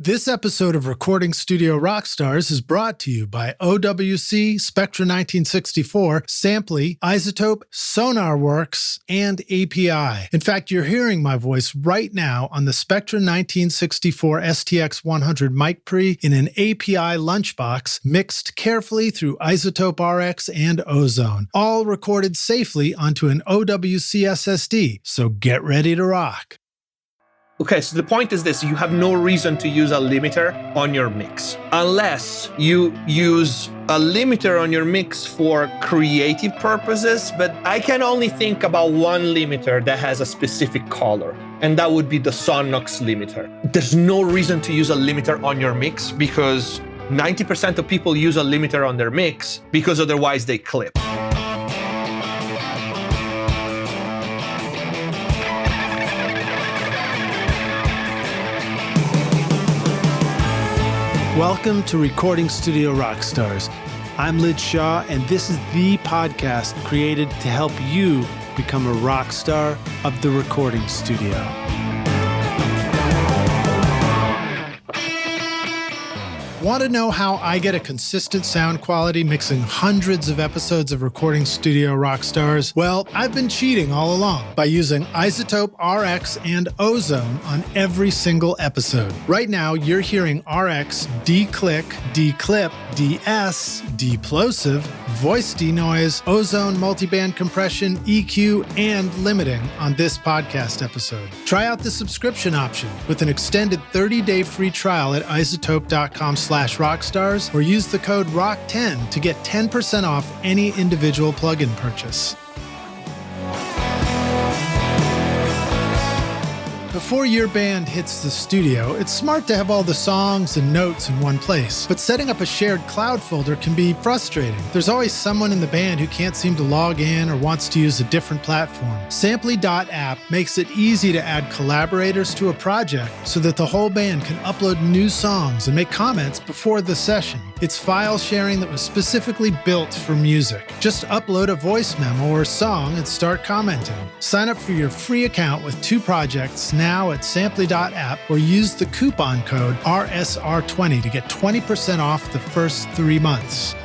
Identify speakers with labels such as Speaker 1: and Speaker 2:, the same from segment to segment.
Speaker 1: This episode of Recording Studio Rockstars is brought to you by OWC, Spectra 1964, Sampley, Izotope, Sonarworks, and API. In fact, you're hearing my voice right now on the Spectra 1964 STX 100 mic pre in an API lunchbox mixed carefully through Izotope RX and Ozone, all recorded safely onto an OWC SSD. So get ready to rock.
Speaker 2: Okay, so the point is this: you have no reason to use a limiter on your mix unless you use a limiter on your mix for creative purposes. But I can only think about one limiter that has a specific color, and that would be the Sonox limiter. There's no reason to use a limiter on your mix because 90% of people use a limiter on their mix because otherwise they clip.
Speaker 1: Welcome to Recording Studio Rockstars. I'm Lid Shaw, and this is the podcast created to help you become a rock star of the recording studio. Want to know how I get a consistent sound quality mixing hundreds of episodes of Recording Studio Rockstars? Well, I've been cheating all along by using Izotope RX and Ozone on every single episode. Right now, you're hearing RX declick, declip, DS, deplosive, voice denoise, Ozone multiband compression, EQ, and limiting on this podcast episode. Try out the subscription option with an extended 30-day free trial at izotope.com/rockstars or use the code ROCK10 to get 10% off any individual plugin purchase. Before your band hits the studio, it's smart to have all the songs and notes in one place. But setting up a shared cloud folder can be frustrating. There's always someone in the band who can't seem to log in or wants to use a different platform. Sampley.app makes it easy to add collaborators to a project so that the whole band can upload new songs and make comments before the session. It's file sharing that was specifically built for music. Just upload a voice memo or song and start commenting. Sign up for your free account with 2 projects now at Sampley.app or use the coupon code RSR20 to get 20% off the first 3 months.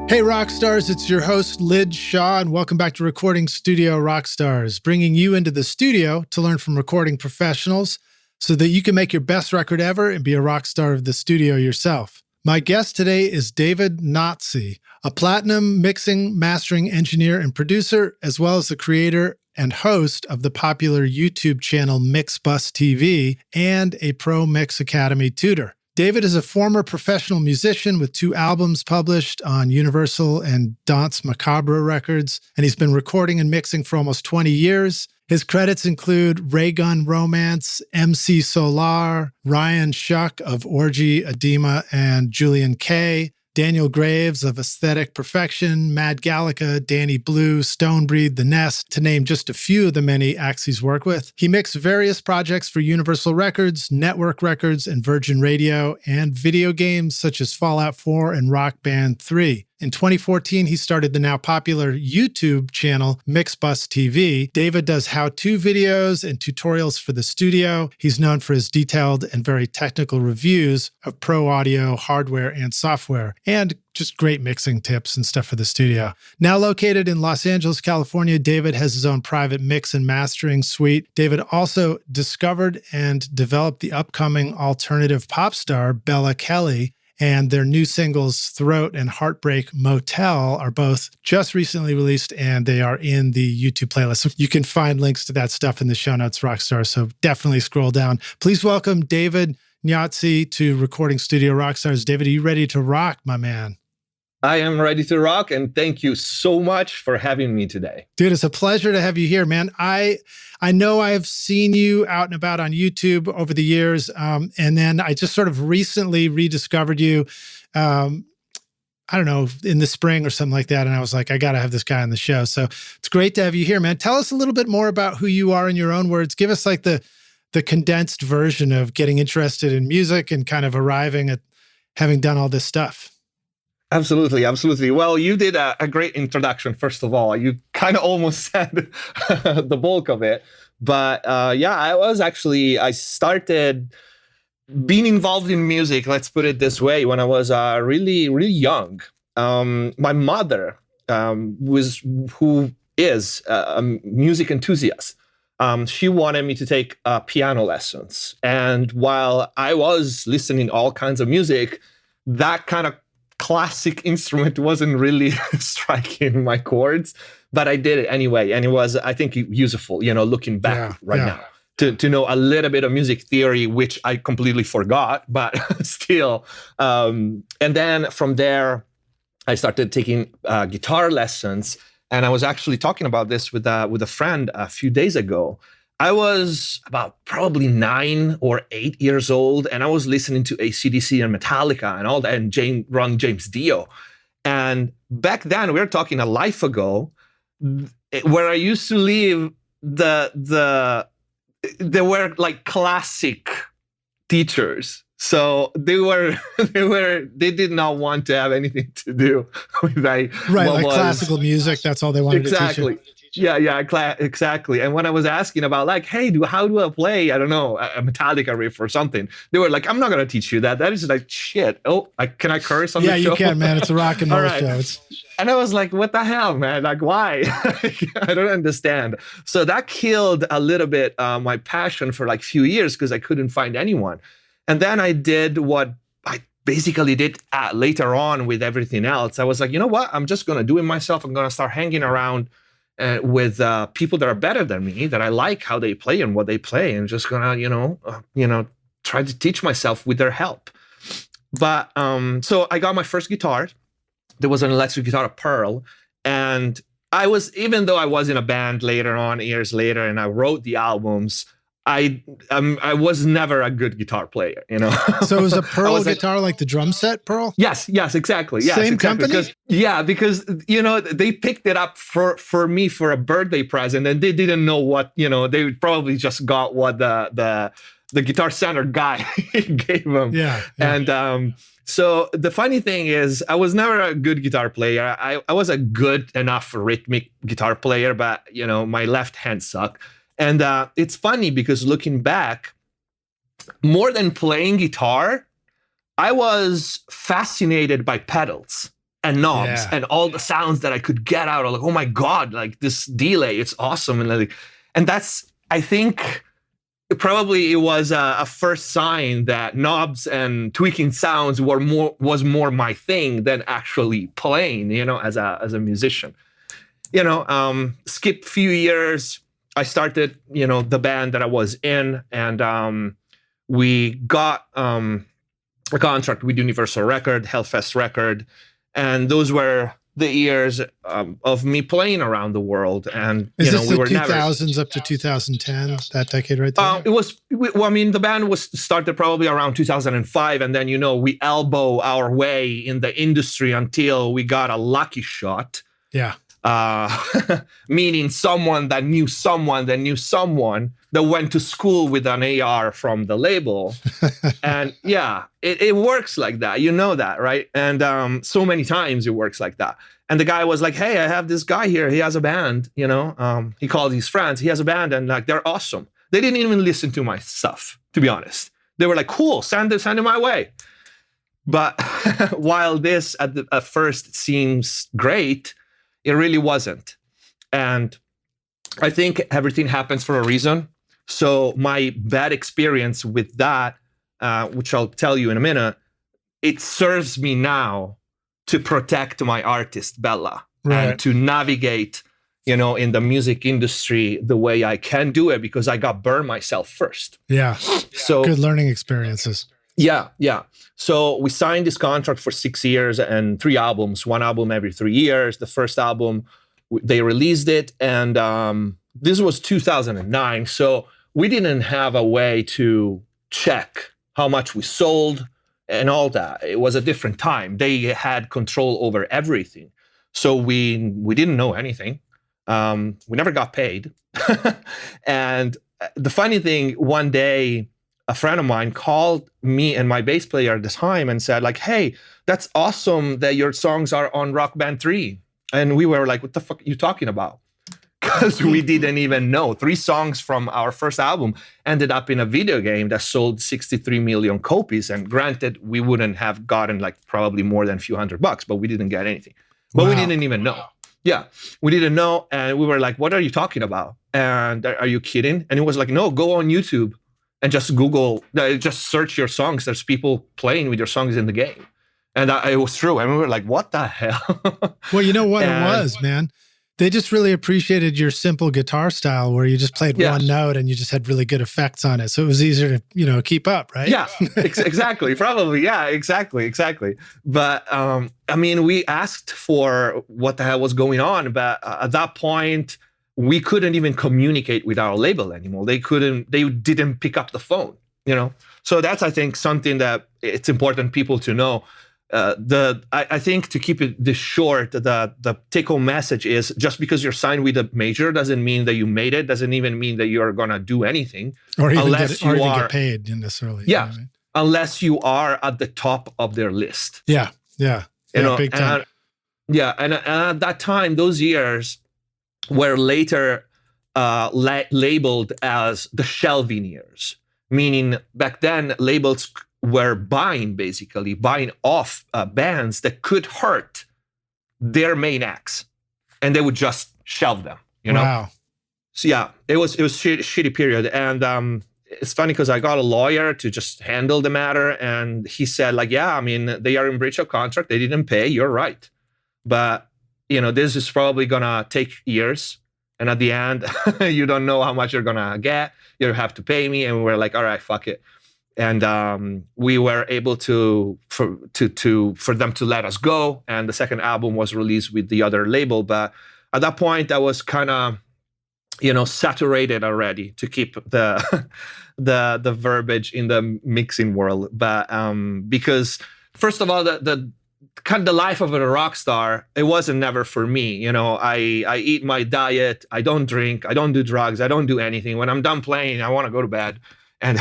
Speaker 1: Hey Rockstars, it's your host Lid Shaw, and welcome back to Recording Studio Rockstars, bringing you into the studio to learn from recording professionals so that you can make your best record ever and be a rock star of the studio yourself. My guest today is David Gnozzi, a platinum mixing, mastering engineer and producer, as well as the creator and host of the popular YouTube channel MixbusTV and a Pro Mix Academy Tutor. David is a former professional musician with 2 albums published on Universal and Danse Macabre records, and he's been recording and mixing for almost 20 years. His credits include Raygun Romance, MC Solaar, Ryan Shuck of Orgy, Adema, and Julien-K, Daniel Graves of Aesthetic Perfection, Mad Gallica, Danny Blue, Stonebreed, The Nest, to name just a few of the many acts he's worked with. He mixed various projects for Universal Records, Nettwerk Records, and Virgin Radio, and video games such as Fallout 4 and Rock Band 3. In 2014, he started the now popular YouTube channel MixbusTV. David does how-to videos and tutorials for the studio. He's known for his detailed and very technical reviews of pro audio, hardware, and software, and just great mixing tips and stuff for the studio. Now located in Los Angeles, California, David has his own private mix and mastering suite. David also discovered and developed the upcoming alternative pop star, Bella Kelly, and their new singles, Throat and Heartbreak Motel, are both just recently released, and they are in the YouTube playlist. So you can find links to that stuff in the show notes, Rockstar, so definitely scroll down. Please welcome David Gnozzi to Recording Studio Rockstars. David, are you ready to rock, my man?
Speaker 2: I am ready to rock, and thank you so much for having me today.
Speaker 1: Dude, it's a pleasure to have you here, man. I know I've seen you out and about on YouTube over the years, and then I just sort of recently rediscovered you, I don't know, in the spring or something like that, and I was like, I got to have this guy on the show. So it's great to have you here, man. Tell us a little bit more about who you are in your own words. Give us like the condensed version of getting interested in music and kind of arriving at having done all this stuff.
Speaker 2: Absolutely, absolutely. Well, you did a great introduction, first of all. You kind of almost said the bulk of it. But I started being involved in music, let's put it this way, when I was really, really young. My mother, who is a music enthusiast, she wanted me to take piano lessons. And while I was listening to all kinds of music, that kind of classic instrument wasn't really striking my chords, but I did it anyway. And it was, I think, useful, looking back now. To know a little bit of music theory, which I completely forgot, but still. And then from there, I started taking guitar lessons. And I was actually talking about this with a friend a few days ago. I was about probably 9 or 8 years old, and I was listening to AC/DC and Metallica and all that, and James Dio. And back then, we were talking a life ago, where I used to live, they were like classic teachers. So they did not want to have anything to do with like
Speaker 1: classical music. That's all they wanted to teach you.
Speaker 2: Exactly. And when I was asking about like, hey, how do I play, I don't know, a Metallica riff or something, they were like, I'm not going to teach you that. That is like shit. Oh, can I curse on the show?
Speaker 1: Yeah, you can, man. It's a rock and roll show.
Speaker 2: And I was like, what the hell, man? Like, why? I don't understand. So that killed a little bit my passion for like few years because I couldn't find anyone. And then I did what I basically did later on with everything else. I was like, you know what? I'm just going to do it myself. I'm going to start hanging around with people that are better than me, that I like how they play and what they play, and just going to, try to teach myself with their help. But so I got my first guitar. There was an electric guitar, a Pearl. And even though I was in a band later on, years later, and I wrote the albums, I was never a good guitar player,
Speaker 1: So it was a Pearl guitar, like the drum set Pearl?
Speaker 2: Yes, exactly. Yes,
Speaker 1: Same
Speaker 2: exactly.
Speaker 1: company?
Speaker 2: Because they picked it up for me for a birthday present, and they didn't know what, they probably just got what the Guitar Center guy gave them.
Speaker 1: Yeah.
Speaker 2: And so the funny thing is, I was never a good guitar player. I was a good enough rhythmic guitar player, but my left hand sucked. And it's funny because looking back, more than playing guitar, I was fascinated by pedals and knobs and all the sounds that I could get out. Like, oh my God, like this delay, it's awesome. And that's, I think, probably it was a first sign that knobs and tweaking sounds was more my thing than actually playing, as a musician. Skip few years, I started, the band that I was in, and we got a contract with Universal Record, Hellfest Record, and those were the years of me playing around the world. And
Speaker 1: is this the 2000s up to 2010, that decade right there?
Speaker 2: It was. The band was started probably around 2005, and then we elbow our way in the industry until we got a lucky shot.
Speaker 1: Yeah.
Speaker 2: Meaning someone that knew someone that went to school with an AR from the label. And it works like that. You know that, right? And so many times it works like that. And the guy was like, hey, I have this guy here. He has a band, he called his friends. He has a band, and like, they're awesome. They didn't even listen to my stuff, to be honest. They were like, cool, send it my way. But while this at first seems great, it really wasn't. And I think everything happens for a reason. So my bad experience with that, which I'll tell you in a minute, it serves me now to protect my artist, Bella, and to navigate, in the music industry the way I can do it, because I got burned myself first.
Speaker 1: Yeah.
Speaker 2: So
Speaker 1: good learning experiences.
Speaker 2: Yeah. So we signed this contract for 6 years and 3 albums, 1 album every 3 years. The first album, they released it, and this was 2009. So we didn't have a way to check how much we sold and all that. It was a different time. They had control over everything. So we didn't know anything. We never got paid. And the funny thing, one day, a friend of mine called me and my bass player at the time and said, like, hey, that's awesome that your songs are on Rock Band 3. And we were like, what the fuck are you talking about? because we didn't even know. 3 songs from our first album ended up in a video game that sold 63 million copies. And granted, we wouldn't have gotten like probably more than a few $100, but we didn't get anything. But
Speaker 1: Wow.
Speaker 2: we didn't even know. Yeah, we didn't know. And we were like, what are you talking about? And are you kidding? And it was like, no, go on YouTube and just Google, just search your songs. There's people playing with your songs in the game. And it was true. And we were like, what the hell?
Speaker 1: Well, you know what it was, man? They just really appreciated your simple guitar style where you just played one note and you just had really good effects on it. So it was easier to, keep up, right?
Speaker 2: Yeah, exactly. Probably. Yeah, exactly. But I mean, we asked for what the hell was going on. But at that point, we couldn't even communicate with our label anymore. They didn't pick up the phone, So that's, I think, something that it's important people to know. I think to keep it this short, the take-home message is just because you're signed with a major doesn't mean that you made it. Doesn't even mean that you're gonna do anything,
Speaker 1: or even get paid necessarily.
Speaker 2: Yeah, unless you are at the top of their list.
Speaker 1: Yeah, big time.
Speaker 2: And at that time, those years were later labeled as the shelving years, meaning back then labels were buying off bands that could hurt their main acts, and they would just shelve them.
Speaker 1: Wow.
Speaker 2: So yeah, it was shitty period, and it's funny because I got a lawyer to just handle the matter, and he said like, yeah, I mean, they are in breach of contract, they didn't pay. You're right, but this is probably gonna take years, and at the end, you don't know how much you're gonna get. You have to pay me, and we're like, all right, fuck it. And we were able for them to let us go. And the second album was released with the other label. But at that point, I was kind of, saturated already to keep the the verbiage in the mixing world. But because first of all, the kind of the life of a rock star, it wasn't never for me. I eat my diet. I don't drink. I don't do drugs. I don't do anything. When I'm done playing, I want to go to bed. And,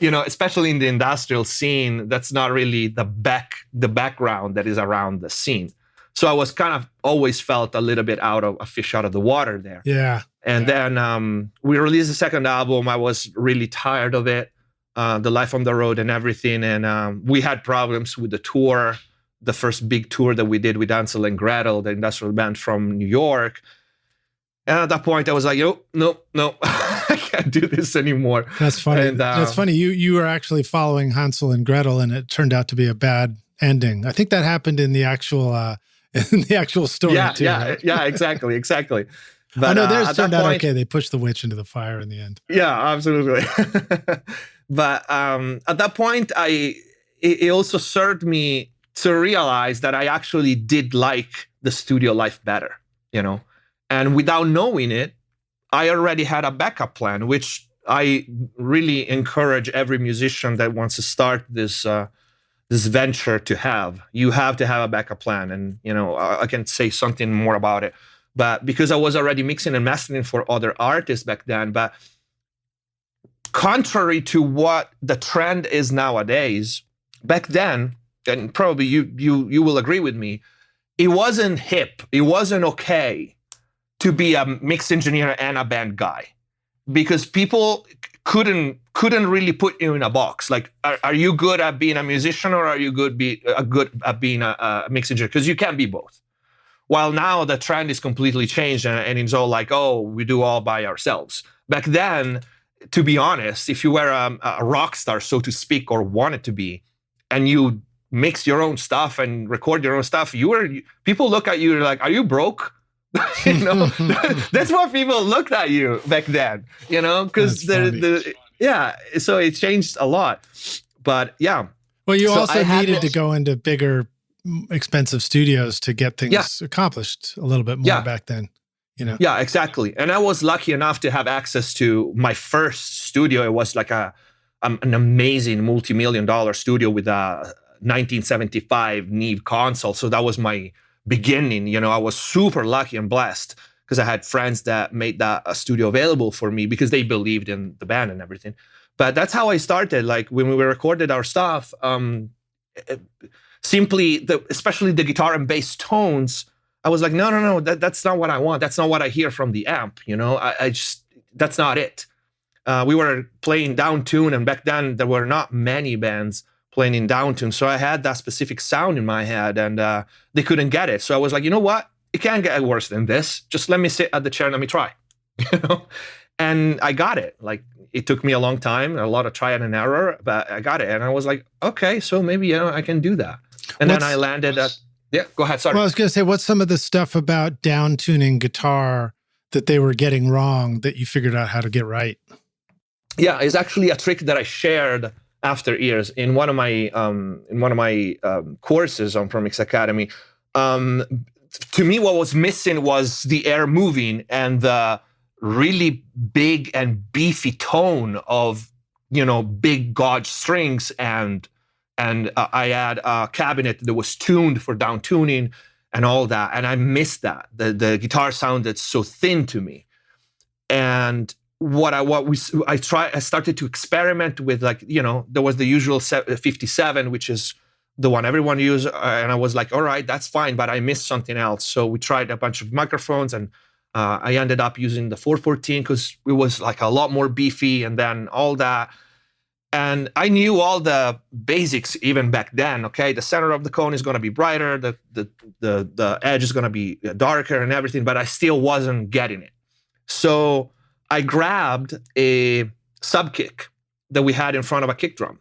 Speaker 2: especially in the industrial scene, that's not really the background that is around the scene. So I was kind of always felt a little bit a fish out of the water there.
Speaker 1: Yeah.
Speaker 2: And then we released the second album. I was really tired of it, the life on the road and everything. And we had problems with the tour, the first big tour that we did with Hansel and Gretel, the industrial band from New York. And at that point, I was like, no, I can't do this anymore.
Speaker 1: That's funny. And, that's funny. You were actually following Hansel and Gretel, and it turned out to be a bad ending. I think that happened in the actual story too. Right?
Speaker 2: Yeah, exactly. But
Speaker 1: no, theirs turned out okay. They pushed the witch into the fire in the end.
Speaker 2: Yeah, absolutely. But at that point, it also served me to realize that I actually did like the studio life better, And without knowing it, I already had a backup plan, which I really encourage every musician that wants to start this venture to have. You have to have a backup plan, and I can say something more about it. But because I was already mixing and mastering for other artists back then, but contrary to what the trend is nowadays, back then, and probably you will agree with me, it wasn't hip, it wasn't okay to be a mix engineer and a band guy, because people couldn't really put you in a box. Like, are you good at being a musician, or are you good at being a mix engineer? Because you can't be both. While now the trend is completely changed, and it's all like, oh, we do all by ourselves. Back then, to be honest, if you were a rock star, so to speak, or wanted to be, and you mix your own stuff and record your own stuff, people look at you like, are you broke? That's what people looked at you back then, because so it changed a lot. But yeah.
Speaker 1: Well, you also needed to go into bigger, expensive studios to get things accomplished a little bit more back then.
Speaker 2: Yeah, exactly. And I was lucky enough to have access to my first studio. It was like an amazing multi-million-dollar studio with a 1975 Neve console. So that was my beginning. I was super lucky and blessed because I had friends that made that studio available for me because they believed in the band and everything. But that's how I started. Like when we recorded our stuff, simply especially the guitar and bass tones, I was like, no, that's not what I want. That's not what I hear from the amp. I just, that's not it. We were playing down tune, and back then there were not many bands playing in down tune. So I had that specific sound in my head, and they couldn't get it. So I was like, you know what? It can't get worse than this. Just let me sit at the chair and let me try. And I got it. Like, it took me a long time, a lot of trial and error, but I got it. And I was like, okay, so maybe I can do that. And then I landed at, yeah, go ahead, sorry.
Speaker 1: Well, I was going to say, what's some of the stuff about down tuning guitar that they were getting wrong that you figured out how to get right?
Speaker 2: Yeah, it's actually a trick that I shared after years in one of my courses on Pro Mix Academy. To me, what was missing was the air moving and the really big and beefy tone of big gauge strings, and I had a cabinet that was tuned for down tuning and all that, and I missed that. The guitar sounded so thin to me, and I started to experiment with, like, there was the usual 57, which is the one everyone uses, and I was like, all right, that's fine, but I missed something else. So we tried a bunch of microphones, and I ended up using the 414 because it was like a lot more beefy, and then all that. And I knew all the basics even back then. Okay, the center of the cone is going to be brighter, the edge is going to be darker, and everything, but I still wasn't getting it. So I grabbed a sub kick that we had in front of a kick drum.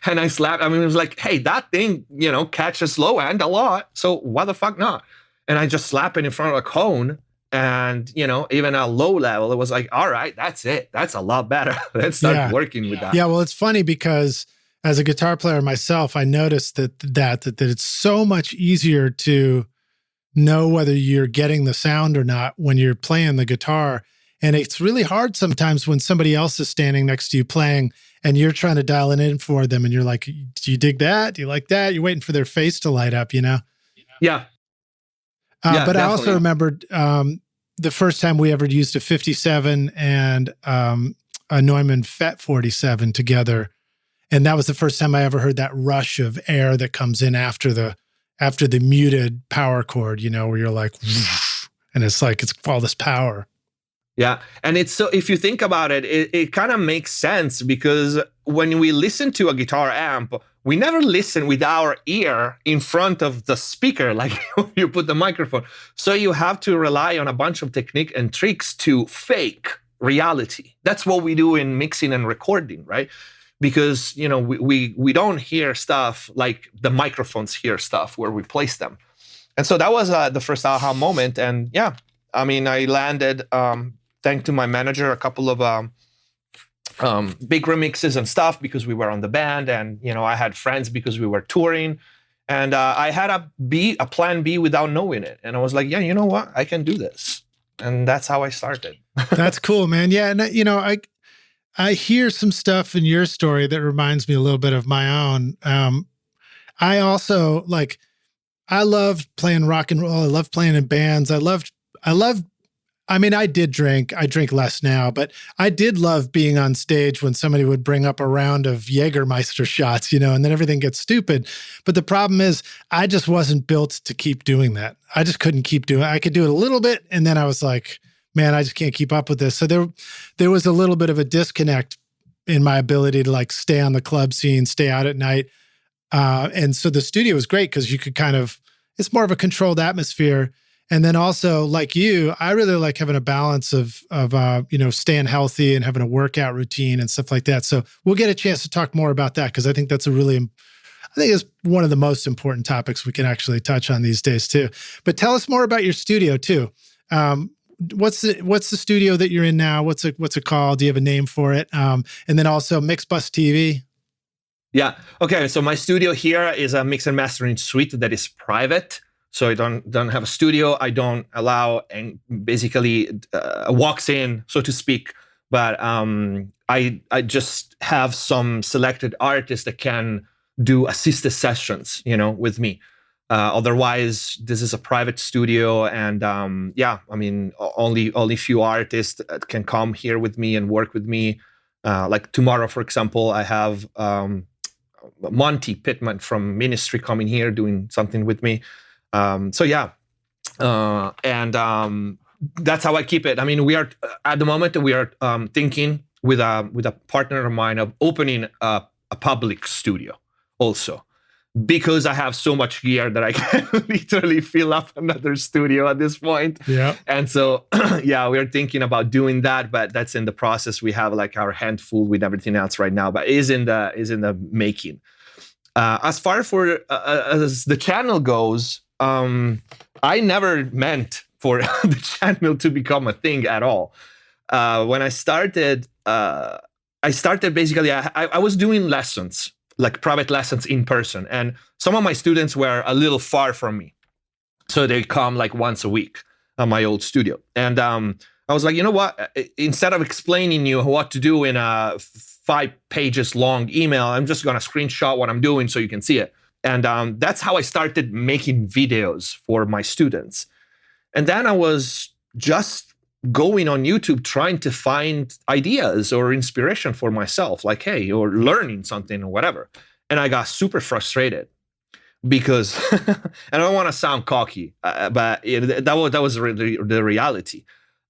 Speaker 2: And I slapped. I mean, it was like, hey, that thing, catches low end a lot. So why the fuck not? And I just slapped it in front of a cone. And, even at low level, it was like, all right, that's it. That's a lot better. Let's start working with that.
Speaker 1: Yeah, well, it's funny because as a guitar player myself, I noticed that it's so much easier to know whether you're getting the sound or not when you're playing the guitar. And it's really hard sometimes when somebody else is standing next to you playing and you're trying to dial it in for them. And you're like, do you dig that? Do you like that? You're waiting for their face to light up,
Speaker 2: Yeah.
Speaker 1: But
Speaker 2: definitely.
Speaker 1: I also remembered the first time we ever used a 57 and a Neumann FET 47 together. And that was the first time I ever heard that rush of air that comes in after the muted power chord, where you're like, and it's like, it's all this power.
Speaker 2: Yeah. And it's so, if you think about it, it kind of makes sense, because when we listen to a guitar amp, we never listen with our ear in front of the speaker, like you put the microphone. So you have to rely on a bunch of technique and tricks to fake reality. That's what we do in mixing and recording, right? Because, we don't hear stuff like the microphones hear stuff where we place them. And so that was the first aha moment. And yeah, I mean, I landed, thanks to my manager, a couple of big remixes and stuff because we were on the band, and I had friends because we were touring, and I had a plan B without knowing it, and I was like, yeah, you know what, I can do this, and that's how I started.
Speaker 1: That's cool, man. Yeah, and I hear some stuff in your story that reminds me a little bit of my own. I also I loved playing rock and roll. I loved playing in bands. I did drink. I drink less now, but I did love being on stage when somebody would bring up a round of Jägermeister shots, and then everything gets stupid. But the problem is I just wasn't built to keep doing that. I just couldn't keep doing it. I could do it a little bit, and then I was like, man, I just can't keep up with this. So there was a little bit of a disconnect in my ability to stay on the club scene, stay out at night. And so the studio was great because you could it's more of a controlled atmosphere. And then also, like you, I really like having a balance of staying healthy and having a workout routine and stuff like that. So we'll get a chance to talk more about that because I think it's one of the most important topics we can actually touch on these days too. But tell us more about your studio too. What's the studio that you're in now? What's it called? Do you have a name for it? And then also MixbusTV.
Speaker 2: Yeah. Okay. So my studio here is a mix and mastering suite that is private. So I don't have a studio. I don't allow and basically walks in, so to speak. But I just have some selected artists that can do assisted sessions, with me. Otherwise, this is a private studio, and only few artists can come here with me and work with me. Like tomorrow, for example, I have Monty Pittman from Ministry coming here doing something with me. So yeah, And that's how I keep it. I mean, we are at the moment we are thinking with a partner of mine of opening a public studio also, because I have so much gear that I can literally fill up another studio at this point.
Speaker 1: Yeah.
Speaker 2: And so, yeah, we're thinking about doing that, but that's in the process. We have like our hand full with everything else right now, but is in the making. As far as the channel goes, I never meant for the channel to become a thing at all. When I started basically, I was doing lessons, like private lessons in person. And some of my students were a little far from me. So they come like once a week at my old studio. And I was like, you know what? Instead of explaining you what to do in a 5 pages long email, I'm just going to screenshot what I'm doing so you can see it. And that's how I started making videos for my students. And then I was just going on YouTube trying to find ideas or inspiration for myself, like, hey, or learning something or whatever. And I got super frustrated because, and I don't want to sound cocky, but that was really the reality.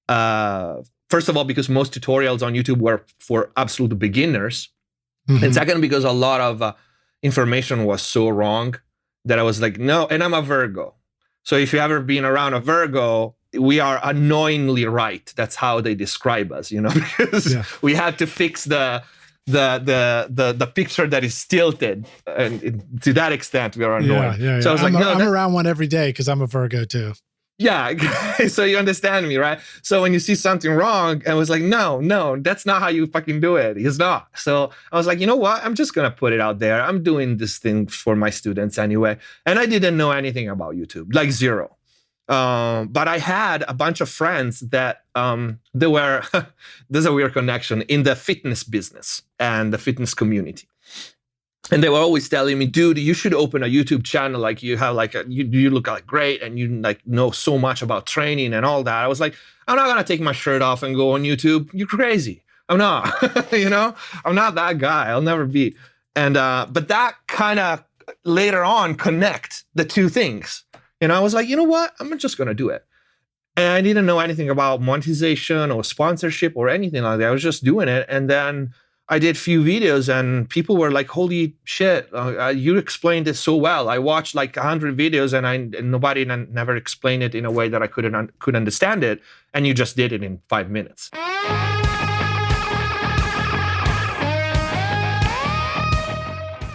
Speaker 2: First of all, because most tutorials on YouTube were for absolute beginners. Mm-hmm. And second, because a lot of information was so wrong that I was like, no, and I'm a Virgo. So if you ever been around a Virgo, we are annoyingly right. That's how they describe us, because we had to fix the picture that is tilted, and to that extent we are annoying.
Speaker 1: Yeah.
Speaker 2: So I was like,
Speaker 1: I'm around one every day because I'm a Virgo too.
Speaker 2: Yeah, so you understand me, right? So when you see something wrong, I was like, no, that's not how you fucking do it. It's not. So I was like, you know what? I'm just going to put it out there. I'm doing this thing for my students anyway. And I didn't know anything about YouTube, like zero. But I had a bunch of friends that they were, there's a weird connection in the fitness business and the fitness community. And they were always telling me, dude, you should open a YouTube channel. Like you have like, you look like great and you like know so much about training and all that. I was like, I'm not going to take my shirt off and go on YouTube. You're crazy. I'm not, I'm not that guy. I'll never be. And, but that kind of later on connect the two things. I was like, you know what? I'm just going to do it. And I didn't know anything about monetization or sponsorship or anything like that. I was just doing it. And then I did few videos and people were like, holy shit, you explained it so well. I watched like 100 videos and nobody never explained it in a way that I could understand it. And you just did it in 5 minutes.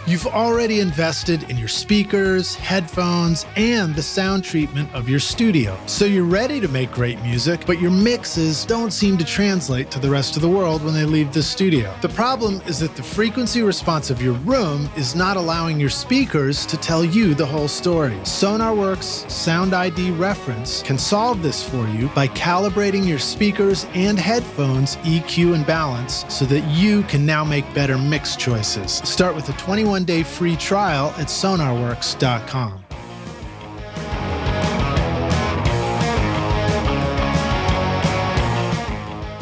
Speaker 1: You've already invested in your speakers, headphones, and the sound treatment of your studio. So you're ready to make great music, but your mixes don't seem to translate to the rest of the world when they leave the studio. The problem is that the frequency response of your room is not allowing your speakers to tell you the whole story. SonarWorks Sound ID Reference can solve this for you by calibrating your speakers and headphones EQ and balance so that you can now make better mix choices. Start with a 21-day free trial at sonarworks.com.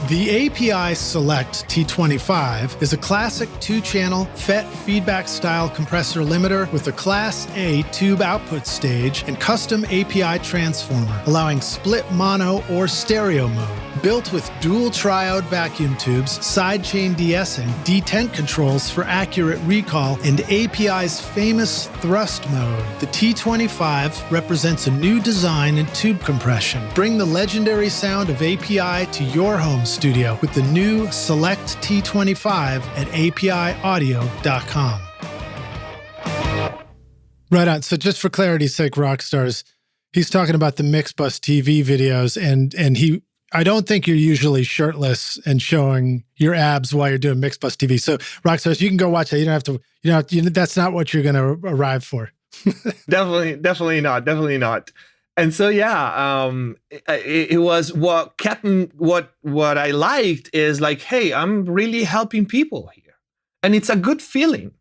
Speaker 1: The API Select T25 is a classic 2-channel FET feedback-style compressor limiter with a Class A tube output stage and custom API transformer, allowing split mono or stereo mode. Built with dual triode vacuum tubes, sidechain de-essing, detent controls for accurate recall, and API's famous thrust mode, the T25 represents a new design in tube compression. Bring the legendary sound of API to your home studio with the new Select T25 at apiaudio.com. Right on. So just for clarity's sake, Rockstars, he's talking about the MixbusTV videos, and I don't think you're usually shirtless and showing your abs while you're doing MixbusTV. So Rockstars, you can go watch that. You don't have to, that's not what you're going to arrive for.
Speaker 2: Definitely not. And so, it was what kept what I liked is like, hey, I'm really helping people here. And it's a good feeling.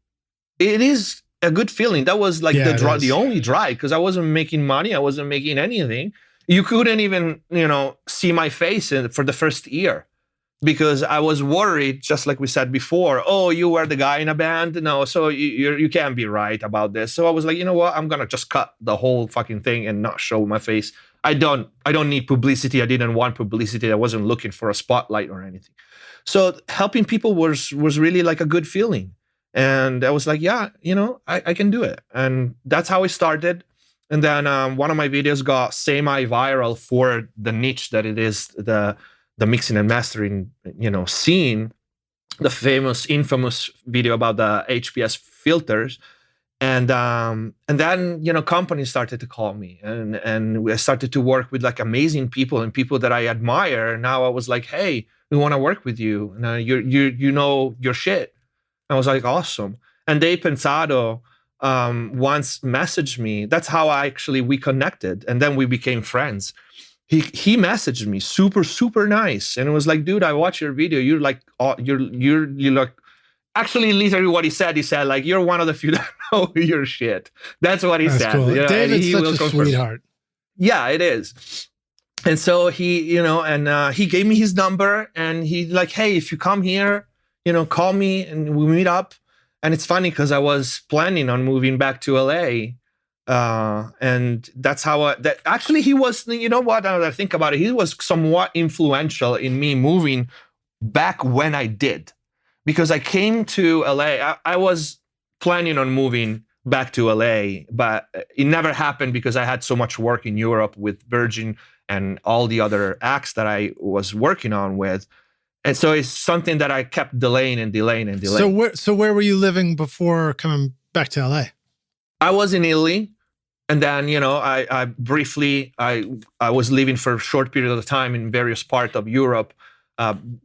Speaker 2: It is a good feeling. That was like the only drive, because I wasn't making money. I wasn't making anything. You couldn't even, see my face for the first year because I was worried, just like we said before, oh, you were the guy in a band? No, so you can't be right about this. So I was like, you know what? I'm going to just cut the whole fucking thing and not show my face I don't need publicity. I didn't want publicity. I wasn't looking for a spotlight or anything. So helping people was really like a good feeling. And I was like, yeah, I can do it. And that's how I started. And then one of my videos got semi-viral for the niche that it is, the mixing and mastering, scene. The infamous video about the HPS filters. And then companies started to call me, and I started to work with like amazing people and people that I admire. And now I was like, hey, we want to work with you. And you know your shit. I was like, awesome. And Dave Pensado once messaged me. That's how we connected, and then we became friends. He messaged me, super, super nice. And it was like, dude, I watched your video. You're like, you're like, actually, literally what he said, like, you're one of the few that know your shit. That's what he said.
Speaker 1: Cool. David's such a sweetheart.
Speaker 2: Yeah, it is. And so he, he gave me his number, and he like, hey, if you come here, call me and we meet up. And it's funny because I was planning on moving back to LA. And that's how actually he was, now that I think about it, he was somewhat influential in me moving back when I did, because I came to LA. I was planning on moving back to LA, but it never happened because I had so much work in Europe with Virgin and all the other acts that I was working on with. And so it's something that I kept delaying and delaying and delaying.
Speaker 1: So where were you living before coming back to LA?
Speaker 2: I was in Italy. And then, I briefly, I was living for a short period of time in various parts of Europe,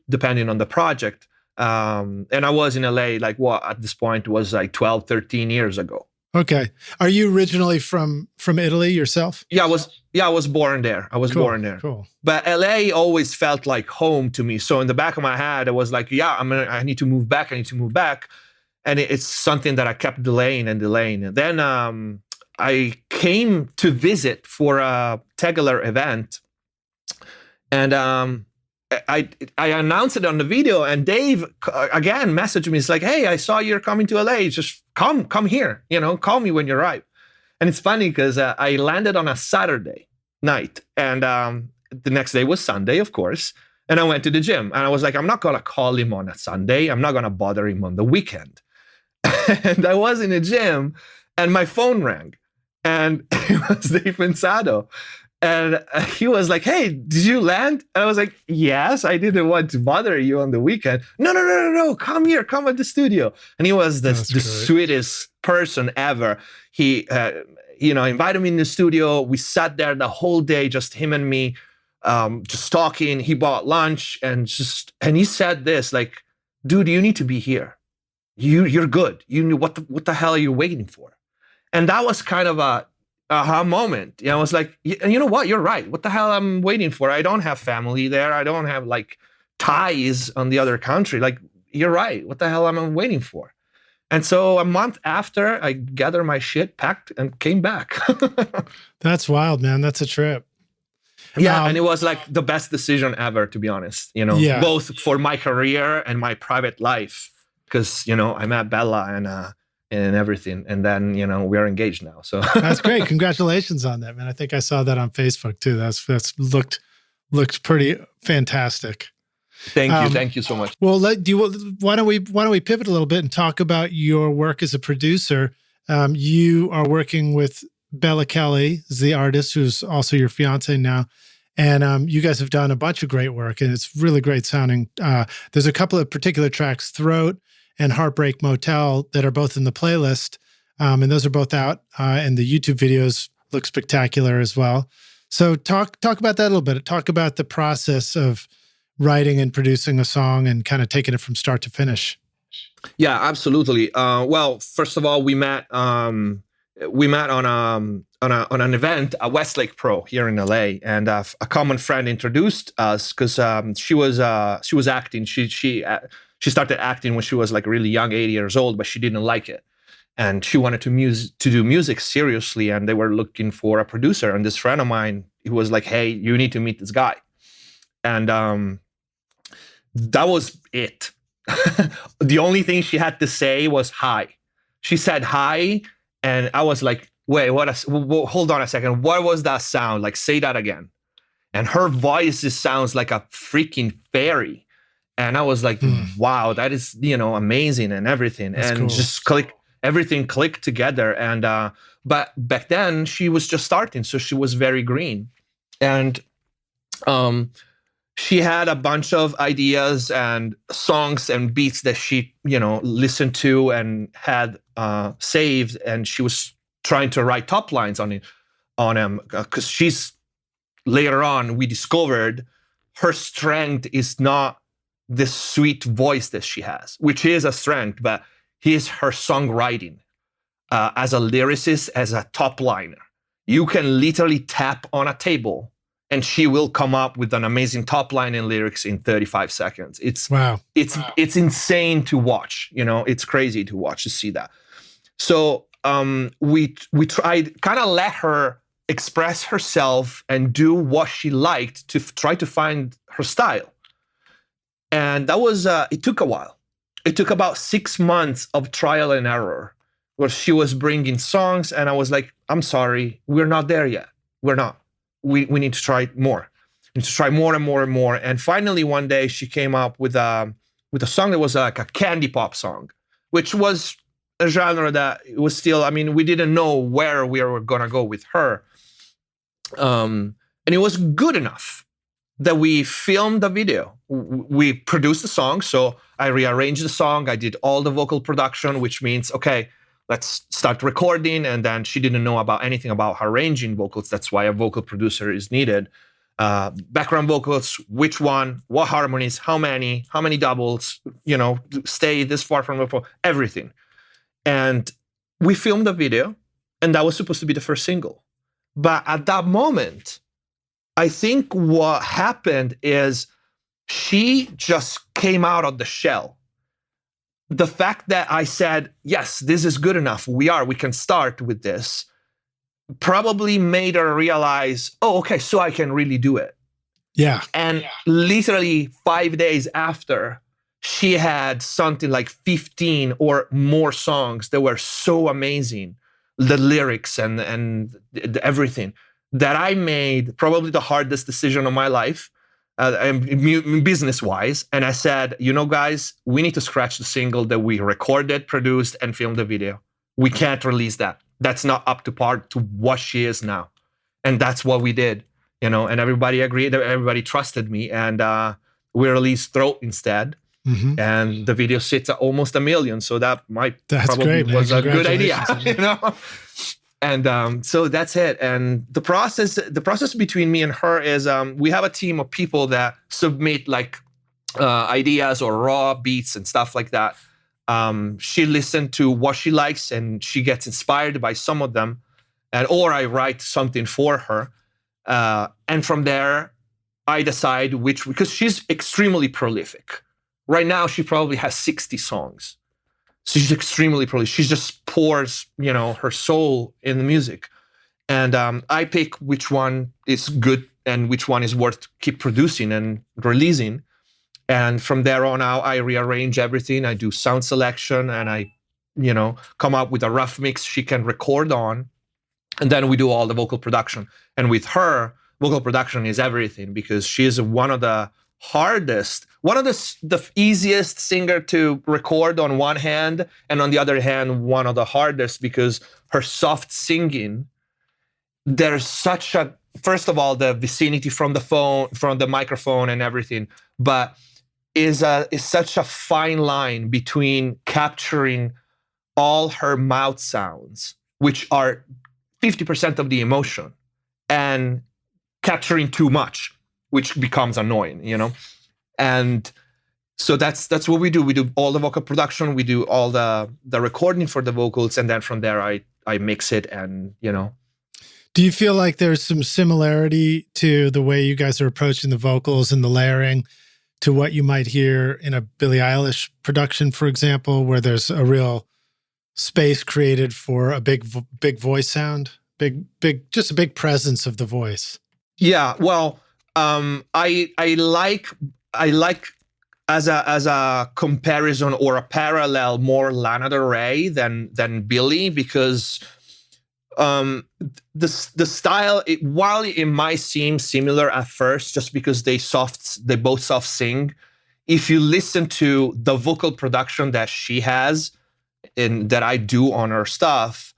Speaker 2: depending on the project. And I was in LA, like at this point was like 12, 13 years ago.
Speaker 1: Okay. Are you originally from Italy yourself?
Speaker 2: Yeah, I was born there. Born there.
Speaker 1: Cool.
Speaker 2: But LA always felt like home to me. So in the back of my head, I was like, yeah, I need to move back. And it's something that I kept delaying and delaying. And then, I came to visit for a Tegeler event, and I announced it on the video, and Dave again messaged me. It's like, hey, I saw you're coming to LA. Just come here. Call me when you arrive. And it's funny because I landed on a Saturday night, and the next day was Sunday, of course. And I went to the gym, and I was like, I'm not gonna call him on a Sunday. I'm not gonna bother him on the weekend. And I was in the gym, and my phone rang. And it was Dave Pensado. And he was like, hey, did you land? And I was like, yes, I didn't want to bother you on the weekend. No, come here, come at the studio. And he was the sweetest person ever. He, invited me in the studio. We sat there the whole day, just him and me, just talking. He bought lunch and he said this, like, dude, you need to be here. You're good. What the hell are you waiting for? And that was kind of a aha moment. I was like, you know what? You're right. What the hell I'm waiting for? I don't have family there. I don't have like ties on the other country. Like, you're right. What the hell am I waiting for? And so a month after, I gathered my shit, packed, and came back.
Speaker 1: That's wild, man. That's a trip.
Speaker 2: Yeah, and it was like the best decision ever, to be honest. Both for my career and my private life. Because, I met Bella and everything. And then, we are engaged now. So
Speaker 1: that's great. Congratulations on that, man. I think I saw that on Facebook too. That's looked pretty fantastic.
Speaker 2: Thank you so much.
Speaker 1: Well, why don't we pivot a little bit and talk about your work as a producer? You are working with Bella Kelly, is the artist who's also your fiance now. And you guys have done a bunch of great work, and it's really great sounding. There's a couple of particular tracks, Throat and Heartbreak Motel, that are both in the playlist. And those are both out. And the YouTube videos look spectacular as well. So talk about that a little bit. Talk about the process of writing and producing a song and kind of taking it from start to finish.
Speaker 2: Yeah, absolutely. Well, first of all, we met on an event at Westlake Pro here in LA, and a common friend introduced us because she was acting. She started acting when she was like really young, 80 years old, but she didn't like it, and she wanted to do music seriously, and they were looking for a producer. And this friend of mine, he was like, "Hey, you need to meet this guy," and that was it. The only thing she had to say was hi. She said hi. And I was like, wait, hold on a second. What was that sound? Like, say that again. And her voice sounds like a freaking fairy. And I was like, wow, that is, amazing and everything.
Speaker 1: That's
Speaker 2: and
Speaker 1: cool.
Speaker 2: Just everything clicked together. And, but back then she was just starting. So she was very green. And, she had a bunch of ideas and songs and beats that she, listened to and had saved. And she was trying to write top lines on them, because later on, we discovered her strength is not this sweet voice that she has, which is a strength, but is her songwriting as a lyricist, as a top liner. You can literally tap on a table and she will come up with an amazing top line and lyrics in 35 seconds. It's insane to watch. It's crazy to watch, to see that. So we tried, kind of let her express herself and do what she liked to try to find her style. And that was, it took a while. It took about 6 months of trial and error, where she was bringing songs and I was like, I'm sorry, we're not there yet. We're not. We need to try more. We need to try more and more and more. And finally, one day she came up with a song that was like a candy pop song, which was a genre that it was still, we didn't know where we were going to go with her. And it was good enough that we filmed the video. We produced the song. So I rearranged the song. I did all the vocal production, which means, okay, let's start recording. And then she didn't know about anything about arranging vocals. That's why a vocal producer is needed. Background vocals, which one, what harmonies, how many doubles, stay this far from the phone, everything. And we filmed the video, and that was supposed to be the first single. But at that moment, I think what happened is she just came out of the shell. The fact that I said, yes, this is good enough, we can start with this, probably made her realize, oh, okay, so I can really do it.
Speaker 1: Yeah.
Speaker 2: And literally 5 days after, she had something like 15 or more songs that were so amazing, the lyrics and everything, that I made probably the hardest decision of my life, business-wise. And I said, guys, we need to scratch the single that we recorded, produced, and filmed the video. We can't release that. That's not up to par to what she is now. And that's what we did, and everybody agreed, everybody trusted me. And we released Throat instead. Mm-hmm. And the video sits at almost 1 million. So that probably was a good idea, And so that's it. And the process between me and her is we have a team of people that submit like ideas or raw beats and stuff like that. She listened to what she likes and she gets inspired by some of them, or I write something for her. And from there, I decide because she's extremely prolific. Right now, she probably has 60 songs. So she's extremely prolific. She just pours, her soul in the music. And I pick which one is good and which one is worth keep producing and releasing. And from there on out, I rearrange everything. I do sound selection and I, come up with a rough mix she can record on. And then we do all the vocal production. And with her, vocal production is everything because she is one of the easiest singer to record on one hand, and on the other hand, one of the hardest because her soft singing, there's first of all, the vicinity from the phone, from the microphone and everything, but is such a fine line between capturing all her mouth sounds, which are 50% of the emotion, and capturing too much, which becomes annoying, And so that's what we do. We do all the vocal production, we do all the recording for the vocals, and then from there I mix it and,
Speaker 1: Do you feel like there's some similarity to the way you guys are approaching the vocals and the layering to what you might hear in a Billie Eilish production, for example, where there's a real space created for a big voice sound, just a big presence of the voice?
Speaker 2: Yeah, well, I like as a comparison or a parallel more Lana Del Rey than Billie, because The style, while it might seem similar at first, just because they both soft sing, if you listen to the vocal production that she has and that I do on her stuff,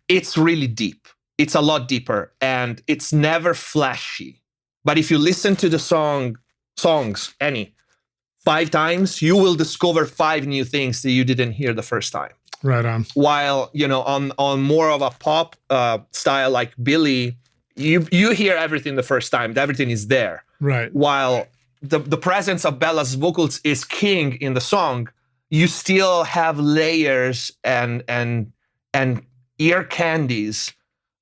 Speaker 2: it's really deep. It's a lot deeper, and it's never flashy. But if you listen to the songs, 5 times, you will discover 5 new things that you didn't hear the first time.
Speaker 1: Right on.
Speaker 2: While, on more of a pop style like Billy, you hear everything the first time. Everything is there.
Speaker 1: Right.
Speaker 2: While the presence of Bella's vocals is king in the song, you still have layers and ear candies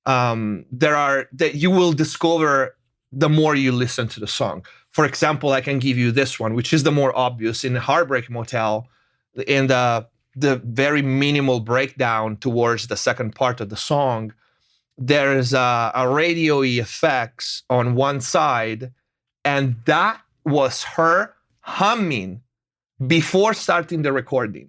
Speaker 2: that you will discover the more you listen to the song. For example, I can give you this one, which is the more obvious. In Heartbreak Motel, in the very minimal breakdown towards the second part of the song, there's a radio-y effects on one side, and that was her humming before starting the recording.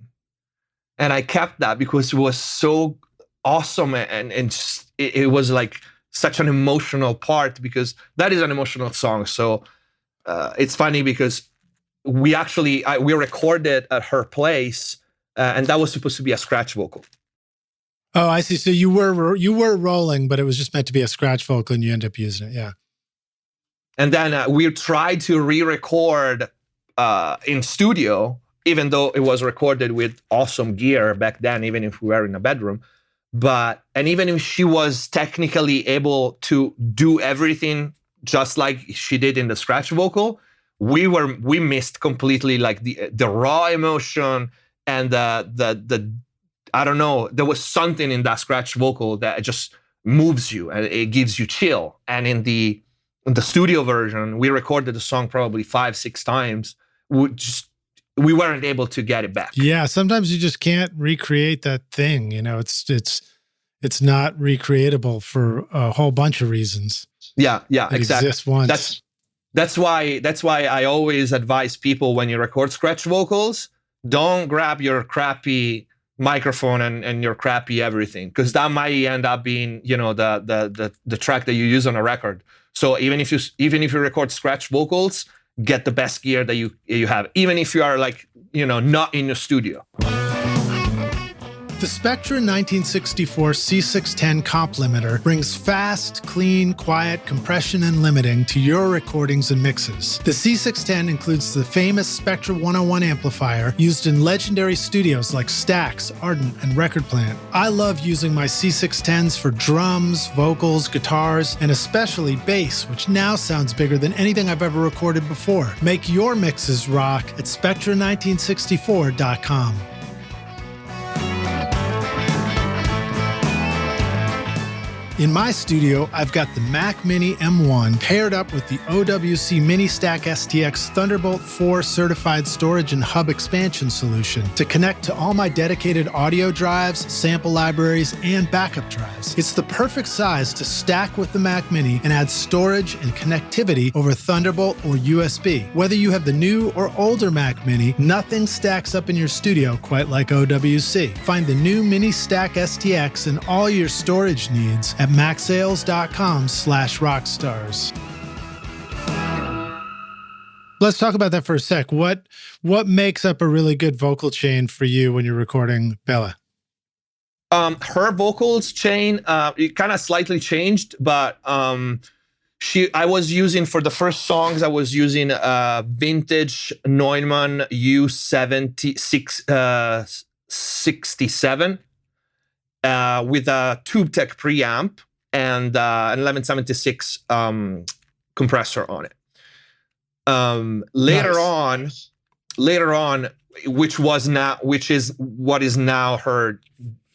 Speaker 2: And I kept that because it was so awesome, and just, it was like such an emotional part, because that is an emotional song. So it's funny because we recorded at her place, and that was supposed to be a scratch vocal.
Speaker 1: Oh, I see. So you were rolling, but it was just meant to be a scratch vocal, and you end up using it. Yeah.
Speaker 2: And then we tried to re-record in studio, even though it was recorded with awesome gear back then, even if we were in a bedroom. And even if she was technically able to do everything just like she did in the scratch vocal, we missed completely like the raw emotion and the I don't know, there was something in that scratch vocal that just moves you and it gives you chill. And in the studio version, we recorded the song probably 5-6 times. We weren't able to get it back.
Speaker 1: Yeah, sometimes you just can't recreate that thing. It's not recreatable for a whole bunch of reasons.
Speaker 2: Yeah,
Speaker 1: it
Speaker 2: exactly.
Speaker 1: Exists once.
Speaker 2: That's why I always advise people, when you record scratch vocals, don't grab your crappy microphone and your crappy everything, because that might end up being the track that you use on a record. So even if you record scratch vocals, get the best gear that you have, even if you are not in your studio.
Speaker 1: The Spectra 1964 C610 comp limiter brings fast, clean, quiet compression and limiting to your recordings and mixes. The C610 includes the famous Spectra 101 amplifier used in legendary studios like Stax, Ardent, and Record Plant. I love using my C610s for drums, vocals, guitars, and especially bass, which now sounds bigger than anything I've ever recorded before. Make your mixes rock at Spectra1964.com. In my studio, I've got the Mac Mini M1 paired up with the OWC Mini Stack STX Thunderbolt 4 certified storage and hub expansion solution to connect to all my dedicated audio drives, sample libraries, and backup drives. It's the perfect size to stack with the Mac Mini and add storage and connectivity over Thunderbolt or USB. Whether you have the new or older Mac Mini, nothing stacks up in your studio quite like OWC. Find the new Mini Stack STX and all your storage needs at macsales.com/rockstars. Let's talk about that for a sec. What makes up a really good vocal chain for you when you're recording Bella?
Speaker 2: Her vocals chain, it kind of slightly changed, but I was using, for the first songs, I was using a vintage Neumann U67 with a TubeTech preamp and an 1176 compressor on it. Later on, which is what is now her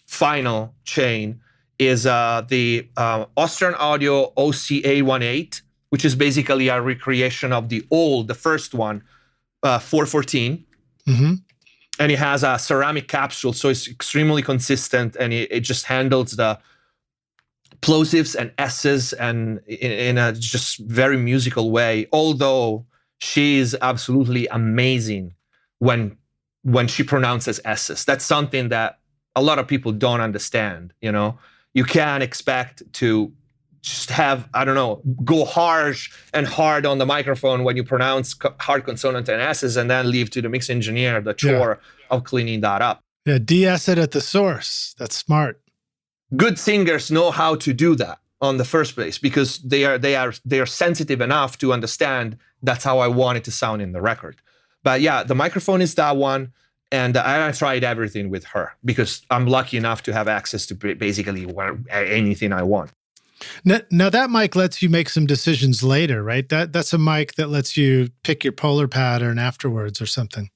Speaker 2: final chain, is the Austrian Audio OCA18, which is basically a recreation of the first one, 414.
Speaker 1: Mm-hmm.
Speaker 2: And it has a ceramic capsule, so it's extremely consistent, and it just handles the plosives and S's and in a just very musical way. Although she is absolutely amazing when she pronounces S's. That's something that a lot of people don't understand. You can't expect to just have, I don't know, go harsh and hard on the microphone when you pronounce hard consonant and S's, and then leave to the mix engineer the chore of cleaning that up.
Speaker 1: Yeah, de-S it at the source. That's smart.
Speaker 2: Good singers know how to do that on the first place, because they are sensitive enough to understand that's how I want it to sound in the record. But yeah, the microphone is that one, and I tried everything with her because I'm lucky enough to have access to basically anything I want.
Speaker 1: Now that mic lets you make some decisions later, right? That's a mic that lets you pick your polar pattern afterwards or something.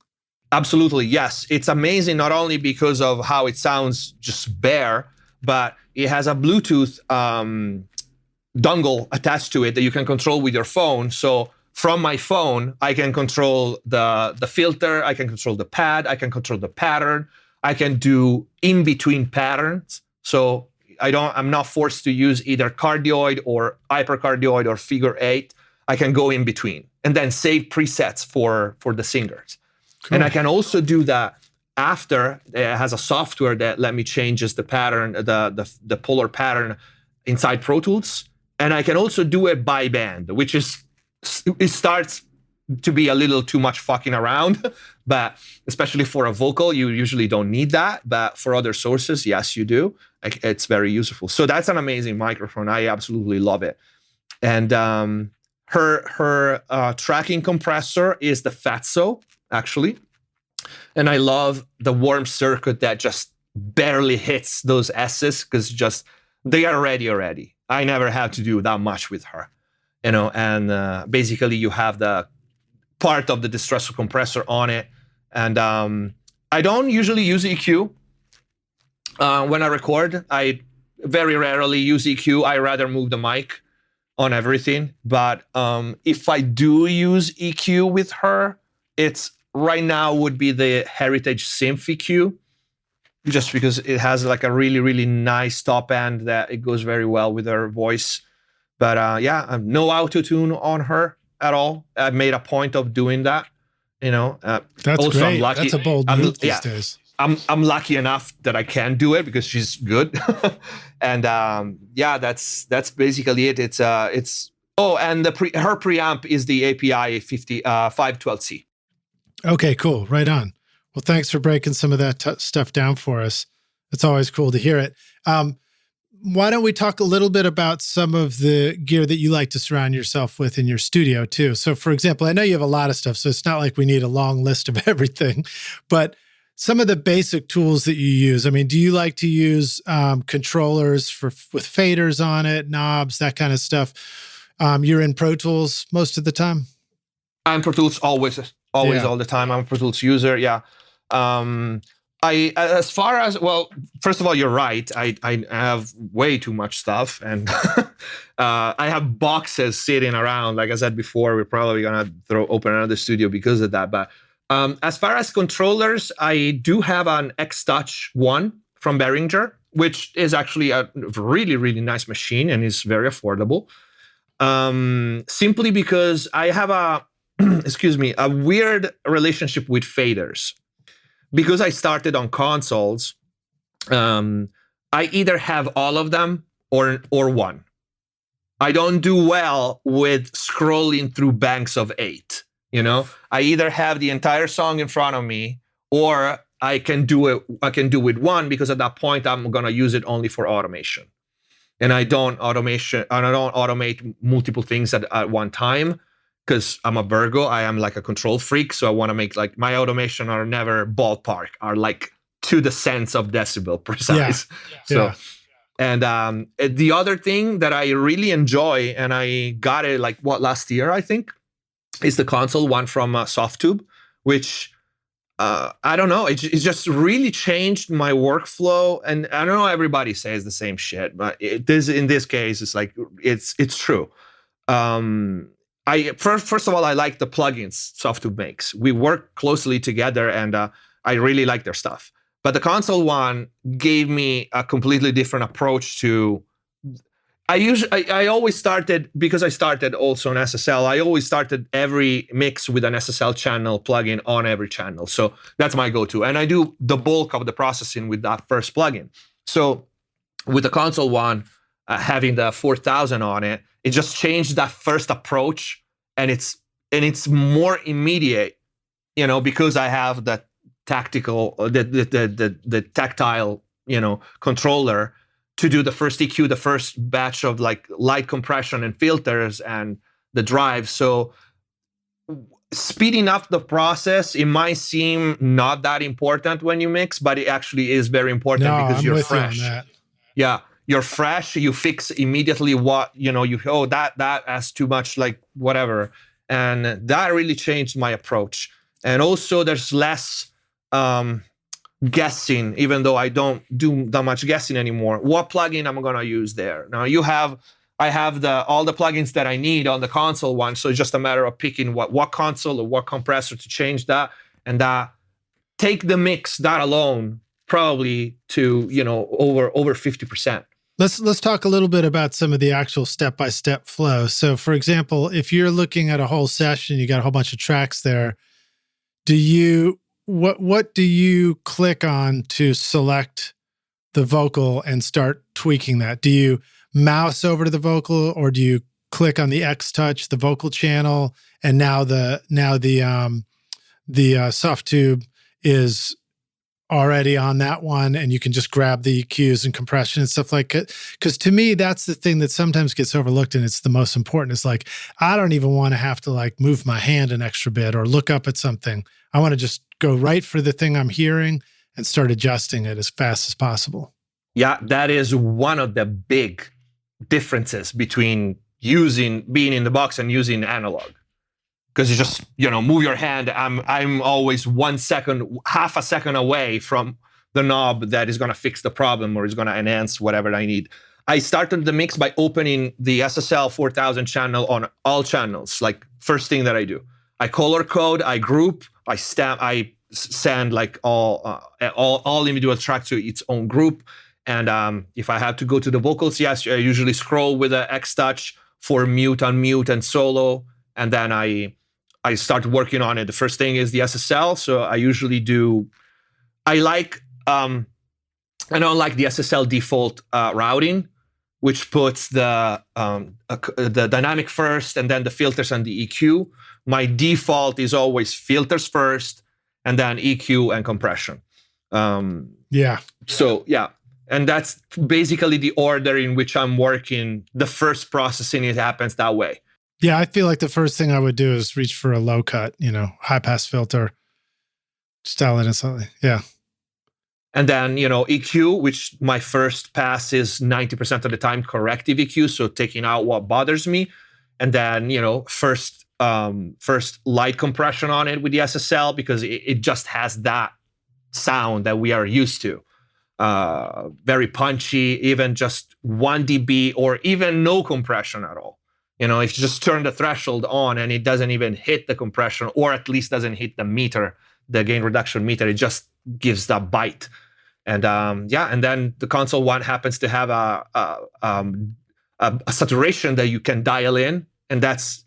Speaker 2: Absolutely, yes. It's amazing not only because of how it sounds just bare, but it has a Bluetooth dongle attached to it that you can control with your phone. So from my phone, I can control the filter, I can control the pad, I can control the pattern, I can do in-between patterns. So I'm not forced to use either cardioid or hypercardioid or figure 8. I can go in between and then save presets for the singers. Cool. And I can also do that after. It has a software that let me change the pattern, the polar pattern inside Pro Tools. And I can also do it by band, which is, it starts to be a little too much fucking around, but especially for a vocal, you usually don't need that. But for other sources, yes, you do. It's very useful. So that's an amazing microphone. I absolutely love it. And her tracking compressor is the Fatso, actually. And I love the warm circuit that just barely hits those S's, because they are ready already. I never had to do that much with her, and basically you have the part of the distressor compressor on it. And I don't usually use EQ when I record. I very rarely use EQ. I rather move the mic on everything. But if I do use EQ with her, it's right now would be the Heritage Synth EQ, just because it has like a really, really nice top end that it goes very well with her voice. But yeah, no auto-tune on her at all. I've made a point of doing that.
Speaker 1: That's
Speaker 2: also,
Speaker 1: great.
Speaker 2: I'm lucky.
Speaker 1: That's a bold move these days.
Speaker 2: I'm lucky enough that I can do it because she's good. And yeah, that's basically it. It's and her preamp is the API 512C.
Speaker 1: Okay, cool. Right on. Well, thanks for breaking some of that stuff down for us. It's always cool to hear it. Why don't we talk a little bit about some of the gear that you like to surround yourself with in your studio too? So for example, I know you have a lot of stuff, so it's not like we need a long list of everything, but some of the basic tools that you use. I mean, do you like to use controllers with faders on it, knobs, that kind of stuff? You're in Pro Tools most of the time?
Speaker 2: I'm Pro Tools always, all the time. I'm a Pro Tools user, yeah. As far as, well, first of all, you're right. I have way too much stuff, and I have boxes sitting around. Like I said before, we're probably gonna open another studio because of that. But as far as controllers, I do have an X-Touch 1 from Behringer, which is actually a really, really nice machine and is very affordable. Simply because I have a weird relationship with faders. Because I started on consoles, I either have all of them or one. I don't do well with scrolling through banks of 8. I either have the entire song in front of me, or I can do it with one, because at that point I'm gonna use it only for automation. And I don't automate multiple things at one time. Because I'm a Virgo, I am like a control freak, so I want to make like my automation are never ballpark, are like to the sense of decibel precise. Yeah. So, and the other thing that I really enjoy, and I got it like last year, I think, is the console one from Softtube, which I don't know, it just really changed my workflow. And I don't know, everybody says the same shit, but in this case, it's like it's true. First of all, I like the plugins Softtube makes. We work closely together, and I really like their stuff. But the console one gave me a completely different approach to. I always started, because I started also on SSL, I always started every mix with an SSL channel plugin on every channel. So that's my go-to. And I do the bulk of the processing with that first plugin. So with the console one, having the 4000 on it, it just changed that first approach, and it's more immediate, because I have the tactical, the tactile, controller to do the first EQ, the first batch of like light compression and filters and the drive. So speeding up the process, it might seem not that important when you mix, but it actually is very important because you're fresh.
Speaker 1: You on that.
Speaker 2: Yeah, you're fresh. You fix immediately what, that has too much, like whatever. And that really changed my approach. And also there's less guessing, even though I don't do that much guessing anymore. What plugin I'm gonna use there? Now I have all the plugins that I need on the console one, so it's just a matter of picking what console or what compressor to change that, and that take the mix, that alone, probably to over 50%.
Speaker 1: Let's talk a little bit about some of the actual step-by-step flow. So for example, if you're looking at a whole session, you got a whole bunch of tracks there, what do you click on to select the vocal and start tweaking that? Do you mouse over to the vocal, or do you click on the X touch, the vocal channel, and now the soft tube is already on that one, and you can just grab the EQs and compression and stuff like it? Because to me, that's the thing that sometimes gets overlooked, and it's the most important. It's like, I don't even want to have to like move my hand an extra bit or look up at something. I want to just go right for the thing I'm hearing and start adjusting it as fast as possible.
Speaker 2: Yeah, that is one of the big differences between being in the box and using analog. Because you just, move your hand. I'm always 1 second, half a second away from the knob that is going to fix the problem or is going to enhance whatever I need. I started the mix by opening the SSL 4000 channel on all channels. Like, first thing that I do, I color code, I group, I stamp, I send like all individual tracks to its own group. And if I have to go to the vocals, yes, I usually scroll with the X touch for mute, unmute, and solo. And then I start working on it. The first thing is the SSL. So I usually I don't like the SSL default routing, which puts the dynamic first and then the filters and the EQ. My default is always filters first and then EQ and compression.
Speaker 1: Yeah.
Speaker 2: So yeah. And that's basically the order in which I'm working. The first processing, it happens that way.
Speaker 1: Yeah, I feel like the first thing I would do is reach for a low cut, high pass filter, style it in something. Yeah.
Speaker 2: And then, EQ, which my first pass is 90% of the time corrective EQ, so taking out what bothers me. And then, first light compression on it with the SSL, because it just has that sound that we are used to. Very punchy, even just 1 dB or even no compression at all. If you just turn the threshold on and it doesn't even hit the compression, or at least doesn't hit the meter, the gain reduction meter, it just gives that bite. And and then the console one happens to have a saturation that you can dial in, and that's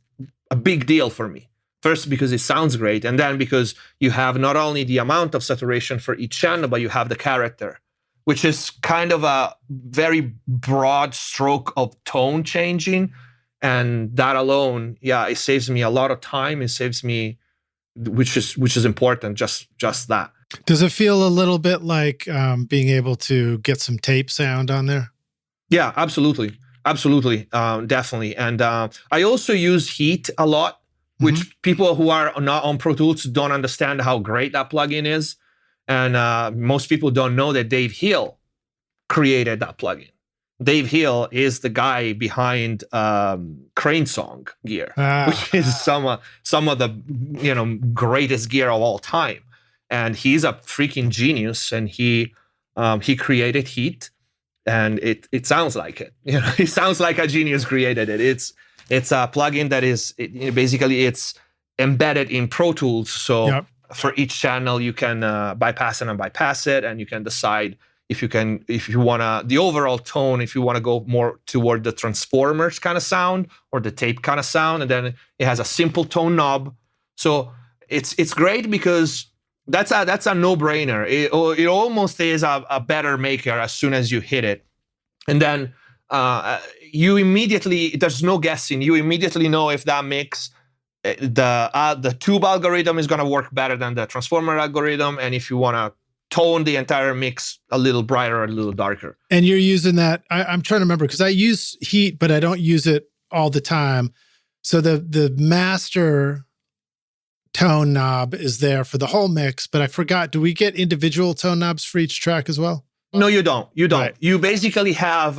Speaker 2: a big deal for me. First, because it sounds great, and then because you have not only the amount of saturation for each channel, but you have the character, which is kind of a very broad stroke of tone changing. And that alone, it saves me a lot of time. It saves me, which is important, just that.
Speaker 1: Does it feel a little bit like being able to get some tape sound on there?
Speaker 2: Yeah, absolutely. Definitely. And I also use heat a lot, which people who are not on Pro Tools don't understand how great that plugin is. And most people don't know that Dave Hill created that plugin. Dave Hill is the guy behind Crane Song gear, which is some of the greatest gear of all time. And he's a freaking genius, and he created heat, and it sounds like it. It sounds like a genius created it. It's a plugin that is basically it's embedded in Pro Tools. So for each channel, you can bypass it and bypass it, and you can decide if you wanna, the overall tone, if you wanna go more toward the Transformers kind of sound or the tape kind of sound, and then it has a simple tone knob. So it's great because that's a no-brainer. It almost is a better maker as soon as you hit it. And then you immediately, there's no guessing, you immediately know if that mix, the tube algorithm is gonna work better than the transformer algorithm, and if you wanna tone the entire mix a little brighter or a little darker.
Speaker 1: And you're using that, I'm trying to remember, because I use Heat, but I don't use it all the time. So the master tone knob is there for the whole mix, but I forgot, do we get individual tone knobs for each track as well?
Speaker 2: No, you don't. You don't.
Speaker 1: Right.
Speaker 2: You basically have,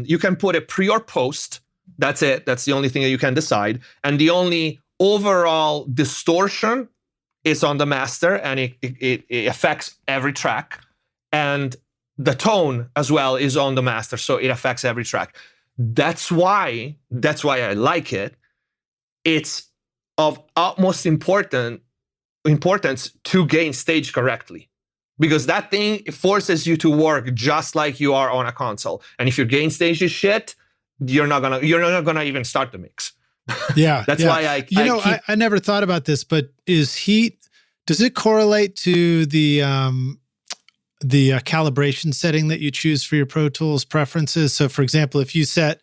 Speaker 2: you can put a pre or post. That's it. That's the only thing that you can decide. And the only overall distortion is on the master, and it affects every track. And the tone as well is on the master, so it affects every track. That's why I like it. It's of utmost importance to gain stage correctly, because that thing forces you to work just like you are on a console. And if your gain stage is shit, you're not gonna even start the mix.
Speaker 1: Yeah,
Speaker 2: that's why
Speaker 1: I never thought about this, but is Heat, does it correlate to the calibration setting that you choose for your Pro Tools preferences? So, for example, if you set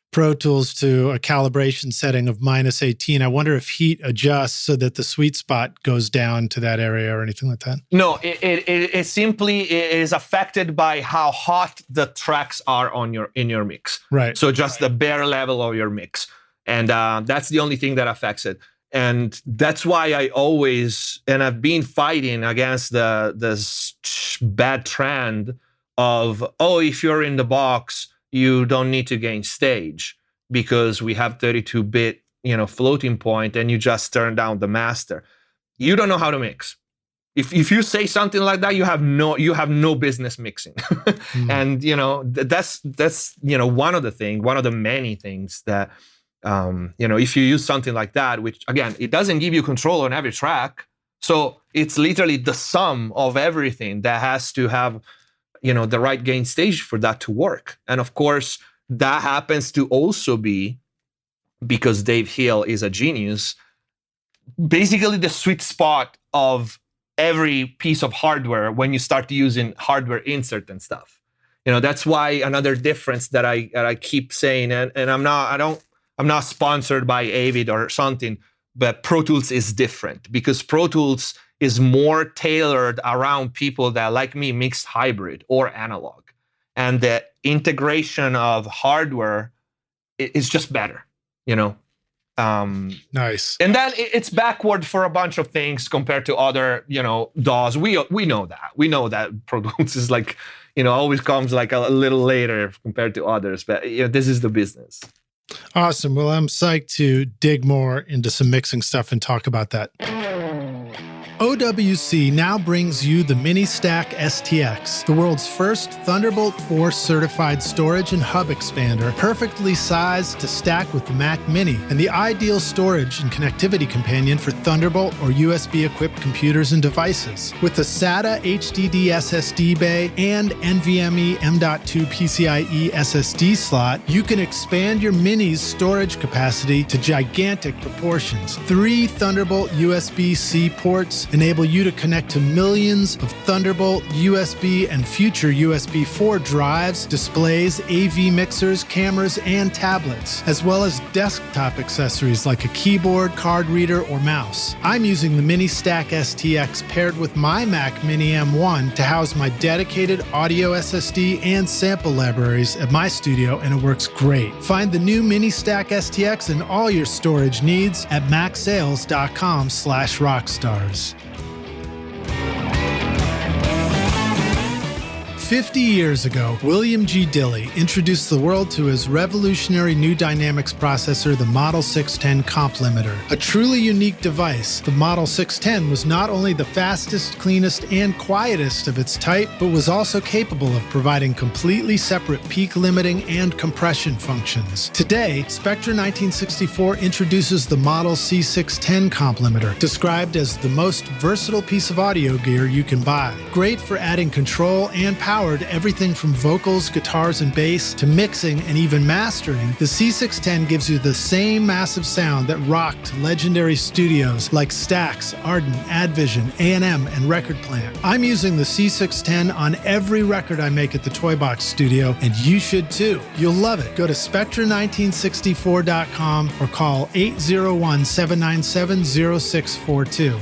Speaker 1: Pro Tools to a calibration setting of -18, I wonder if Heat adjusts so that the sweet spot goes down to that area or anything like that.
Speaker 2: No, it simply is affected by how hot the tracks are in your mix.
Speaker 1: Right.
Speaker 2: So just the bare level of your mix, and that's the only thing that affects it. And that's why I've been fighting against this bad trend of, if you're in the box, you don't need to gain stage because we have 32-bit, floating point, and you just turn down the master. You don't know how to mix. If you say something like that, you have no business mixing. And that's one of the many things that if you use something like that, which again, it doesn't give you control on every track. So it's literally the sum of everything that has to have the right gain stage for that to work. And of course, that happens to also be, because Dave Hill is a genius, basically the sweet spot of every piece of hardware when you start using hardware insert and stuff. That's why another difference that I keep saying, and I'm not sponsored by Avid or something, but Pro Tools is different, because Pro Tools is more tailored around people that, like me, mixed hybrid or analog. And the integration of hardware is just better,
Speaker 1: Nice.
Speaker 2: And then it's backward for a bunch of things compared to other, DAWs. We know that. We know that Pro Tools is always comes like a little later compared to others. But this is the business.
Speaker 1: Awesome. Well, I'm psyched to dig more into some mixing stuff and talk about that. OWC now brings you the Mini Stack STX, the world's first Thunderbolt 4 certified storage and hub expander, perfectly sized to stack with the Mac Mini, and the ideal storage and connectivity companion for Thunderbolt or USB-equipped computers and devices. With a SATA HDD SSD bay and NVMe M.2 PCIe SSD slot, you can expand your Mini's storage capacity to gigantic proportions. 3 Thunderbolt USB-C ports enable you to connect to millions of Thunderbolt, USB, and future USB 4 drives, displays, AV mixers, cameras, and tablets, as well as desktop accessories like a keyboard, card reader, or mouse. I'm using the Mini Stack STX paired with my Mac Mini M1 to house my dedicated audio SSD and sample libraries at my studio, and it works great. Find the new Mini Stack STX and all your storage needs at macsales.com/rockstars. 50 years ago, William G. Dilley introduced the world to his revolutionary new dynamics processor, the Model 610 Comp Limiter. A truly unique device, the Model 610 was not only the fastest, cleanest, and quietest of its type, but was also capable of providing completely separate peak limiting and compression functions. Today, Spectra 1964 introduces the Model C610 Comp Limiter, described as the most versatile piece of audio gear you can buy. Great for adding control and power powered everything from vocals, guitars, and bass to mixing and even mastering, the C610 gives you the same massive sound that rocked legendary studios like Stax, Arden, Advision, A&M, and Record Plant. I'm using the C610 on every record I make at the Toybox Studio, and you should too. You'll love it. Go to Spectra1964.com or call 801-797-0642.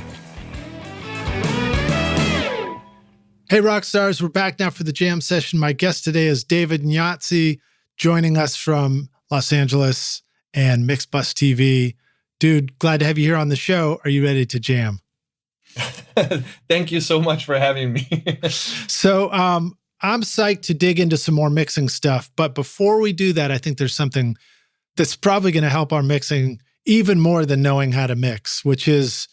Speaker 1: Hey, rock stars, we're back now for the jam session. My guest today is David Gnozzi, joining us from Los Angeles and MixbusTV. Dude, glad to have you here on the show. Are you ready to jam?
Speaker 2: Thank you so much for having me.
Speaker 1: So I'm psyched to dig into some more mixing stuff. But before we do that, I think there's something that's probably going to help our mixing even more than knowing how to mix, which is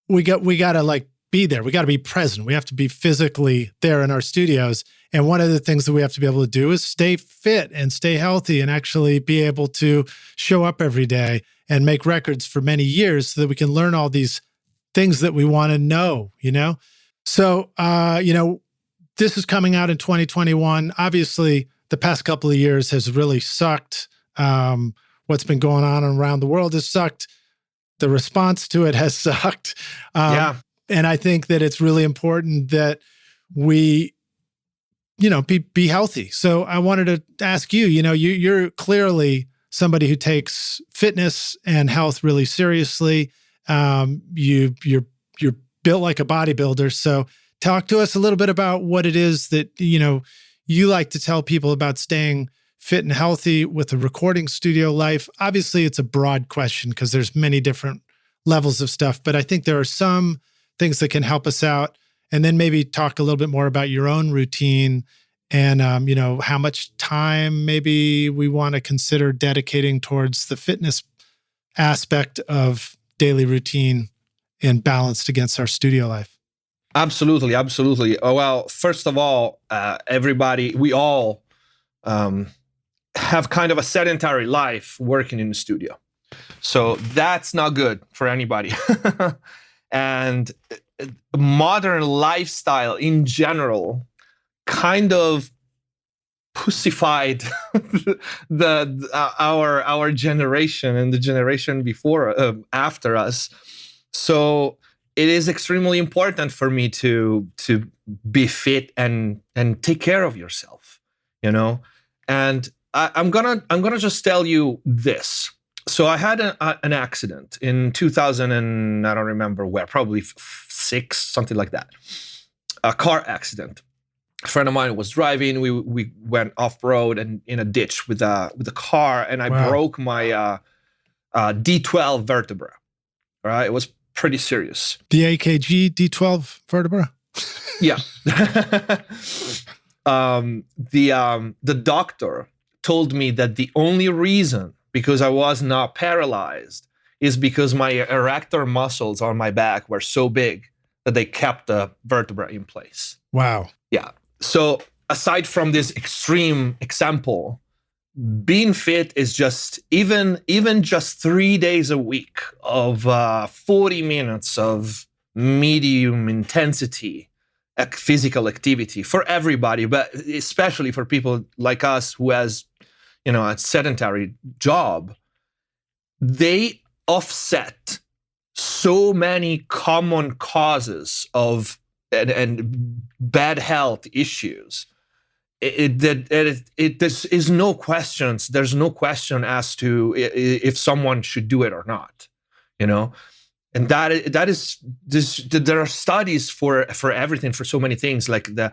Speaker 1: we got to like be there. We got to be present. We have to be physically there in our studios. And one of the things that we have to be able to do is stay fit and stay healthy and actually be able to show up every day and make records for many years so that we can learn all these things that we want to know, you know? So, this is coming out in 2021. Obviously, the past couple of years has really sucked. What's been going on around the world has sucked. The response to it has sucked.
Speaker 2: Yeah.
Speaker 1: And I think that it's really important that we, be healthy. So I wanted to ask you, you're clearly somebody who takes fitness and health really seriously. You're built like a bodybuilder. So talk to us a little bit about what it is that, you like to tell people about staying fit and healthy with a recording studio life. Obviously, it's a broad question because there's many different levels of stuff, but I think there are some things that can help us out. And then maybe talk a little bit more about your own routine and, how much time maybe we want to consider dedicating towards the fitness aspect of daily routine and balanced against our studio life.
Speaker 2: Absolutely. Absolutely. Oh, well, first of all, we all have kind of a sedentary life working in the studio. So that's not good for anybody. And modern lifestyle in general kind of pussified our generation and the generation before after us. So it is extremely important for me to be fit and take care of yourself, And I'm gonna just tell you this. So I had an accident in 2000 and I don't remember where, probably 6, something like that. A car accident. A friend of mine was driving. We went off road and in a ditch with a car, and I broke my D12 vertebra. All right, it was pretty serious.
Speaker 1: The AKG D12 vertebra.
Speaker 2: Yeah. The doctor told me that the only reason, because I was not paralyzed, is because my erector muscles on my back were so big that they kept the vertebra in place.
Speaker 1: Wow.
Speaker 2: Yeah. So aside from this extreme example, being fit is just even just 3 days a week of 40 minutes of medium intensity physical activity for everybody, but especially for people like us who has, a sedentary job. They offset so many common causes of and bad health issues. There's no questions. There's no question as to if someone should do it or not, And that is this. There are studies for everything, for so many things, like the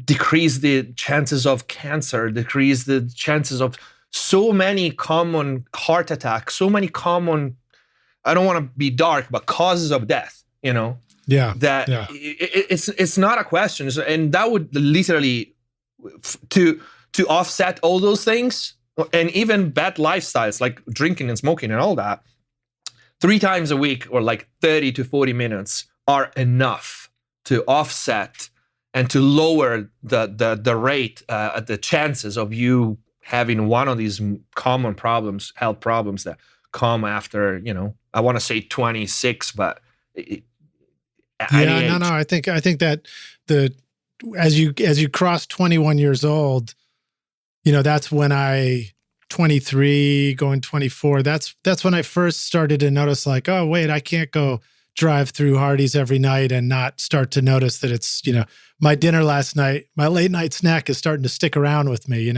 Speaker 2: decrease the chances of cancer, decrease the chances of so many common heart attacks, so many common, I don't want to be dark, but causes of death,
Speaker 1: Yeah.
Speaker 2: It's not a question. And that would literally, to offset all those things, and even bad lifestyles like drinking and smoking and all that, 3 times a week or like 30 to 40 minutes are enough to offset and to lower the rate, the chances of you having one of these common problems, health problems that come after, I want to say 26, but at any age.
Speaker 1: I think that the as you cross 21 years old, that's when 23 going 24, that's when I first started to notice like, oh wait, I can't go drive through Hardee's every night and not start to notice that it's, my dinner last night, my late night snack is starting to stick around with me,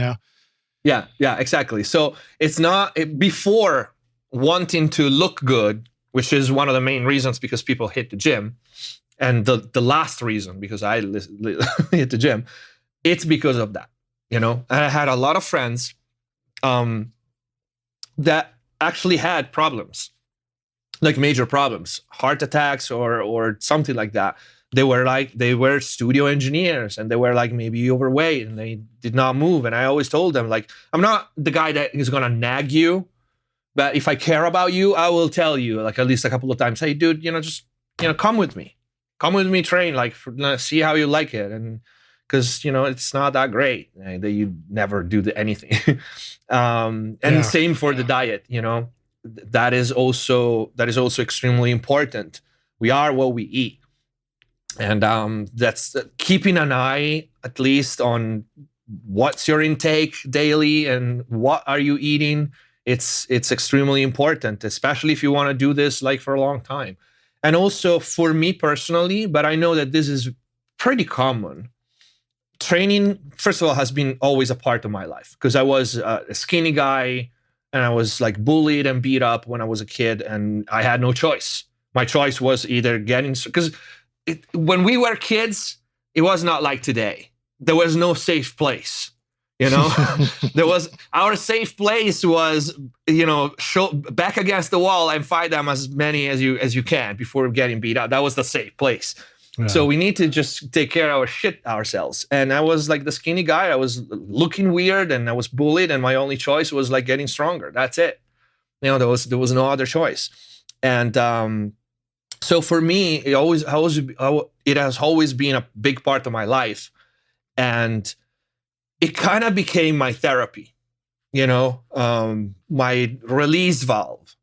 Speaker 2: Yeah, exactly. So it's not before wanting to look good, which is one of the main reasons because people hit the gym. And the last reason, because I hit the gym, it's because of that, And I had a lot of friends that actually had problems, like major problems, heart attacks or something like that. They were studio engineers and they were like maybe overweight and they did not move. And I always told them, like, I'm not the guy that is gonna nag you, but if I care about you, I will tell you like at least a couple of times, hey dude, just come with me, train, like see how you like it. And because it's not that great that you never do anything. And same for the diet, that is also extremely important. We are what we eat. And that's keeping an eye at least on what's your intake daily and what are you eating. It's extremely important, especially if you want to do this like for a long time. And also for me personally, but I know that this is pretty common. Training, first of all, has been always a part of my life because I was a skinny guy and I was like bullied and beat up when I was a kid and I had no choice. My choice was either because when we were kids, it was not like today. There was no safe place, our safe place was, back against the wall and fight them as many as you can before getting beat up. That was the safe place. Yeah. So we need to just take care of our shit ourselves. And I was like the skinny guy. I was looking weird and I was bullied and my only choice was like getting stronger. That's it. There was no other choice. And so for me, it has always been a big part of my life. And it kind of became my therapy, my release valve.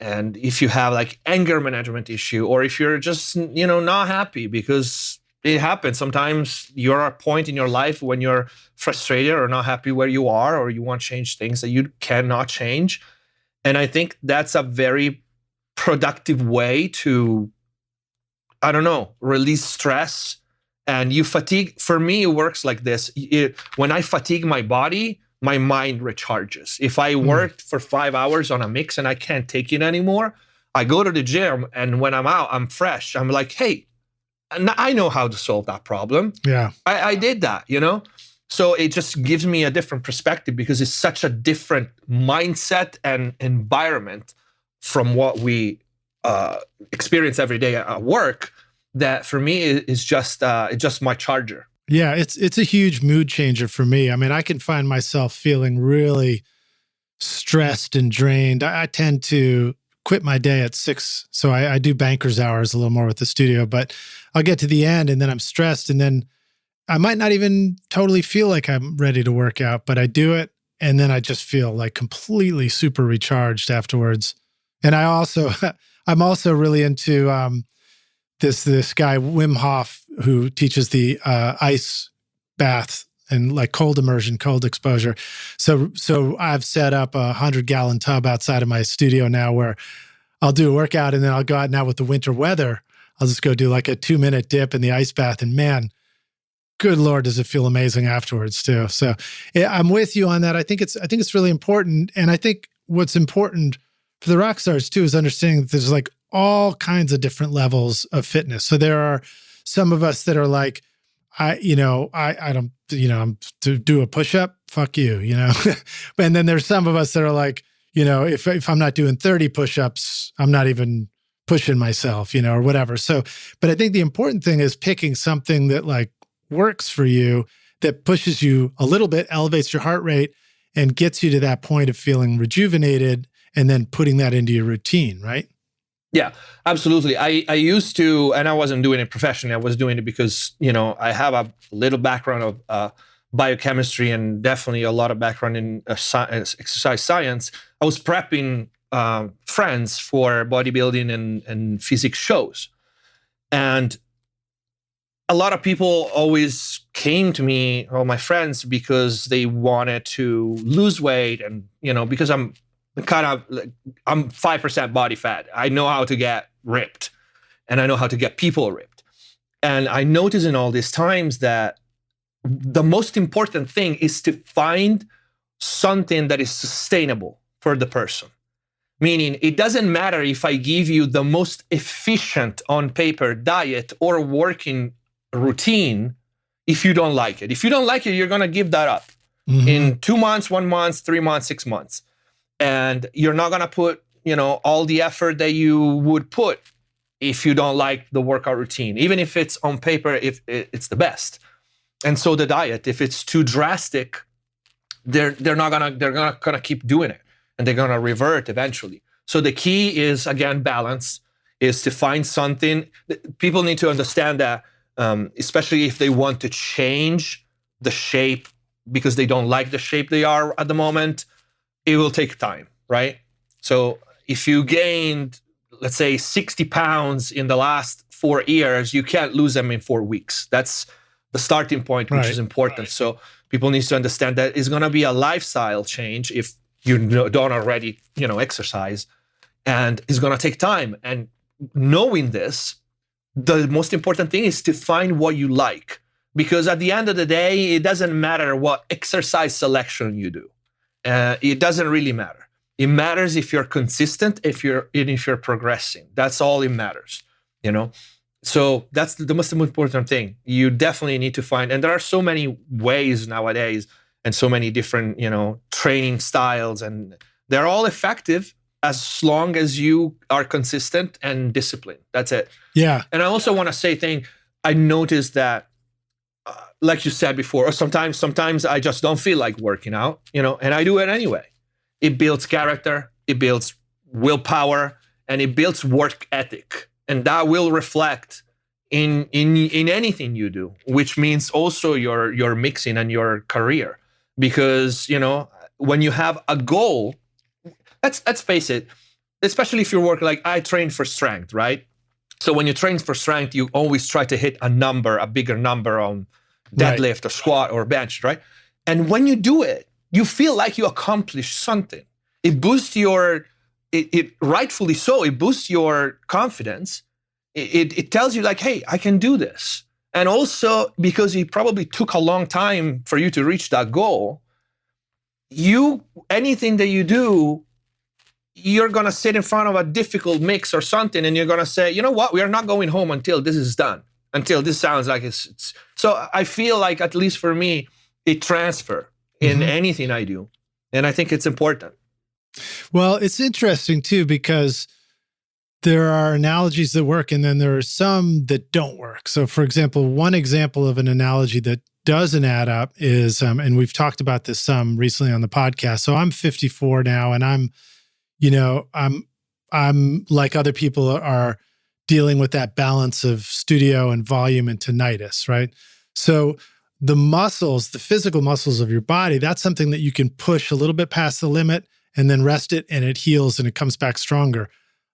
Speaker 2: And if you have like anger management issue, or if you're just, not happy, because it happens. Sometimes you're at a point in your life when you're frustrated or not happy where you are, or you want to change things that you cannot change. And I think that's a very productive way to, release stress. And you fatigue. For me, it works like this. When I fatigue my body, my mind recharges. If I worked for 5 hours on a mix and I can't take it anymore, I go to the gym, and when I'm out, I'm fresh. I'm like, hey, I know how to solve that problem.
Speaker 1: Yeah,
Speaker 2: I did that, So it just gives me a different perspective because it's such a different mindset and environment from what we experience every day at work. That for me is just my charger.
Speaker 1: Yeah, it's a huge mood changer for me. I mean, I can find myself feeling really stressed and drained. I tend to quit my day at 6, so I do banker's hours a little more with the studio, but I'll get to the end and then I'm stressed, and then I might not even totally feel like I'm ready to work out, but I do it, and then I just feel like completely super recharged afterwards. And I'm also really into this guy Wim Hof, who teaches the ice bath and like cold immersion, cold exposure. So I've set up a 100-gallon tub outside of my studio now where I'll do a workout and then I'll go out now with the winter weather. I'll just go do like a 2-minute dip in the ice bath, and man, good Lord, does it feel amazing afterwards too. So yeah, I'm with you on that. I think it's really important. And I think what's important for the rock stars too is understanding that there's like all kinds of different levels of fitness. So there are some of us that are like, I don't, I'm to do a push-up, fuck you, And then there's some of us that are like, if I'm not doing 30 push-ups, I'm not even pushing myself, or whatever. So, but I think the important thing is picking something that like works for you, that pushes you a little bit, elevates your heart rate, and gets you to that point of feeling rejuvenated, and then putting that into your routine, right?
Speaker 2: Yeah, absolutely. I used to, and I wasn't doing it professionally. I was doing it because, I have a little background of biochemistry and definitely a lot of background in exercise science. I was prepping friends for bodybuilding and physique shows. And a lot of people always came to me, all my friends, because they wanted to lose weight, and because I'm 5% body fat. I know how to get ripped, and I know how to get people ripped. And I noticed in all these times that the most important thing is to find something that is sustainable for the person. Meaning, it doesn't matter if I give you the most efficient on paper diet or working routine if you don't like it. If you don't like it, you're going to give that up in 2 months, 1 month, 3 months, 6 months. And you're not going to put, all the effort that you would put if you don't like the workout routine, even if it's on paper, if it's the best. And so the diet, if it's too drastic, they're gonna keep doing it, and they're gonna revert eventually. So the key is, again, balance, is to find something. People need to understand that, especially if they want to change the shape because they don't like the shape they are at the moment, it will take time, right? So if you gained, let's say, 60 pounds in the last 4 years, you can't lose them in 4 weeks. That's the starting point, which is important. Right. So people need to understand that it's going to be a lifestyle change if you don't already, exercise, and it's going to take time. And knowing this, the most important thing is to find what you like, because at the end of the day, it doesn't matter what exercise selection you do. It doesn't really matter. It matters if you're consistent, if you're progressing. That's all it matters, So that's the most important thing. You definitely need to find, and there are so many ways nowadays, and so many different, training styles, and they're all effective as long as you are consistent and disciplined. That's it.
Speaker 1: Yeah.
Speaker 2: And I also want to say I noticed that, like you said before, or sometimes I just don't feel like working out, and I do it anyway. It builds character, it builds willpower, and it builds work ethic. And that will reflect in anything you do, which means also your mixing and your career. Because, when you have a goal, let's face it, especially if you work, like I train for strength, right? So when you train for strength, you always try to hit a bigger number on deadlift or squat or bench, right? And when you do it, you feel like you accomplished something. It boosts it rightfully so, it boosts your confidence. It tells you like, hey, I can do this. And also because it probably took a long time for you to reach that goal, anything that you do, you're going to sit in front of a difficult mix or something, and you're going to say, you know what, we are not going home until this is done, until this sounds like it's. So I feel like, at least for me, it transfers in anything I do. And I think it's important.
Speaker 1: Well, it's interesting too, because there are analogies that work, and then there are some that don't work. So for example, one example of an analogy that doesn't add up is, and we've talked about this some recently on the podcast. So I'm 54 now, and I'm like other people are dealing with that balance of studio and volume and tinnitus, right? So the muscles, the physical muscles of your body, that's something that you can push a little bit past the limit and then rest it, and it heals and it comes back stronger.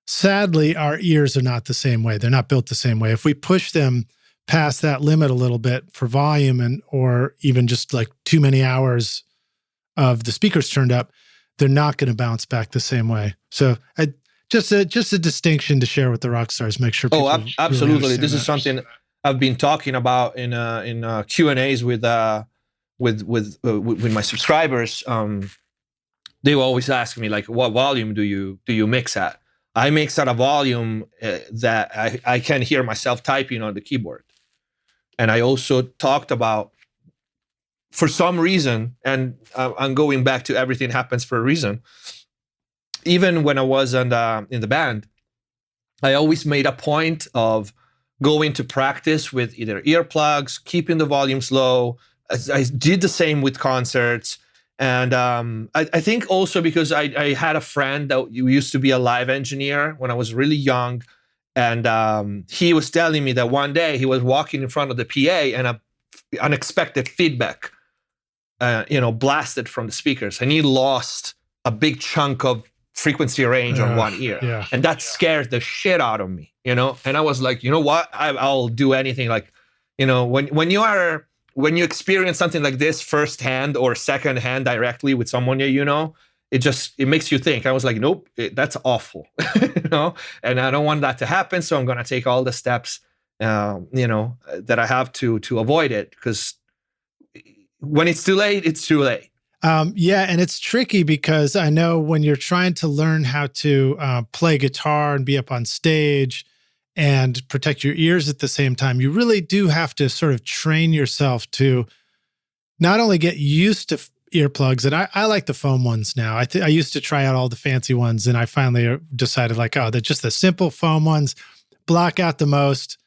Speaker 1: Sadly, our ears are not the same way. They're not built the same way. If we push them past that limit a little bit for volume or even just like too many hours of the speakers turned up, they're not going to bounce back the same way. So just a distinction to share with the rock stars. Make sure people
Speaker 2: absolutely.
Speaker 1: Really
Speaker 2: this is something I've been talking about in Q&As with my subscribers. They always ask me like, what volume do you mix at? I mix at a volume that I can hear myself typing on the keyboard. And I also talked about, for some reason, and I'm going back to everything happens for a reason. Even when I was in the band, I always made a point of going to practice with either earplugs, keeping the volumes low. I did the same with concerts. And I think also because I had a friend that used to be a live engineer when I was really young. And he was telling me that one day he was walking in front of the PA and unexpected feedback, blasted from the speakers. And he lost a big chunk of frequency range on one ear.
Speaker 1: Yeah.
Speaker 2: And that scared the shit out of me, And I was like, you know what? I'll do anything. Like, when you are when you experience something like this firsthand or secondhand directly with someone you know, it makes you think. I was like, nope, that's awful, you know, and I don't want that to happen. So I'm going to take all the steps, you know, that I have to avoid it, because when it's too late, it's too late.
Speaker 1: Yeah, and it's tricky because I know when you're trying to learn how to play guitar and be up on stage and protect your ears at the same time, you really do have to sort of train yourself to not only get used to earplugs, and I like the foam ones now. I used to try out all the fancy ones, and I finally decided like, oh, they're just the simple foam ones, block out the most.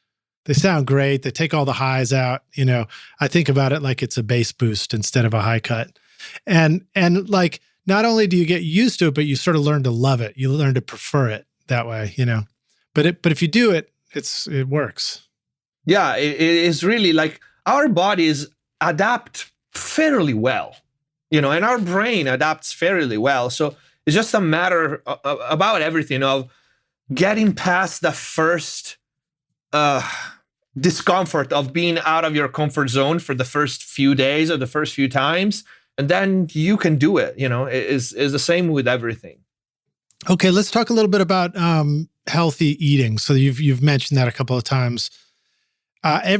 Speaker 1: They sound great. They take all the highs out. You know, I think about it like it's a bass boost instead of a high cut. And like, not only do you get used to it, but you sort of learn to love it. You learn to prefer it that way, you know. But if you do it, it works.
Speaker 2: Yeah, it is really like our bodies adapt fairly well, you know, and our brain adapts fairly well. So it's just a matter about everything of getting past the first discomfort of being out of your comfort zone for the first few days or the first few times, and then you can do it. You know, is the same with everything.
Speaker 1: Okay, let's talk a little bit about healthy eating. So you've mentioned that a couple of times. A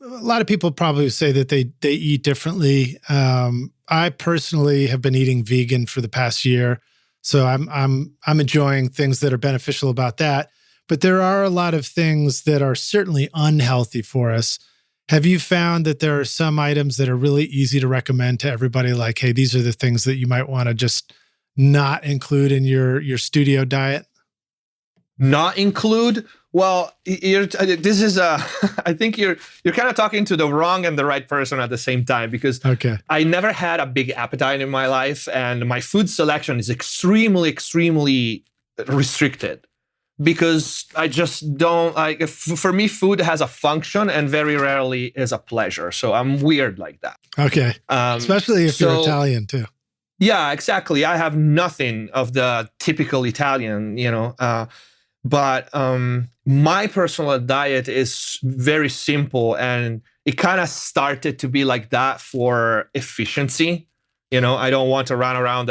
Speaker 1: lot of people probably say that they eat differently. I personally have been eating vegan for the past year, so I'm enjoying things that are beneficial about that. But there are a lot of things that are certainly unhealthy for us. Have you found that there are some items that are really easy to recommend to everybody? Like, hey, these are the things that you might want to just not include in your studio diet?
Speaker 2: Not include? Well, this is I think you're kind of talking to the wrong and the right person at the same time, because I never had a big appetite in my life, and my food selection is extremely, extremely restricted, because I just don't like. For me, food has a function and very rarely is a pleasure. So I'm weird like that.
Speaker 1: Okay, especially if you're Italian too.
Speaker 2: Yeah, exactly. I have nothing of the typical Italian, you know. But my personal diet is very simple, and it kind of started to be like that for efficiency. You know, I don't want to run around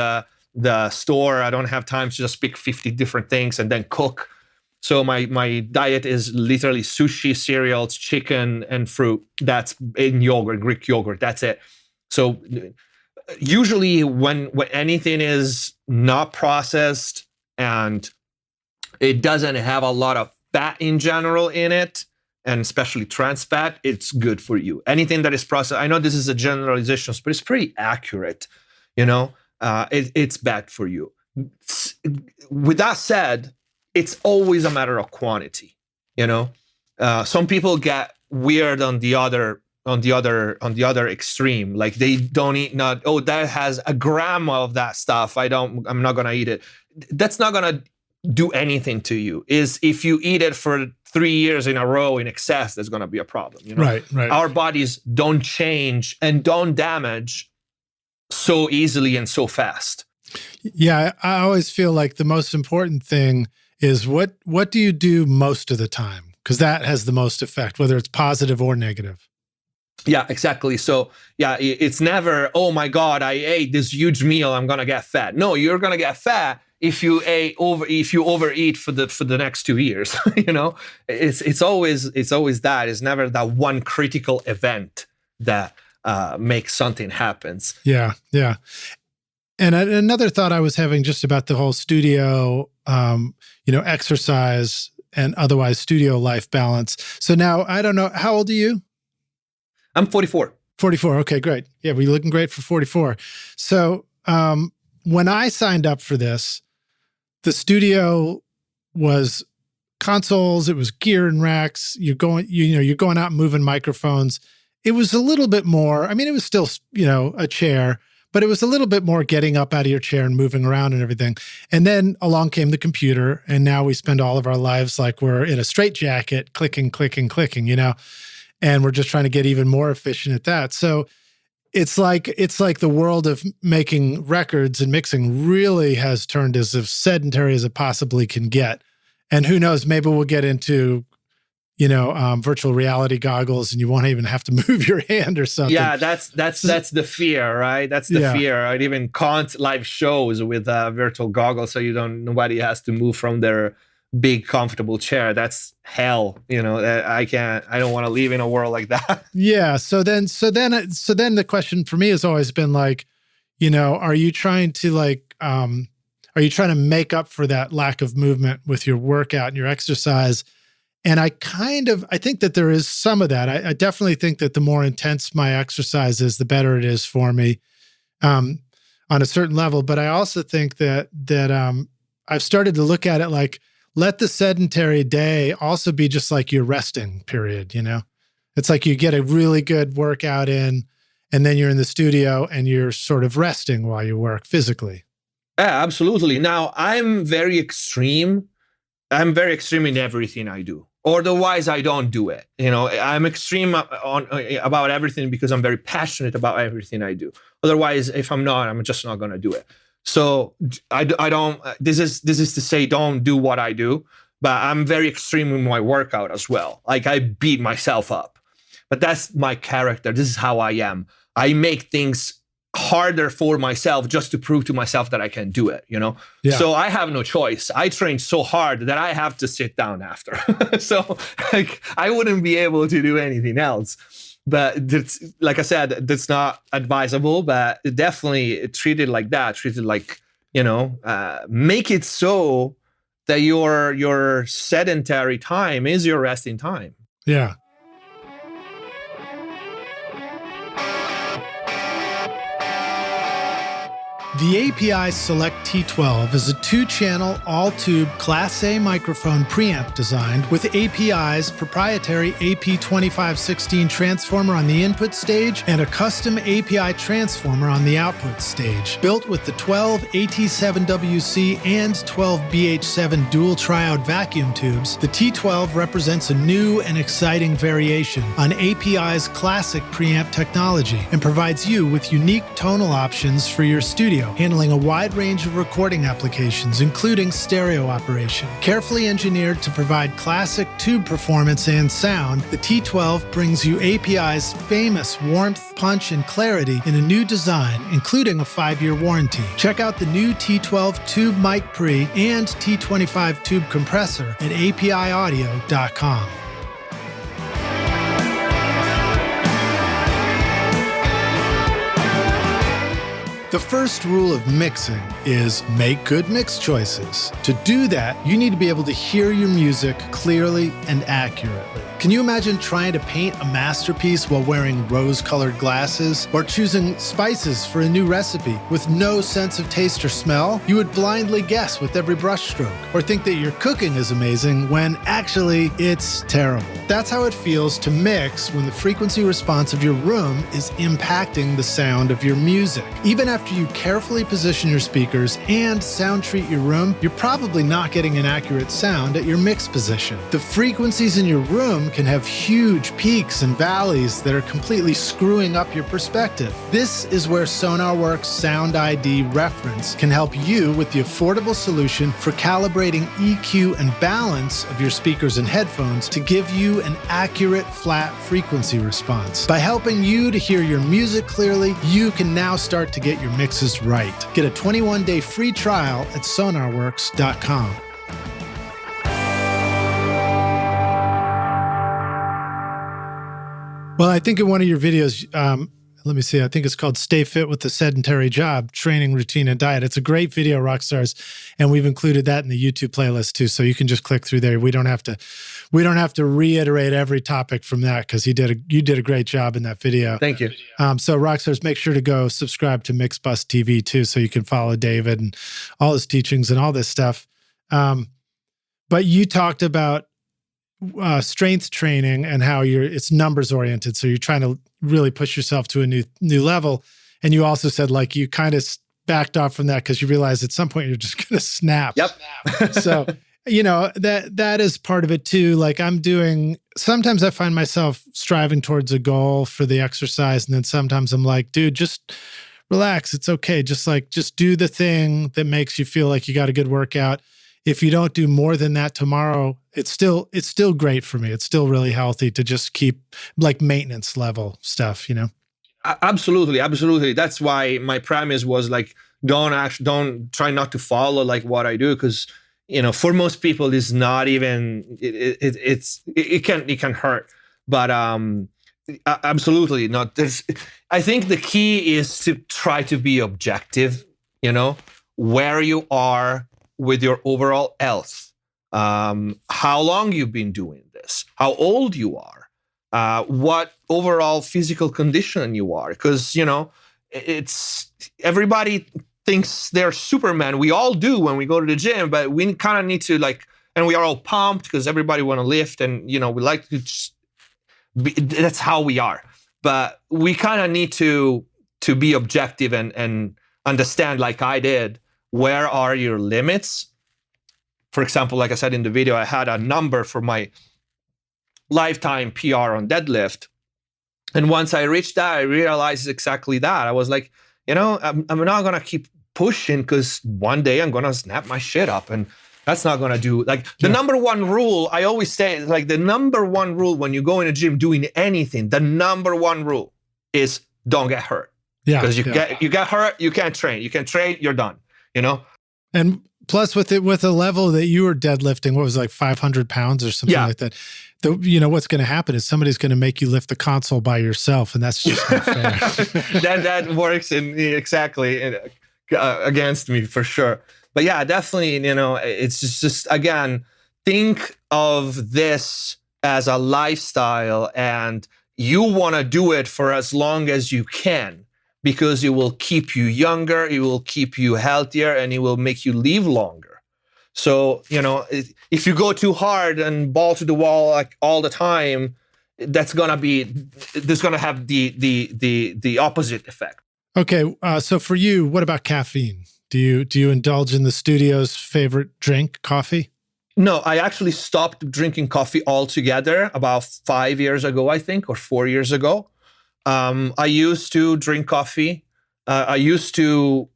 Speaker 2: the store. I don't have time to just pick 50 different things and then cook. So my diet is literally sushi, cereals, chicken, and fruit. That's in yogurt, Greek yogurt. That's it. So usually when anything is not processed and it doesn't have a lot of fat in general in it, and especially trans fat, it's good for you. Anything that is processed, I know this is a generalization, but it's pretty accurate. You know, it's bad for you. With that said, it's always a matter of quantity. You know, some people get weird on the other extreme. Like they don't eat that has a gram of that stuff. I'm not gonna eat it. That's not gonna do anything to you. Is if you eat it for 3 years in a row in excess, there's going to be a problem. You know?
Speaker 1: Right.
Speaker 2: Our bodies don't change and don't damage so easily and so fast.
Speaker 1: Yeah, I always feel like the most important thing is what do you do most of the time? Because that has the most effect, whether it's positive or negative.
Speaker 2: Yeah, exactly. So yeah, it's never, oh my God, I ate this huge meal, I'm going to get fat. No, you're going to get fat if you overeat for the next 2 years. You know, it's always that. It's never that one critical event that makes something happen.
Speaker 1: Yeah. And another thought I was having just about the whole studio, exercise and otherwise studio life balance. So now, I don't know, how old are you?
Speaker 2: I'm 44.
Speaker 1: 44. Okay, great. Yeah, we're looking great for 44. So when I signed up for this, the studio was consoles, it was gear and racks. You're going out and moving microphones. It was a little bit more, I mean, it was still, a chair, but it was a little bit more getting up out of your chair and moving around and everything. And then along came the computer, and now we spend all of our lives like we're in a straitjacket, clicking, and we're just trying to get even more efficient at that. So it's like the world of making records and mixing really has turned as sedentary as it possibly can get. And who knows, maybe we'll get into, virtual reality goggles, and you won't even have to move your hand or something.
Speaker 2: Yeah, that's the fear, right? That's the fear. I even can't live shows with virtual goggles, so nobody has to move from their big comfortable chair. That's hell. I don't want to live in a world like that.
Speaker 1: Yeah. So then the question for me has always been like, are you trying to make up for that lack of movement with your workout and your exercise? And I think that there is some of that. I definitely think that the more intense my exercise is, the better it is for me on a certain level. But I also think that I've started to look at it like, let the sedentary day also be just like your resting period, It's like you get a really good workout in, and then you're in the studio and you're sort of resting while you work physically.
Speaker 2: Yeah, absolutely. Now, I'm very extreme. I'm very extreme in everything I do. Otherwise, I don't do it. I'm extreme about everything because I'm very passionate about everything I do. Otherwise, if I'm not, I'm just not going to do it. So I don't. This is to say, don't do what I do. But I'm very extreme in my workout as well. Like, I beat myself up. But that's my character. This is how I am. I make things harder for myself just to prove to myself that I can do it, Yeah. So I have no choice. I train so hard that I have to sit down after. So I wouldn't be able to do anything else. But like I said, that's not advisable, but definitely treat it like that. Treat it like, make it so that your sedentary time is your resting time.
Speaker 1: Yeah. The API Select T12 is a 2-channel, all-tube Class A microphone preamp designed with API's proprietary AP2516 transformer on the input stage and a custom API transformer on the output stage. Built with the 12 AT7WC and 12 BH7 dual triode vacuum tubes, the T12 represents a new and exciting variation on API's classic preamp technology and provides you with unique tonal options for your studio, handling a wide range of recording applications, including stereo operation. Carefully engineered to provide classic tube performance and sound, the T12 brings you API's famous warmth, punch, and clarity in a new design, including a 5-year warranty. Check out the new T12 tube mic pre and T25 tube compressor at apiaudio.com. The first rule of mixing is make good mix choices. To do that, you need to be able to hear your music clearly and accurately. Can you imagine trying to paint a masterpiece while wearing rose-colored glasses, or choosing spices for a new recipe with no sense of taste or smell? You would blindly guess with every brushstroke, or think that your cooking is amazing when actually it's terrible. That's how it feels to mix when the frequency response of your room is impacting the sound of your music. Even after you carefully position your speakers and sound treat your room, you're probably not getting an accurate sound at your mix position. The frequencies in your room can have huge peaks and valleys that are completely screwing up your perspective. This is where SonarWorks Sound ID Reference can help you with the affordable solution for calibrating EQ and balance of your speakers and headphones to give you an accurate flat frequency response. By helping you to hear your music clearly, you can now start to get your mixes right. Get a 21-day free trial at sonarworks.com. Well, I think in one of your videos, let me see, I think it's called Stay Fit with the Sedentary Job, Training, Routine, and Diet. It's a great video, Rockstars, and we've included that in the YouTube playlist too, so you can just click through there. We don't have to reiterate every topic from that because you did a great job in that video.
Speaker 2: Thank you.
Speaker 1: So Rockstars, make sure to go subscribe to MixbusTV too, so you can follow David and all his teachings and all this stuff. But you talked about strength training and how it's numbers oriented. So you're trying to really push yourself to a new level. And you also said like you kind of backed off from that because you realized at some point you're just going to snap.
Speaker 2: Yep.
Speaker 1: So, that is part of it too. Like sometimes I find myself striving towards a goal for the exercise. And then sometimes I'm like, dude, just relax. It's okay. Just do the thing that makes you feel like you got a good workout. if you don't do more than that tomorrow, it's still great for me. It's still really healthy to just keep like maintenance level stuff, you know?
Speaker 2: Absolutely, absolutely. That's why my premise was like, don't try not to follow like what I do, because for most people it's not even it can hurt, but absolutely not. I think the key is to try to be objective, where you are with your overall health, how long you've been doing this, how old you are, what overall physical condition you are, because it's everybody thinks they're Superman. We all do when we go to the gym, but we kind of need to and we are all pumped because everybody want to lift, and we like to just that's how we are. But we kind of need to be objective and understand, like I did, where are your limits. For example, like I said in the video, I had a number for my lifetime PR on deadlift. And once I reached that, I realized exactly that. I was like, I'm not going to keep pushing because one day I'm going to snap my shit up. And that's not going to do, the number one rule, I always say, the number one rule when you go in a gym doing anything, the number one rule is don't get hurt. Yeah. Because you get hurt, you can't train. You can train, you're done,
Speaker 1: And plus with a level that you were deadlifting, what was it, like 500 pounds or something like that? What's going to happen is somebody's going to make you lift the console by yourself, and that's just not fair.
Speaker 2: that works exactly against me for sure. But yeah, definitely, it's just again, think of this as a lifestyle, and you want to do it for as long as you can, because it will keep you younger, it will keep you healthier, and it will make you live longer. So, if you go too hard and ball to the wall all the time, there's gonna have the opposite effect.
Speaker 1: Okay, so for you, what about caffeine? Do you indulge in the studio's favorite drink, coffee?
Speaker 2: No, I actually stopped drinking coffee altogether about 5 years ago, I think, or 4 years ago. I used to drink coffee. I used to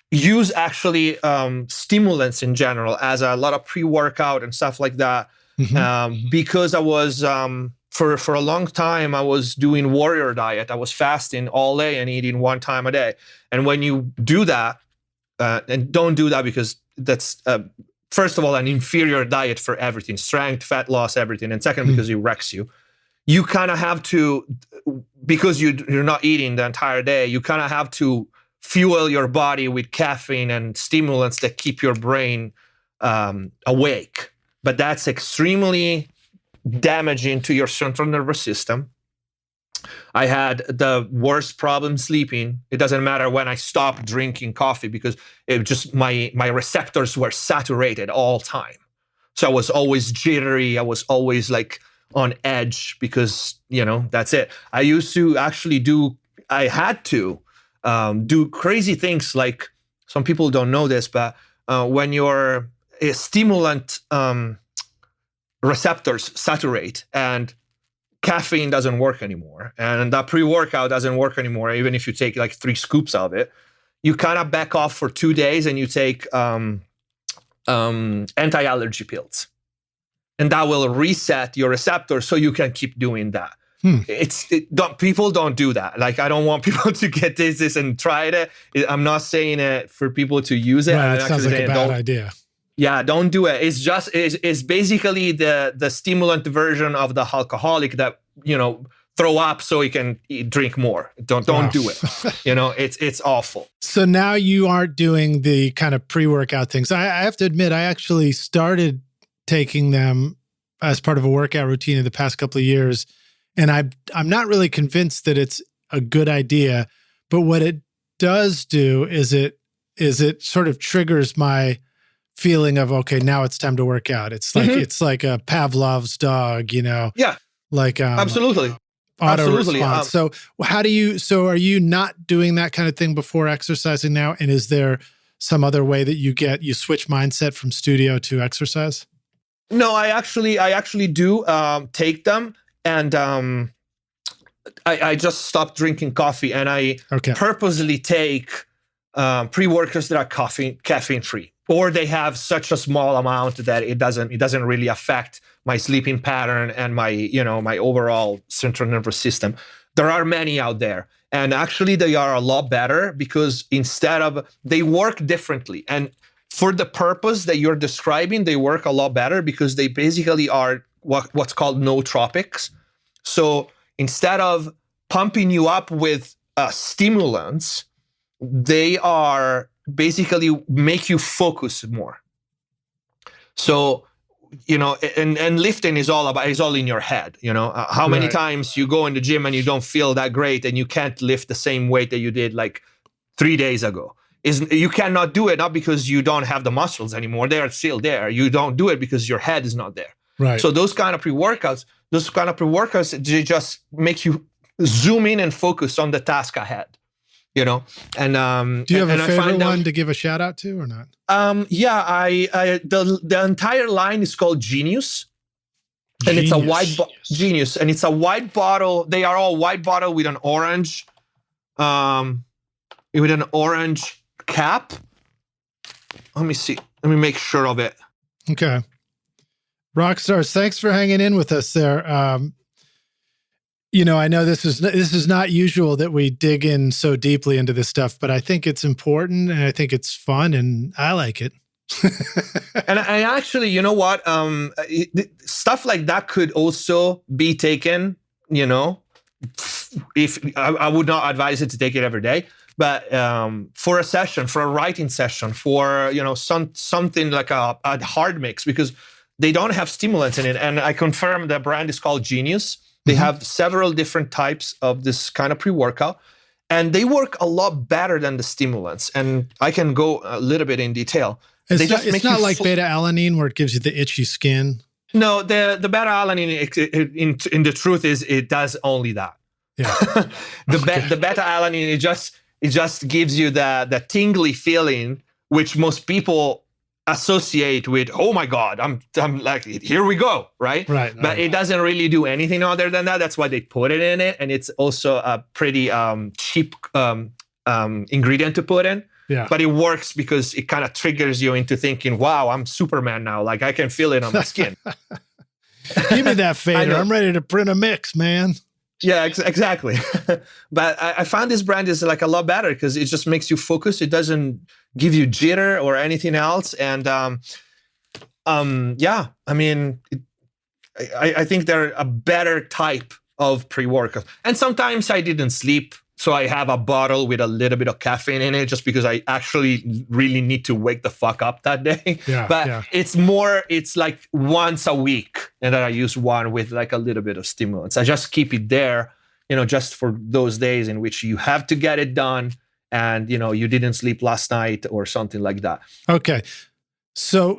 Speaker 2: use actually stimulants in general, as a lot of pre-workout and stuff like that, because I was for a long time I was doing warrior diet. I was fasting all day and eating one time a day. And when you do that, and don't do that, because that's first of all an inferior diet for everything, strength, fat loss, everything, and second, because it wrecks you. You kind of have to, because you're not eating the entire day, you kind of have to fuel your body with caffeine and stimulants that keep your brain awake. But that's extremely damaging to your central nervous system. I had the worst problem sleeping. It doesn't matter when I stopped drinking coffee, because it just my receptors were saturated all time. So I was always jittery. I was always on edge, because that's it. I used to actually do crazy things, like some people don't know this, but when your stimulant receptors saturate and caffeine doesn't work anymore, and that pre-workout doesn't work anymore, even if you take 3 scoops of it, you kind of back off for 2 days and you take anti-allergy pills. And that will reset your receptors so you can keep doing that. People don't do that. I don't want people to get this and try it. I'm not saying it for people to use it.
Speaker 1: Right, it sounds like a bad idea.
Speaker 2: Yeah, don't do it. It's basically the stimulant version of the alcoholic that throw up so you can drink more. Don't do it. It's awful.
Speaker 1: So now you aren't doing the kind of pre-workout things. I have to admit, I actually started taking them as part of a workout routine in the past couple of years, and I'm not really convinced that it's a good idea. But what it does do is it sort of triggers my feeling of, okay, now it's time to work out. It's like it's like a Pavlov's dog, Yeah.
Speaker 2: Absolutely.
Speaker 1: Auto response. So are you not doing that kind of thing before exercising now? And is there some other way that you switch mindset from studio to exercise?
Speaker 2: No, I actually do take them, and I just stopped drinking coffee, and I purposely take pre-workouts that are caffeine free. or they have such a small amount that it doesn't really affect my sleeping pattern and my overall central nervous system. There are many out there, and actually they are a lot better because they work differently. And for the purpose that you're describing, they work a lot better because they basically are what's called nootropics. So instead of pumping you up with stimulants, they are basically make you focus more. So, and lifting is all in your head. How many times you go in the gym and you don't feel that great and you can't lift the same weight that you did like 3 days ago. You cannot do it, not because you don't have the muscles anymore. They are still there. You don't do it because your head is not there.
Speaker 1: Right.
Speaker 2: So those kind of pre-workouts, they just make you zoom in and focus on the task ahead. And
Speaker 1: do you have a favorite one to give a shout out to or not?
Speaker 2: The entire line is called Genius, and it's a white Genius, and it's a white bottle. They are all white bottle with an orange, cap. Let me see. Let me make sure of it.
Speaker 1: Okay, Rockstars, thanks for hanging in with us there. I know this is not usual that we dig in so deeply into this stuff, but I think it's important and I think it's fun and I like it.
Speaker 2: And I actually, you know what? Stuff like that could also be taken, if I would not advise it to take it every day, but for a session, for a writing session, for, something like a hard mix, because they don't have stimulants in it. And I confirm the brand is called Genius. They have several different types of this kind of pre-workout, and they work a lot better than the stimulants. And I can go a little bit in detail.
Speaker 1: It's not like beta-alanine where it gives you the itchy skin.
Speaker 2: No, the beta-alanine, in the truth, is it does only that.
Speaker 1: Yeah.
Speaker 2: The beta-alanine, it just gives you the tingly feeling, which most people associate with, oh my God, I'm like, here we go, right?
Speaker 1: Right.
Speaker 2: But it doesn't really do anything other than that. That's why they put it in it. And it's also a pretty cheap ingredient to put in.
Speaker 1: Yeah.
Speaker 2: But it works because it kind of triggers you into thinking, wow, I'm Superman now. Like I can feel it on my skin.
Speaker 1: Give me that fader. I'm ready to print a mix, man.
Speaker 2: Yeah, exactly. But I found this brand is like a lot better because it just makes you focus. It doesn't give you jitter or anything else. And I think they're a better type of pre-workout. And sometimes I didn't sleep, so I have a bottle with a little bit of caffeine in it just because I actually really need to wake the fuck up that day.
Speaker 1: Yeah,
Speaker 2: but it's like once a week, and then I use one with like a little bit of stimulants. I just keep it there, just for those days in which you have to get it done and, you didn't sleep last night or something like that.
Speaker 1: Okay. So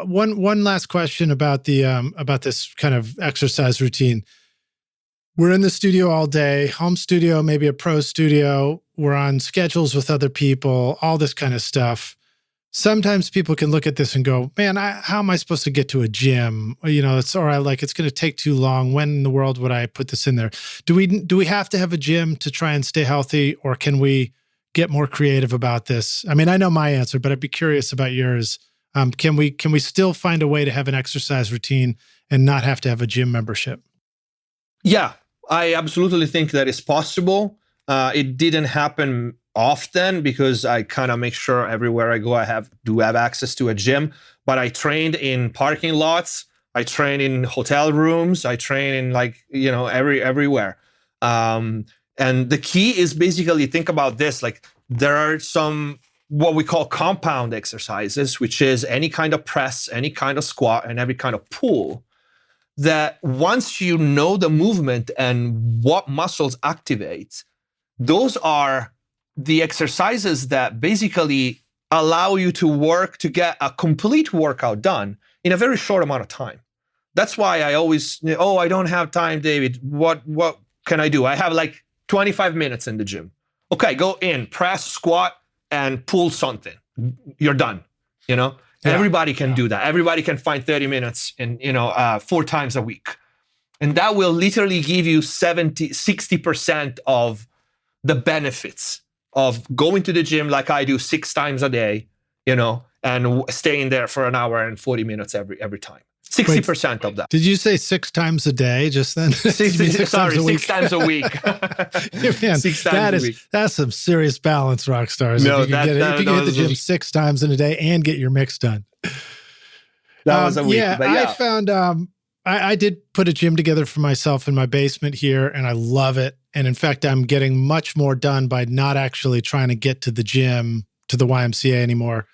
Speaker 1: one last question about about this kind of exercise routine. We're in the studio all day, home studio, maybe a pro studio. We're on schedules with other people, all this kind of stuff. Sometimes people can look at this and go, man, how am I supposed to get to a gym? It's going to take too long. When in the world would I put this in there? Do we have to have a gym to try and stay healthy, or can we get more creative about this? I mean, I know my answer, but I'd be curious about yours. Can we still find a way to have an exercise routine and not have to have a gym membership?
Speaker 2: Yeah. I absolutely think that is possible. It didn't happen often because I kind of make sure everywhere I go, I do have access to a gym. But I trained in parking lots. I train in hotel rooms. I train in everywhere. And the key is basically think about this. Like there are some what we call compound exercises, which is any kind of press, any kind of squat, and every kind of pull. That once you know the movement and what muscles activate, those are the exercises that basically allow you to get a complete workout done in a very short amount of time. That's why I always, I don't have time, David. What can I do? I have like 25 minutes in the gym. Okay, go in, press, squat, and pull something. You're done, Yeah. Everybody can do that. Everybody can find 30 minutes in, 4 times a week. And that will literally give you 60% of the benefits of going to the gym like I do 6 times a day, and staying there for an hour and 40 minutes every time. 60% of that.
Speaker 1: Did you say 6 times a day just then?
Speaker 2: Six times a week.
Speaker 1: Man,
Speaker 2: 6 times a week.
Speaker 1: That's some serious balance, rock stars.
Speaker 2: No,
Speaker 1: if you can hit the gym 6 times in a day and get your mix done.
Speaker 2: That was a week.
Speaker 1: Yeah,
Speaker 2: but yeah.
Speaker 1: I found I did put a gym together for myself in my basement here, and I love it. And in fact, I'm getting much more done by not actually trying to get to the gym, to the YMCA anymore.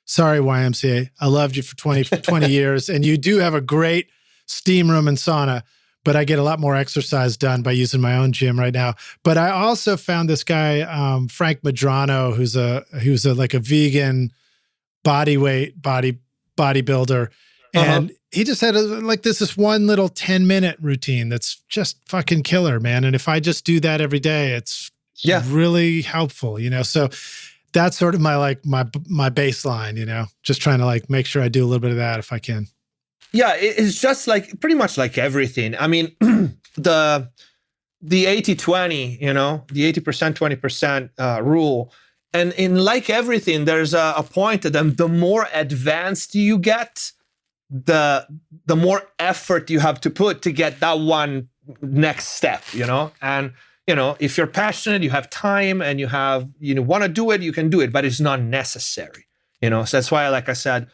Speaker 1: Sorry, YMCA. I loved you for 20 years, and you do have a great steam room and sauna, but I get a lot more exercise done by using my own gym right now. But I also found this guy, Frank Madrano, who's a vegan bodybuilder. And he just had this one little 10-minute routine that's just fucking killer, man. And if I just do that every day, it's really helpful, So that's sort of my baseline, just trying to like make sure I do a little bit of that if I can.
Speaker 2: Yeah, it's just like pretty much like everything. I mean, the 80-20, the 80%, 20% rule. And in like everything, there's a point that the more advanced you get, the more effort you have to put to get that one next step, And if you're passionate, you have time, and you want to do it, you can do it, but it's not necessary, So that's why, like I said,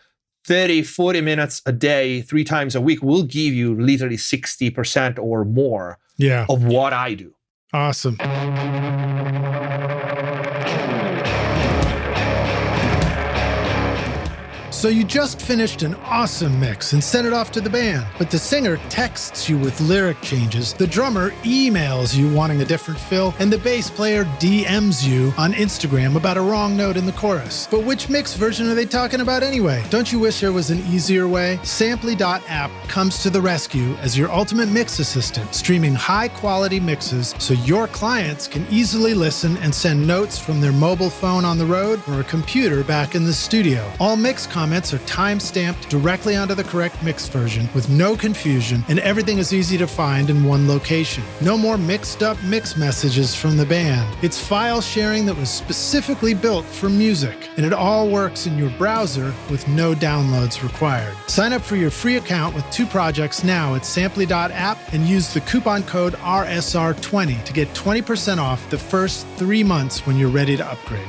Speaker 2: 30, 40 minutes a day, 3 times a week will give you literally 60% or more of what I do.
Speaker 1: Awesome. So you just finished an awesome mix and sent it off to the band, but the singer texts you with lyric changes, the drummer emails you wanting a different fill, and the bass player DMs you on Instagram about a wrong note in the chorus. But which mix version are they talking about anyway? Don't you wish there was an easier way? Samply.app comes to the rescue as your ultimate mix assistant, streaming high-quality mixes so your clients can easily listen and send notes from their mobile phone on the road or a computer back in the studio. All mix comments are time-stamped directly onto the correct mix version with no confusion, and everything is easy to find in one location. No more mixed-up mix messages from the band. It's file sharing that was specifically built for music, and it all works in your browser with no downloads required. Sign up for your free account with 2 projects now at Samply.app and use the coupon code RSR20 to get 20% off the first 3 months when you're ready to upgrade.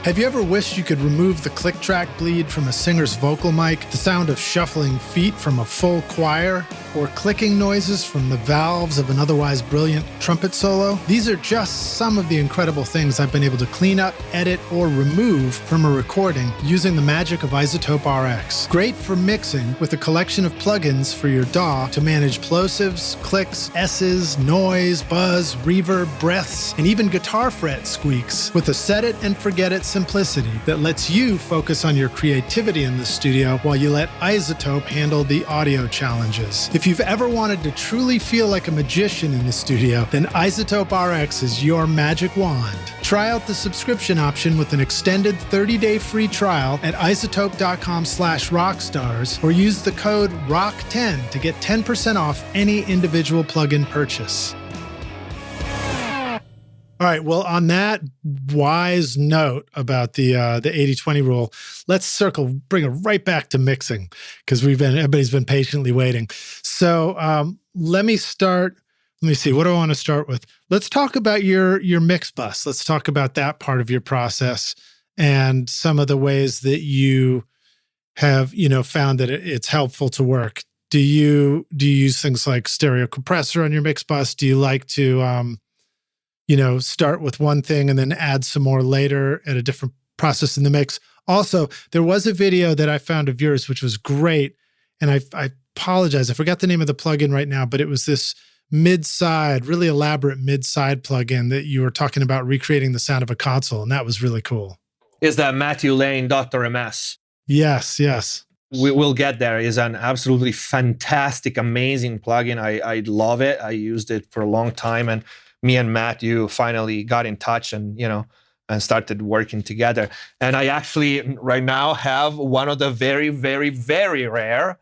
Speaker 1: Have you ever wished you could remove the click track bleed from a singer's vocal mic, the sound of shuffling feet from a full choir, or clicking noises from the valves of an otherwise brilliant trumpet solo? These are just some of the incredible things I've been able to clean up, edit, or remove from a recording using the magic of Izotope RX. Great for mixing with a collection of plugins for your DAW to manage plosives, clicks, S's, noise, buzz, reverb, breaths, and even guitar fret squeaks with a set it and forget it simplicity that lets you focus on your creativity in the studio while you let Izotope handle the audio challenges. If you've ever wanted to truly feel like a magician in the studio, then Izotope RX is your magic wand. Try out the subscription option with an extended 30-day free trial at izotope.com/rockstars or use the code ROCK10 to get 10% off any individual plugin purchase. All right. Well, on that wise note about the 80-20 rule, let's bring it right back to mixing because everybody's been patiently waiting. So let me start. Let me see. What do I want to start with? Let's talk about your mix bus. Let's talk about that part of your process and some of the ways that you have, found that it's helpful to work. Do you use things like stereo compressor on your mix bus? Do you like to start with one thing and then add some more later at a different process in the mix? Also, there was a video that I found of yours, which was great. And I apologize. I forgot the name of the plugin right now, but it was this really elaborate mid-side plugin that you were talking about recreating the sound of a console. And that was really cool.
Speaker 2: Is that Matthew Lane Dr. MS?
Speaker 1: Yes, yes.
Speaker 2: We will get there. It's an absolutely fantastic, amazing plugin. I love it. I used it for a long time. And me and Matthew finally got in touch and started working together. And I actually right now have one of the very, very, very rare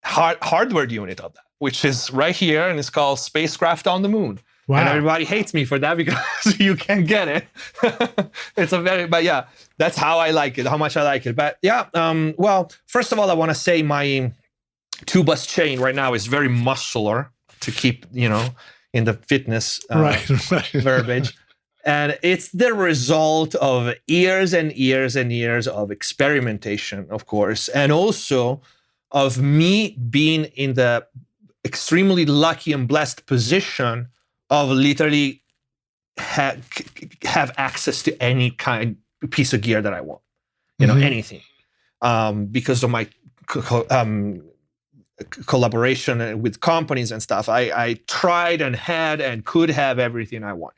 Speaker 2: hardware unit of that, which is right here, and it's called Spacecraft on the Moon.
Speaker 1: Wow.
Speaker 2: And everybody hates me for that because you can't get it. But yeah, that's how I like it, how much I like it. But yeah, well, first of all, I want to say my 2-bus chain right now is very muscular to keep, in the fitness
Speaker 1: right.
Speaker 2: verbiage. And it's the result of years and years and years of experimentation, of course, and also of me being in the extremely lucky and blessed position of literally have access to any kind piece of gear that I want, anything, because of my collaboration with companies and stuff. I tried and had and could have everything I want.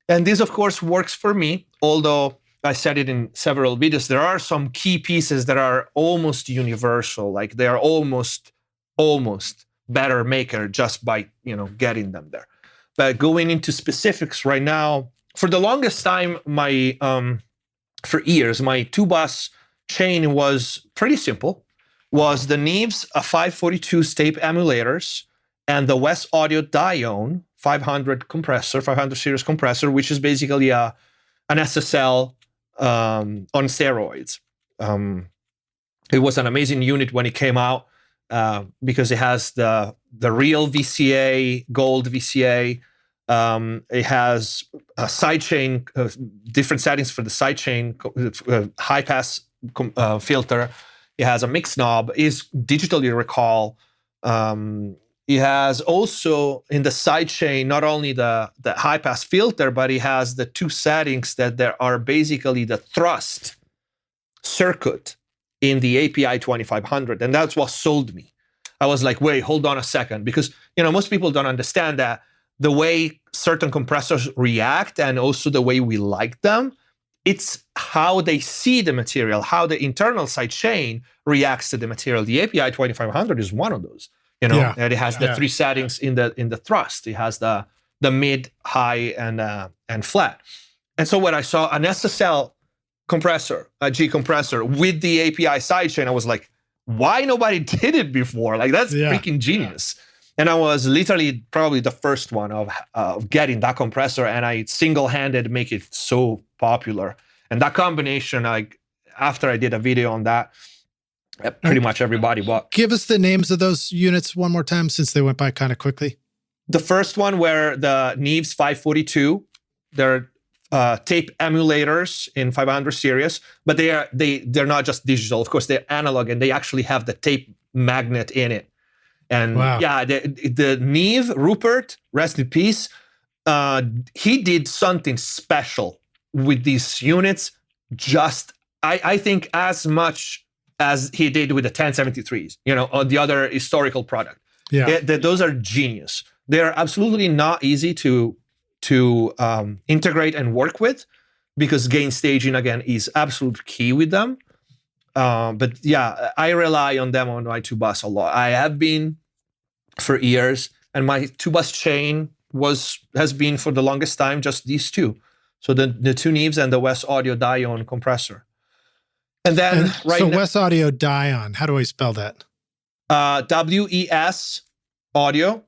Speaker 2: And this, of course, works for me, although I said it in several videos, there are some key pieces that are almost universal, like they are almost better maker just by, getting them there. But going into specifics right now, for the longest time, for years, my 2-bus chain was pretty simple. Was the Neves 542 tape emulators and the West Audio Dione 500 series compressor, which is basically an SSL on steroids. It was an amazing unit when it came out because it has the real VCA, gold VCA. It has a sidechain, different settings for the sidechain, high pass filter. It has a mix knob, is digitally recall. It has also in the sidechain not only the high pass filter, but it has the 2 settings that there are basically the thrust circuit in the API 2500, and that's what sold me. I was like, wait, hold on a second, because most people don't understand that the way certain compressors react and also the way we like them, it's how they see the material, how the internal side chain reacts to the material. The API 2500 is one of those, and it has the 3 settings in the thrust. It has the mid, high, and flat. And so when I saw an SSL compressor, a G compressor with the API sidechain, I was like, why nobody did it before? Like, that's freaking genius. And I was literally probably the first one of getting that compressor, and I single-handed make it so popular. And that combination, after I did a video on that, pretty much everybody bought.
Speaker 1: Give us the names of those units one more time, since they went by kind of quickly.
Speaker 2: The first one were the Neves 542. They're tape emulators in 500 series, but they're not just digital. Of course, they're analog, and they actually have the tape magnet in it. And the Neve, Rupert, rest in peace, he did something special with these units, I think as much as he did with the 1073s, on the other historical product. Yeah. Those are genius. They're absolutely not easy to integrate and work with, because gain staging, again, is absolute key with them. But yeah, I rely on them on my 2-bus a lot. I have been for years, and my 2-bus chain has been for the longest time just these 2. So the 2 Neves and the West Audio Dione compressor. And then
Speaker 1: West Audio Dione, how do I spell that?
Speaker 2: WES Audio,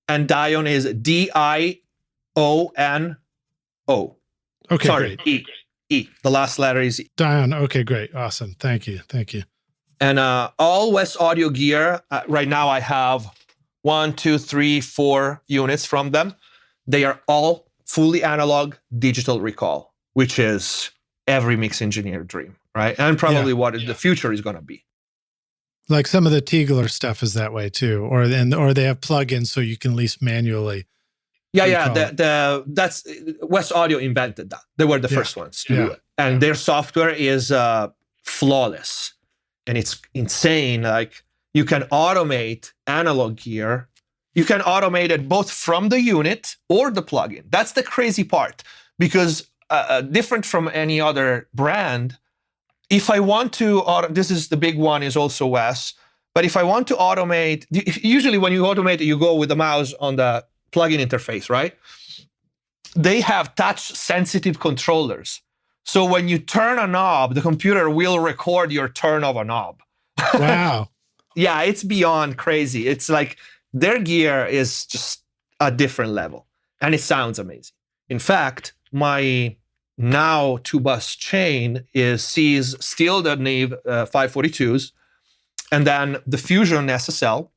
Speaker 2: and Dione is DIONO.
Speaker 1: Okay,
Speaker 2: sorry,
Speaker 1: great.
Speaker 2: E. The last letter is E.
Speaker 1: Dione. Okay, great. Awesome. Thank you.
Speaker 2: And all West Audio gear, right now I have 1, 2, 3, 4 units from them. They are all fully analog digital recall, which is every mix engineer dream, right? And probably what the future is going to be.
Speaker 1: Like some of the Tegeler stuff is that way too, or they have plugins so you can at least manually.
Speaker 2: That's West Audio invented that. They were the first ones to do it, and their software is flawless, and it's insane. Like, you can automate analog gear. You can automate it both from the unit or the plugin. That's the crazy part, because different from any other brand, if I want to, this is the big one, is also Wes, but if I want to automate, usually when you automate it, you go with the mouse on the plugin interface, right? They have touch-sensitive controllers. So when you turn a knob, the computer will record your turn of a knob.
Speaker 1: Wow.
Speaker 2: Yeah, it's beyond crazy. It's like their gear is just a different level. and it sounds amazing. In fact, my now 2-bus chain sees still the Neve 542s, and then the Fusion SSL.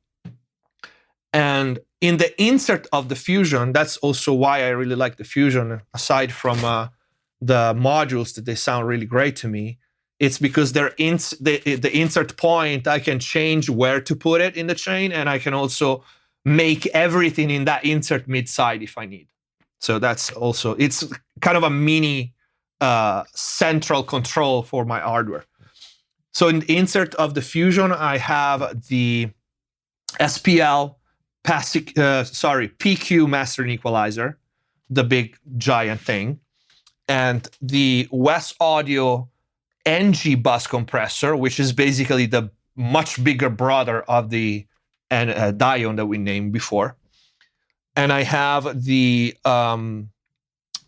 Speaker 2: And in the insert of the Fusion, that's also why I really like the Fusion, aside from the modules that they sound really great to me. It's because the insert point, I can change where to put it in the chain, and I can also make everything in that insert mid-side if I need. So that's also, it's kind of a mini central control for my hardware. So in the insert of the Fusion, I have the SPL PQ mastering equalizer, the big giant thing, and the West Audio NG bus compressor, which is basically the much bigger brother of the Dion that we named before. And I have the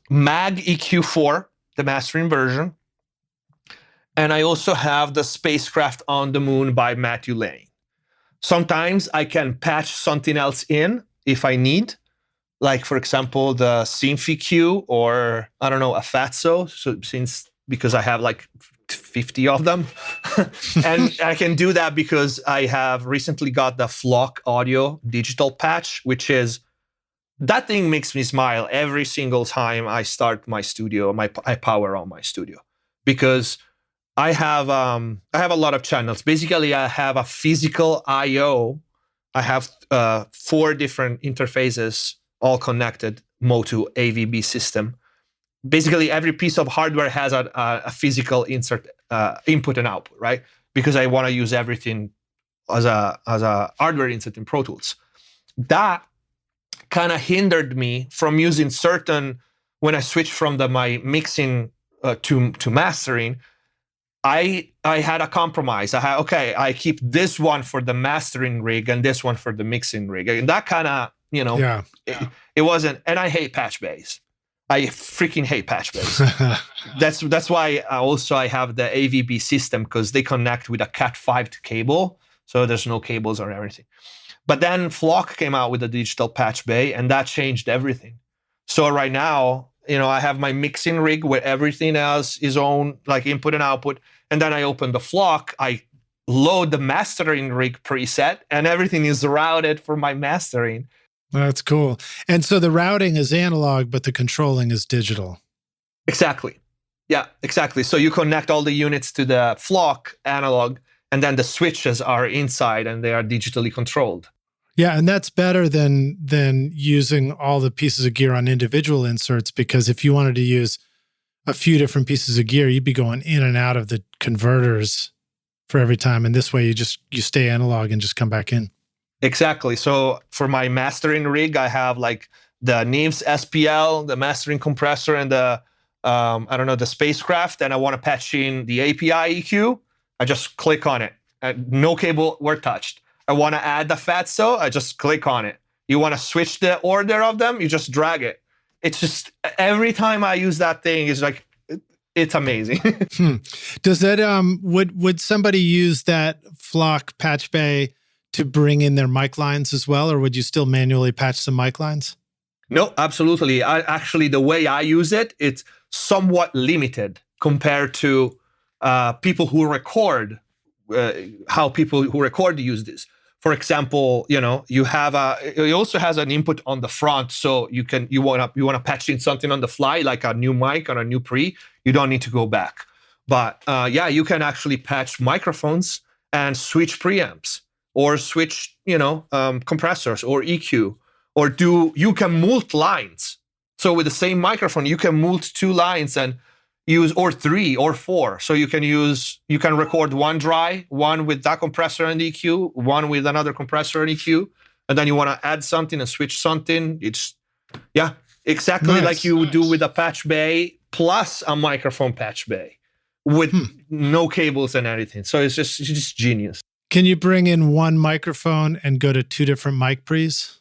Speaker 2: Mag EQ4, the mastering version. And I also have the Spacecraft on the Moon by Matthew Lane. Sometimes I can patch something else in if I need, like, for example, the Symphy Q or, I don't know, a Fatso, because I have like 50 of them. And I can do that because I have recently got the Flock Audio digital patch, which is, that thing makes me smile every single time I start my studio, I power on my studio, because I have a lot of channels. Basically, I have a physical I/O. I have 4 different interfaces, all connected, Motu AVB system. Basically, every piece of hardware has a physical insert input and output, right? Because I want to use everything as a hardware insert in Pro Tools. That kind of hindered me from using certain, when I switched from my mixing to mastering, I had a compromise. I keep this one for the mastering rig and this one for the mixing rig. And that kind of, it wasn't, and I hate patch bays. I freaking hate patch bays. That's why I have the AVB system, because they connect with a Cat5 cable. So there's no cables or everything. But then Flock came out with a digital patch bay, and that changed everything. So right now, I have my mixing rig where everything else is on like input and output. And then I open the Flock, I load the mastering rig preset, and everything is routed for my mastering.
Speaker 1: That's cool. And so the routing is analog, but the controlling is digital.
Speaker 2: Exactly. Yeah, exactly. So you connect all the units to the Flock analog, and then the switches are inside and they are digitally controlled.
Speaker 1: Yeah, and that's better than using all the pieces of gear on individual inserts, because if you wanted to use a few different pieces of gear, you'd be going in and out of the converters for every time. And this way you stay analog and just come back in.
Speaker 2: Exactly. So for my mastering rig, I have like the Neves SPL, the mastering compressor, and the the Spacecraft, and I want to patch in the API EQ. I just click on it. No cable were touched. I want to add the Fatso, I just click on it. You want to switch the order of them, you just drag it. It's just, every time I use that thing, it's like, it's amazing.
Speaker 1: Does that, would somebody use that Flock patch bay to bring in their mic lines as well, or would you still manually patch some mic lines?
Speaker 2: No, absolutely. Actually, the way I use it, it's somewhat limited compared to people who record, how people who record use this. For example, it also has an input on the front, so you want to patch in something on the fly, like a new mic or a new pre. You don't need to go back. But you can actually patch microphones and switch preamps, or switch compressors or EQ, or you can mult lines. So with the same microphone, you can mult 2 lines and use, or 3 or 4. So you can record one dry, one with that compressor and EQ, one with another compressor and EQ, and then you want to add something and switch something. It's, exactly nice. Like you would do with a patch bay plus a microphone patch bay with no cables and anything. So it's just genius.
Speaker 1: Can you bring in one microphone and go to 2 different mic pre's?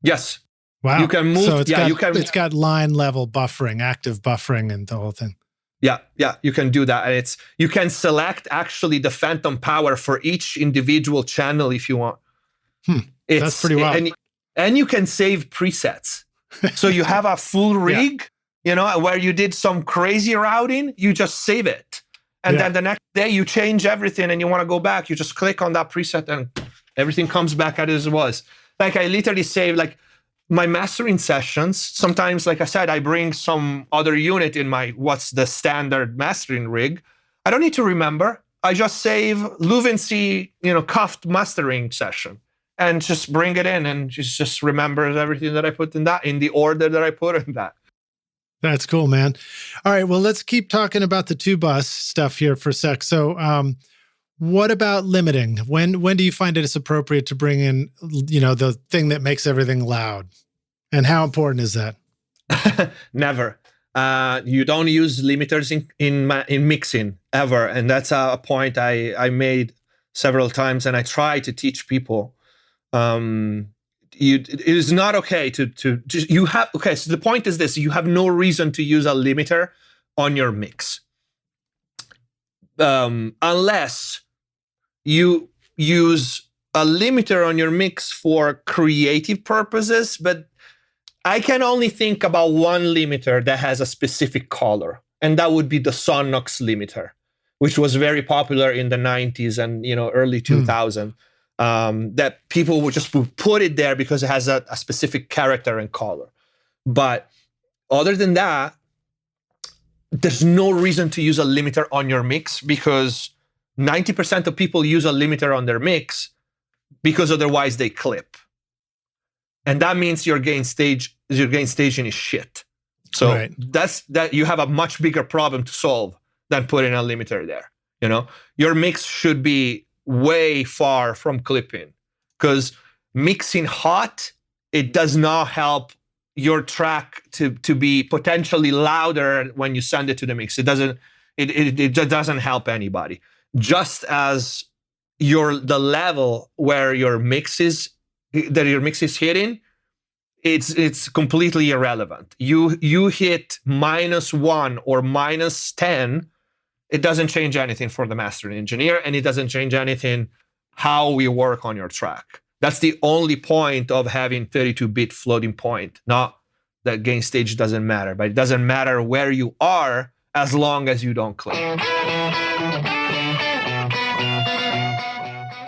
Speaker 2: Yes.
Speaker 1: Wow.
Speaker 2: You can move.
Speaker 1: So it's got line level buffering, active buffering, and the whole thing.
Speaker 2: Yeah, you can do that. And you can select actually the phantom power for each individual channel if you want.
Speaker 1: That's pretty wild.
Speaker 2: And you can save presets. So you have a full rig, where you did some crazy routing, you just save it. And then the next day you change everything and you want to go back, you just click on that preset and everything comes back as it was. Like I literally save like my mastering sessions. Sometimes, like I said, I bring some other unit in what's the standard mastering rig. I don't need to remember. I just save Luvency, cuffed mastering session and just bring it in and just remembers everything that I put in that in the order that I put in that.
Speaker 1: That's cool, man. All right, well, let's keep talking about the two bus stuff here for a sec. So what about limiting? When do you find it's appropriate to bring in, the thing that makes everything loud? And how important is that?
Speaker 2: Never. You don't use limiters in mixing ever. And that's a point I made several times and I try to teach people. It is not okay so the point is this: you have no reason to use a limiter on your mix unless you use a limiter on your mix for creative purposes. But I can only think about one limiter that has a specific color, and that would be the Sonox limiter, which was very popular in the 90s and early 2000s. That people would just put it there because it has a specific character and color. But other than that, there's no reason to use a limiter on your mix, because 90% of people use a limiter on their mix because otherwise they clip. And that means your gain staging is shit. So that you have a much bigger problem to solve than putting a limiter there. Your mix should be way far from clipping, because mixing hot, it does not help your track to be potentially louder when you send it to the mix. It doesn't help anybody. Just as the level where your mix is hitting, it's completely irrelevant. You hit -1 or -10, it doesn't change anything for the mastering engineer, and it doesn't change anything how we work on your track. That's the only point of having 32-bit floating point. Not that gain stage doesn't matter, but it doesn't matter where you are as long as you don't click.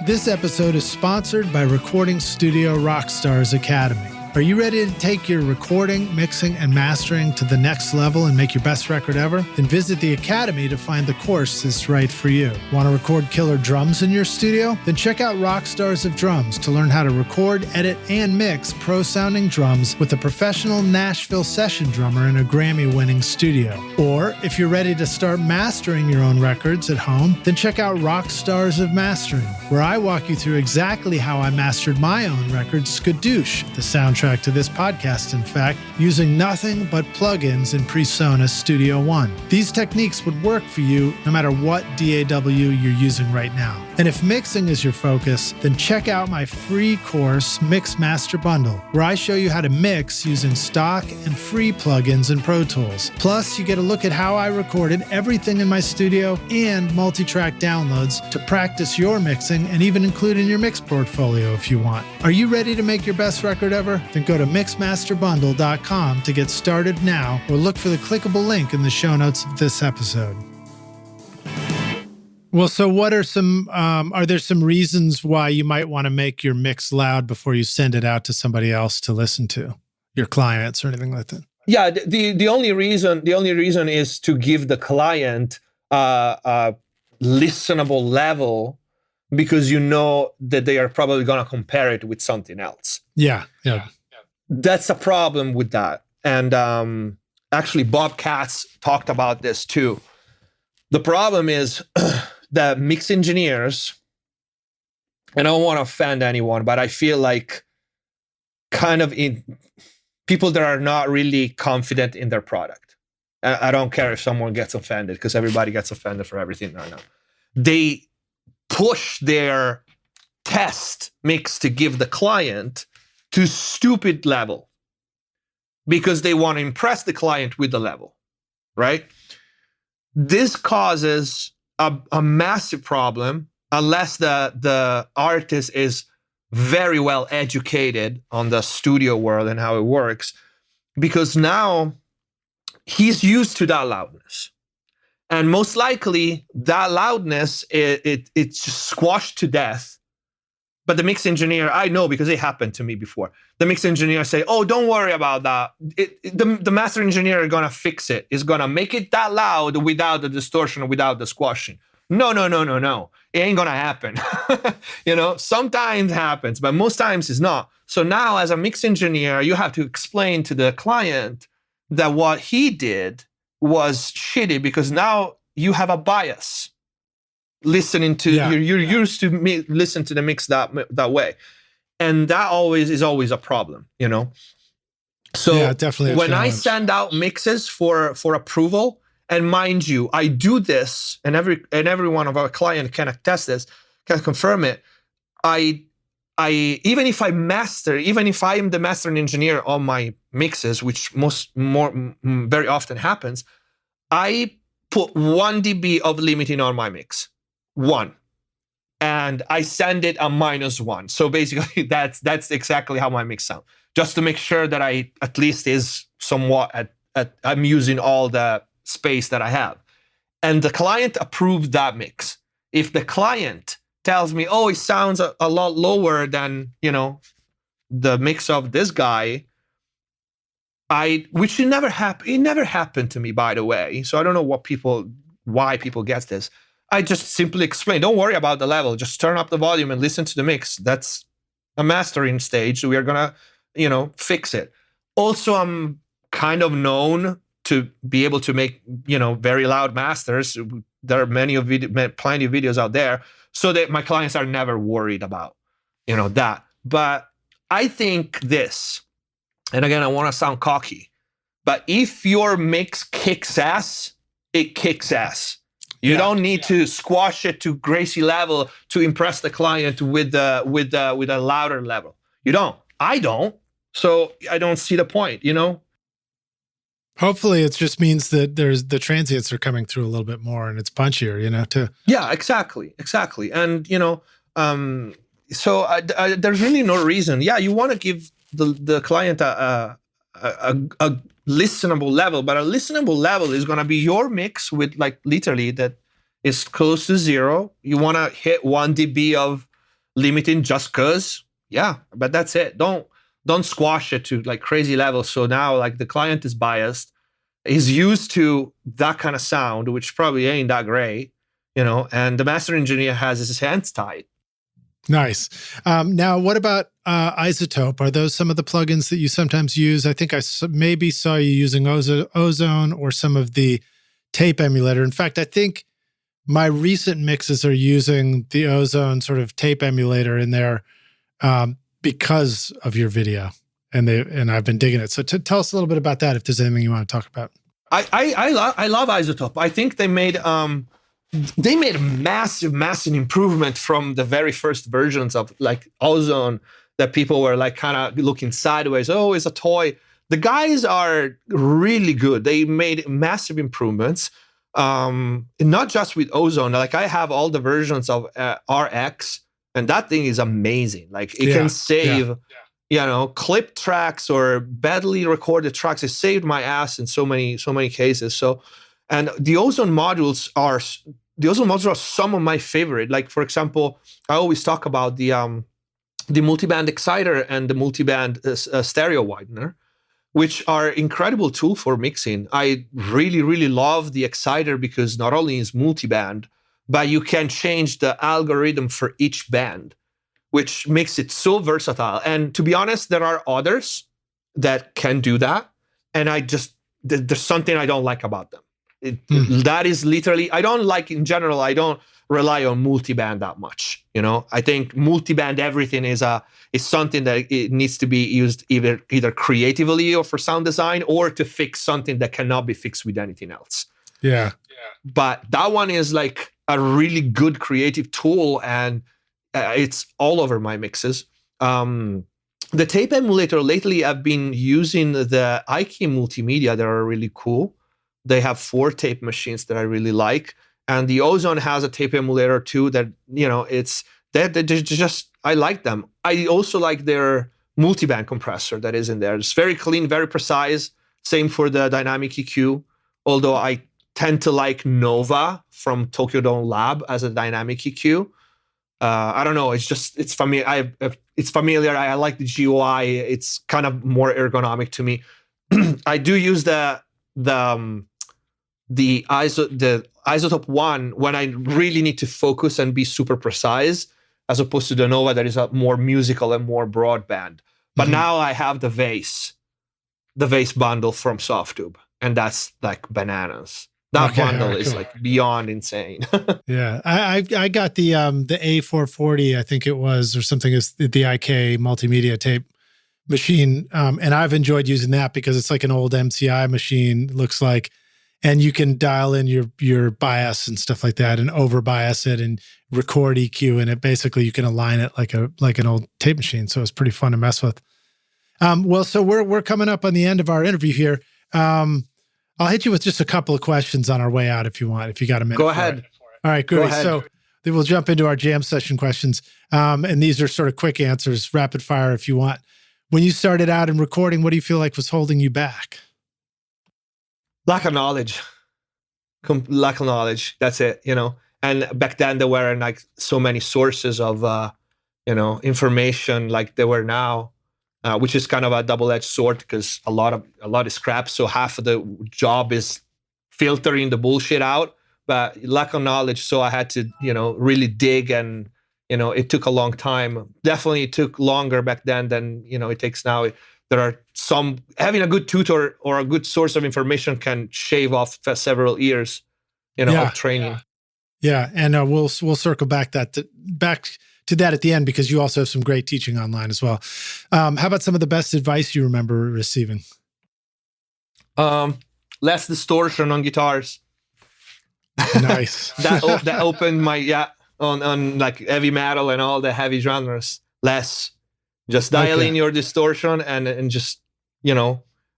Speaker 1: This episode is sponsored by Recording Studio Rockstars Academy. Are you ready to take your recording, mixing, and mastering to the next level and make your best record ever? Then visit the Academy to find the course that's right for you. Want to record killer drums in your studio? Then check out Rockstars of Drums to learn how to record, edit, and mix pro-sounding drums with a professional Nashville session drummer in a Grammy-winning studio. Or if you're ready to start mastering your own records at home, then check out Rockstars of Mastering, where I walk you through exactly how I mastered my own record, Skadoosh, the soundtrack to this podcast, in fact, using nothing but plugins in PreSonus Studio One. These techniques would work for you no matter what DAW you're using right now. And if mixing is your focus, then check out my free course, Mix Master Bundle, where I show you how to mix using stock and free plugins in Pro Tools. Plus, you get a look at how I recorded everything in my studio and multi-track downloads to practice your mixing and even include in your mix portfolio if you want. Are you ready to make your best record ever? Then go to mixmasterbundle.com to get started now, or look for the clickable link in the show notes of this episode. Well, so what are are there some reasons why you might want to make your mix loud before you send it out to somebody else to listen to, your clients or anything like that?
Speaker 2: Yeah, the only reason is to give the client a listenable level, because you know that they are probably going to compare it with something else.
Speaker 1: Yeah.
Speaker 2: That's a problem with that. And actually, Bob Katz talked about this too. The problem is that mix engineers, and I don't want to offend anyone, but I feel like kind of in people that are not really confident in their product. I don't care if someone gets offended, because everybody gets offended for everything right now. They push their test mix to give the client to stupid level because they want to impress the client with the level, right? This causes a massive problem unless the artist is very well educated on the studio world and how it works. because now he's used to that loudness. And most likely that loudness, it's just squashed to death. But the mix engineer, I know because it happened to me before. The mix engineer say, oh, don't worry about that. The master engineer is going to fix it. Is going to make it that loud without the distortion, without the squashing. No. It ain't going to happen. Sometimes happens, but most times it's not. So now as a mix engineer, you have to explain to the client that what he did was shitty because now you have a bias. Listening to you're used to listen to the mix that way, and that is always a problem, So
Speaker 1: definitely
Speaker 2: when I send out mixes for approval, and mind you, I do this, and every one of our clients can attest this, can confirm it. I even if I'm the mastering engineer on my mixes, which very often happens, I put 1 dB of limiting on my mix. 1, and I send it a -1. So basically, that's exactly how my mix sounds. Just to make sure that I at least is somewhat at I'm using all the space that I have. And the client approved that mix. If the client tells me, oh, it sounds a lot lower than the mix of this guy, which it never happened to me, by the way. So I don't know why people get this. I just simply explain, don't worry about the level. Just turn up the volume and listen to the mix. That's a mastering stage. We are going to, fix it. Also, I'm kind of known to be able to make, very loud masters. There are plenty of videos out there, so that my clients are never worried about, that. But I think this, and again, I want to sound cocky, but if your mix kicks ass, it kicks ass. You don't need to squash it to Gracie level to impress the client with a louder level. You don't. I don't. So I don't see the point,
Speaker 1: Hopefully, it just means that the transients are coming through a little bit more and it's punchier, too.
Speaker 2: Yeah, exactly. And so there's really no reason. Yeah, you want to give the client a listenable level, but a listenable level is going to be your mix with literally that is close to 0. You want to hit 1 dB of limiting just cause, but that's it. Don't squash it to crazy levels. So now the client is biased, is used to that kind of sound, which probably ain't that great, and the master engineer has his hands tied.
Speaker 1: Nice. Now, what about Izotope? Are those some of the plugins that you sometimes use? I think I maybe saw you using Ozone or some of the tape emulator. In fact, I think my recent mixes are using the Ozone sort of tape emulator in there because of your video, and I've been digging it. So tell us a little bit about that, if there's anything you want to talk about.
Speaker 2: I love Izotope. I think they made a massive improvement from the very first versions of Ozone that people were kind of looking sideways. Oh, it's a toy. The guys are really good. They made massive improvements, not just with Ozone. I have all the versions of RX, and that thing is amazing. It can save, clip tracks or badly recorded tracks. It saved my ass in so many cases. So, and the Ozone modules are some of my favorite. For example, I always talk about the multiband exciter and the multiband stereo widener, which are incredible tool for mixing. I really, really love the exciter because not only is multiband, but you can change the algorithm for each band, which makes it so versatile. And to be honest, there are others that can do that. And there's something I don't like about them. That is literally, I don't rely on multiband that much. I think multiband everything is something that it needs to be used either creatively or for sound design, or to fix something that cannot be fixed with anything else.
Speaker 1: Yeah.
Speaker 2: But that one is a really good creative tool, and it's all over my mixes. The tape emulator lately, I've been using the IK Multimedia. That are really cool. They have 4 tape machines that I really like. And the Ozone has a tape emulator too that, they just, I like them. I also like their multiband compressor that is in there. It's very clean, very precise. Same for the dynamic EQ, although I tend to like Nova from Tokyo Dome Lab as a dynamic EQ. I don't know. It's familiar. It's familiar. I like the GUI. It's kind of more ergonomic to me. I do use the Izotope 1 when I really need to focus and be super precise, as opposed to the Nova that is a more musical and more broadband. But now I have the Vase bundle from Softube, and that's like bananas. That bundle is like beyond insane.
Speaker 1: Yeah, I got the A440, I think it was, or something, is the IK multimedia tape machine, and I've enjoyed using that because it's like an old MCI machine, looks like, and you can dial in your bias and stuff like that, and over bias it and record EQ, and it basically you can align it like an old tape machine. So it's pretty fun to mess with. Well, so we're coming up on the end of our interview here. I'll hit you with just a couple of questions on our way out if you want, if you got a minute.
Speaker 2: Go ahead.
Speaker 1: All right, good. So then we'll jump into our jam session questions. And these are sort of quick answers, rapid fire if you want. When you started out in recording, what do you feel like was holding you back?
Speaker 2: Lack of knowledge. Lack of knowledge. That's it, And back then there weren't like so many sources of, information like there were now. Which is kind of a double-edged sword because a lot is crap. So half of the job is filtering the bullshit out, but lack of knowledge. So I had to, really dig, and it took a long time. Definitely it took longer back then than it takes now. There are having a good tutor or a good source of information can shave off several years, of training.
Speaker 1: Yeah, and we'll circle back to that at the end, because you also have some great teaching online as well. How about some of the best advice you remember receiving?
Speaker 2: Less distortion on guitars.
Speaker 1: Nice.
Speaker 2: that opened my on like heavy metal and all the heavy genres. Less, just dial in your distortion and just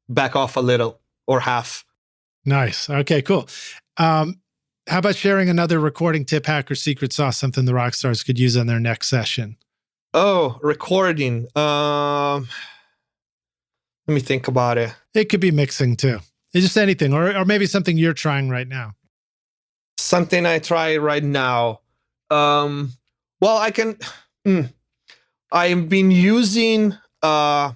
Speaker 2: back off a little or half.
Speaker 1: Nice. Okay, cool. How about sharing another recording tip, hack, or secret sauce, something the rock stars could use on their next session?
Speaker 2: Oh, recording. Let me think about it.
Speaker 1: It could be mixing too. It's just anything, or maybe something you're trying right now.
Speaker 2: Something I try right now. Well, I can. I've been using an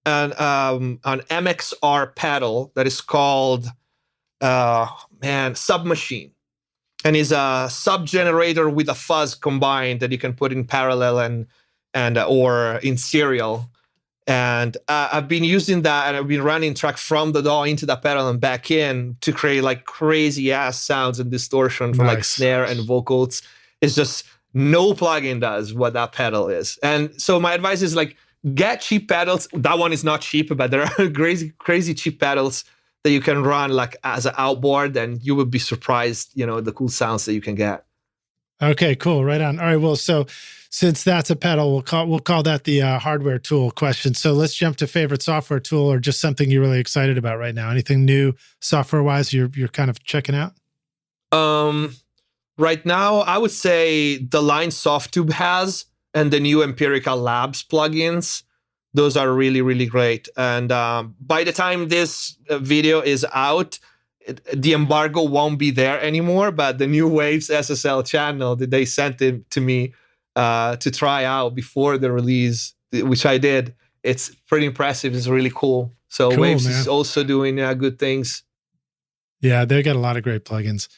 Speaker 2: MXR pedal that is called Submachine. And is a sub generator with a fuzz combined that you can put in parallel and or in serial. And I've been using that, and I've been running track from the DAW into that pedal and back in to create like crazy ass sounds and distortion for like snare and vocals. It's just no plugin does what that pedal is. And so my advice is like, get cheap pedals. That one is not cheap, but there are crazy cheap pedals that you can run like as an outboard, and you would be surprised, the cool sounds that you can get.
Speaker 1: Okay, cool. Right on. All right. Well, so since that's a pedal, we'll call that the hardware tool question. So let's jump to favorite software tool, or just something you're really excited about right now. Anything new software wise you're kind of checking out?
Speaker 2: Right now, I would say the line Softube has, and the new Empirical Labs plugins. Those are really, really great. And by the time this video is out, the embargo won't be there anymore, but the new Waves SSL channel that they sent it to me to try out before the release, which I did, it's pretty impressive. It's really cool. So cool, Waves is also doing good things.
Speaker 1: Yeah, they got a lot of great plugins.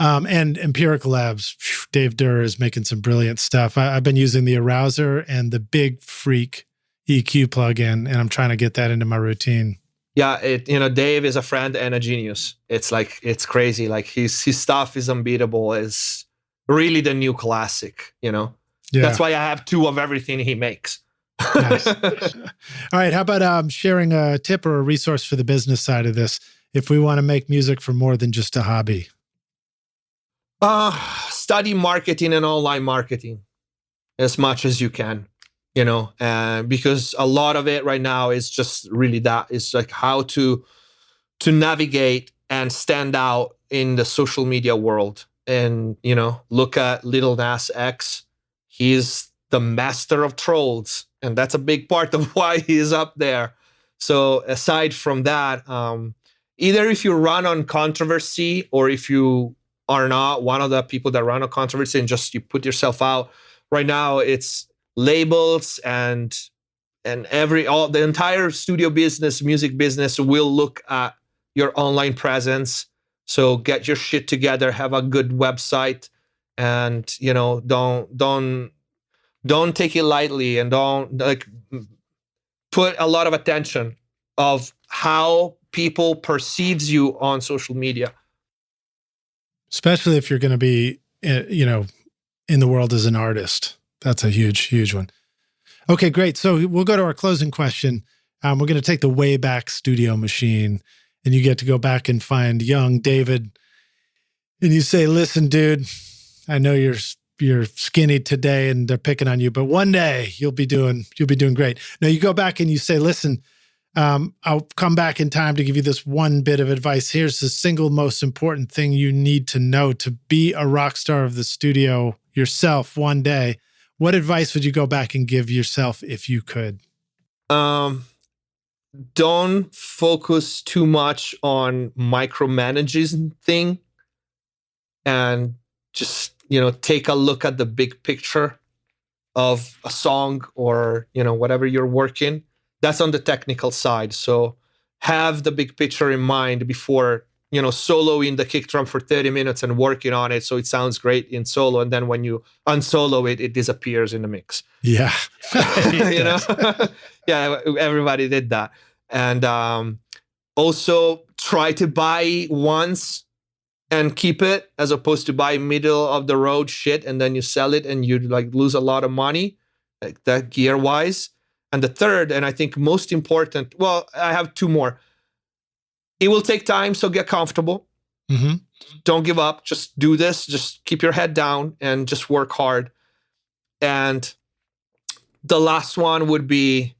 Speaker 1: And Empirical Labs, Dave Durr is making some brilliant stuff. I've been using the Arouser and the Big Freak EQ plugin, and I'm trying to get that into my routine.
Speaker 2: Yeah, Dave is a friend and a genius. It's crazy. Like his stuff is unbeatable. It's really the new classic, Yeah. That's why I have 2 of everything he makes.
Speaker 1: Nice. All right, how about sharing a tip or a resource for the business side of this if we want to make music for more than just a hobby?
Speaker 2: Study marketing and online marketing as much as you can. Because a lot of it right now is just really that. It's like how to navigate and stand out in the social media world. And, look at Lil Nas X. He's the master of trolls And that's a big part of why he's up there. So aside from that, either if you run on controversy or if you are not one of the people that run on controversy and just you put yourself out, right now it's labels and the entire studio business, music business will look at your online presence. So get your shit together, have a good website, and don't take it lightly, and don't put a lot of attention of how people perceives you on social media.
Speaker 1: Especially if you're going to be, in the world as an artist. That's a huge, huge one. Okay, great. So we'll go to our closing question. We're going to take the Wayback Studio machine, and you get to go back and find young David, and you say, "Listen, dude, I know you're skinny today, and they're picking on you, but one day you'll be doing great." Now you go back and you say, "Listen, I'll come back in time to give you this one bit of advice. Here's the single most important thing you need to know to be a rock star of the studio yourself one day." What advice would you go back and give yourself if you could?
Speaker 2: Don't focus too much on micromanaging thing, and just, take a look at the big picture of a song or, whatever you're working. That's on the technical side. So have the big picture in mind before, soloing the kick drum for 30 minutes and working on it so it sounds great in solo. And then when you unsolo it, it disappears in the mix.
Speaker 1: Yeah.
Speaker 2: Yeah, everybody did that. And also try to buy once and keep it, as opposed to buy middle of the road shit and then you sell it and you lose a lot of money, like that gear wise. And the third, and I think most important, well, I have two more. It will take time, so get comfortable.
Speaker 1: Mm-hmm.
Speaker 2: Don't give up. Just do this. Just keep your head down and just work hard. And the last one would be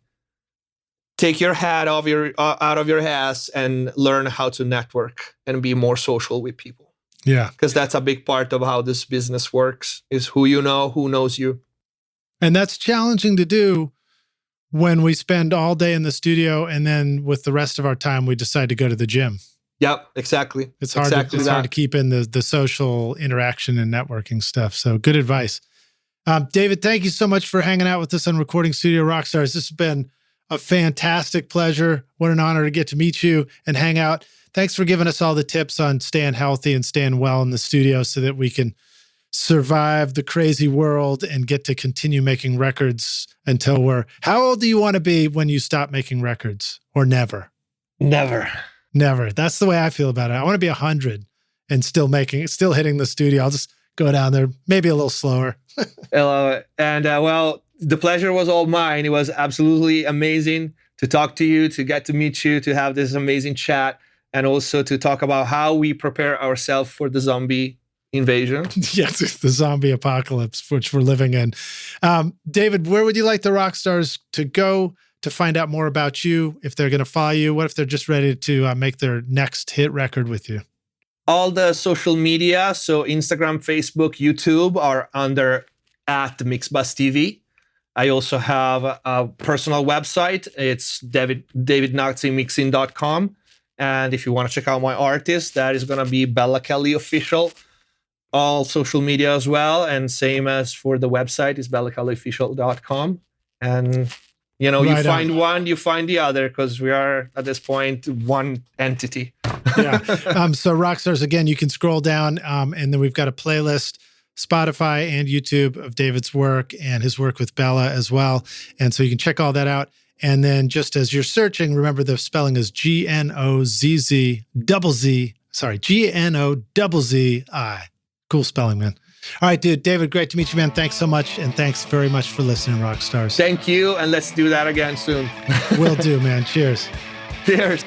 Speaker 2: take your head out of your ass and learn how to network and be more social with people.
Speaker 1: Yeah.
Speaker 2: Because that's a big part of how this business works, is who you know, who knows you.
Speaker 1: And that's challenging to do when we spend all day in the studio and then with the rest of our time, we decide to go to the gym.
Speaker 2: Yep, exactly.
Speaker 1: It's hard to keep in the social interaction and networking stuff. So good advice. David, thank you so much for hanging out with us on Recording Studio Rockstars. This has been a fantastic pleasure. What an honor to get to meet you and hang out. Thanks for giving us all the tips on staying healthy and staying well in the studio so that we can survive the crazy world and get to continue making records until how old do you want to be when you stop making records? Or never?
Speaker 2: Never.
Speaker 1: That's the way I feel about it. I want to be 100 and still hitting the studio. I'll just go down there, maybe a little slower.
Speaker 2: I love it. And well, the pleasure was all mine. It was absolutely amazing to talk to you, to get to meet you, to have this amazing chat, and also to talk about how we prepare ourselves for the zombie invasion.
Speaker 1: Yes, it's the zombie apocalypse, which we're living in. David, where would you like the rock stars to go to find out more about you? If they're going to follow you, what if they're just ready to make their next hit record with you?
Speaker 2: All the social media, so Instagram, Facebook, YouTube, are under @MixbusTV. I also have a personal website. It's davidgnozzimixing.com. And if you want to check out my artist, that is going to be Bella Kelly Official. All social media as well. And same as for the website, is bellakellyofficial.com. And, you find one, you find the other, because we are, at this point, one entity.
Speaker 1: Yeah. So Rockstars, again, you can scroll down and then we've got a playlist, Spotify and YouTube, of David's work and his work with Bella as well. And so you can check all that out. And then just as you're searching, remember the spelling is Gnozzi. Cool spelling, man. All right, dude. David, great to meet you, man. Thanks so much. And thanks very much for listening, Rockstars.
Speaker 2: Thank you. And let's do that again soon.
Speaker 1: Will do, man. Cheers.
Speaker 2: Cheers.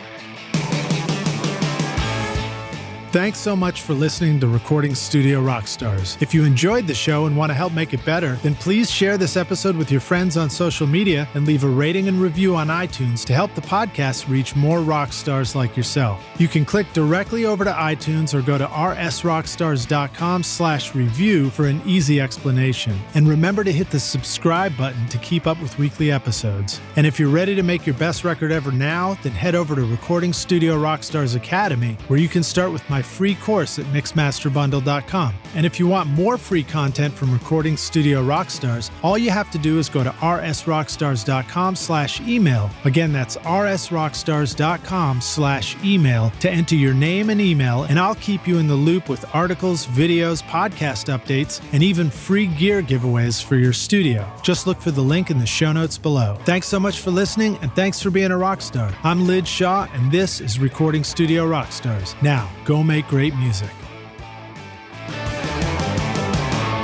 Speaker 1: Thanks so much for listening to Recording Studio Rockstars. If you enjoyed the show and want to help make it better, then please share this episode with your friends on social media and leave a rating and review on iTunes to help the podcast reach more rock stars like yourself. You can click directly over to iTunes or go to rsrockstars.com/review for an easy explanation. And remember to hit the subscribe button to keep up with weekly episodes. And if you're ready to make your best record ever now, then head over to Recording Studio Rockstars Academy, where you can start with my free course at mixmasterbundle.com. And if you want more free content from Recording Studio Rockstars, all you have to do is go to rsrockstars.com/email. Again, that's rsrockstars.com/email to enter your name and email, and I'll keep you in the loop with articles, videos, podcast updates, and even free gear giveaways for your studio. Just look for the link in the show notes below. Thanks so much for listening, and thanks for being a rock star. I'm Lid Shaw, and this is Recording Studio Rockstars. Now, go make great music.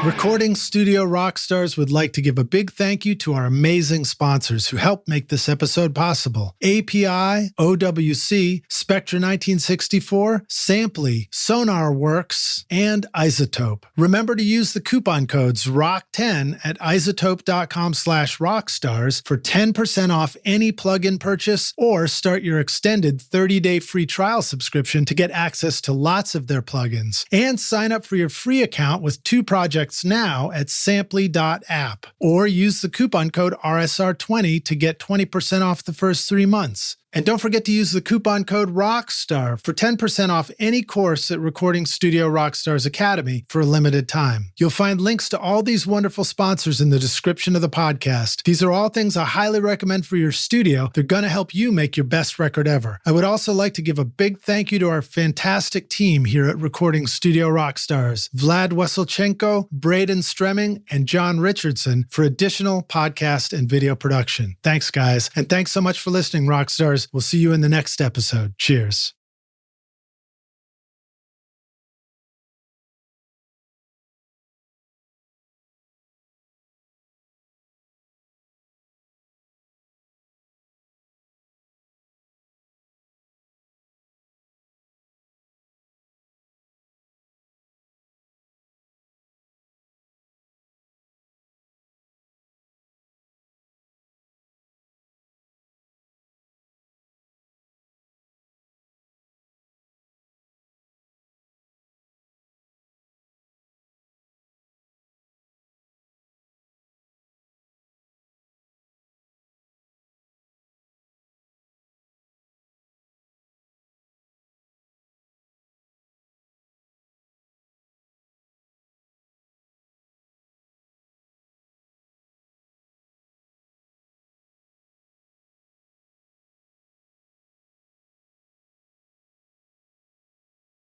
Speaker 1: Recording Studio Rockstars would like to give a big thank you to our amazing sponsors who helped make this episode possible. API, OWC, Spectra 1964, Sampley, Sonar Works, and Izotope. Remember to use the coupon codes ROCK10 at izotope.com/rockstars for 10% off any plugin purchase, or start your extended 30-day free trial subscription to get access to lots of their plugins. And sign up for your free account with 2 projects now at sampley.app, or use the coupon code RSR20 to get 20% off the first 3 months. And don't forget to use the coupon code ROCKSTAR for 10% off any course at Recording Studio Rockstars Academy for a limited time. You'll find links to all these wonderful sponsors in the description of the podcast. These are all things I highly recommend for your studio. They're going to help you make your best record ever. I would also like to give a big thank you to our fantastic team here at Recording Studio Rockstars: Vlad Weselchenko, Braden Stremming, and John Richardson for additional podcast and video production. Thanks, guys. And thanks so much for listening, Rockstars. We'll see you in the next episode. Cheers.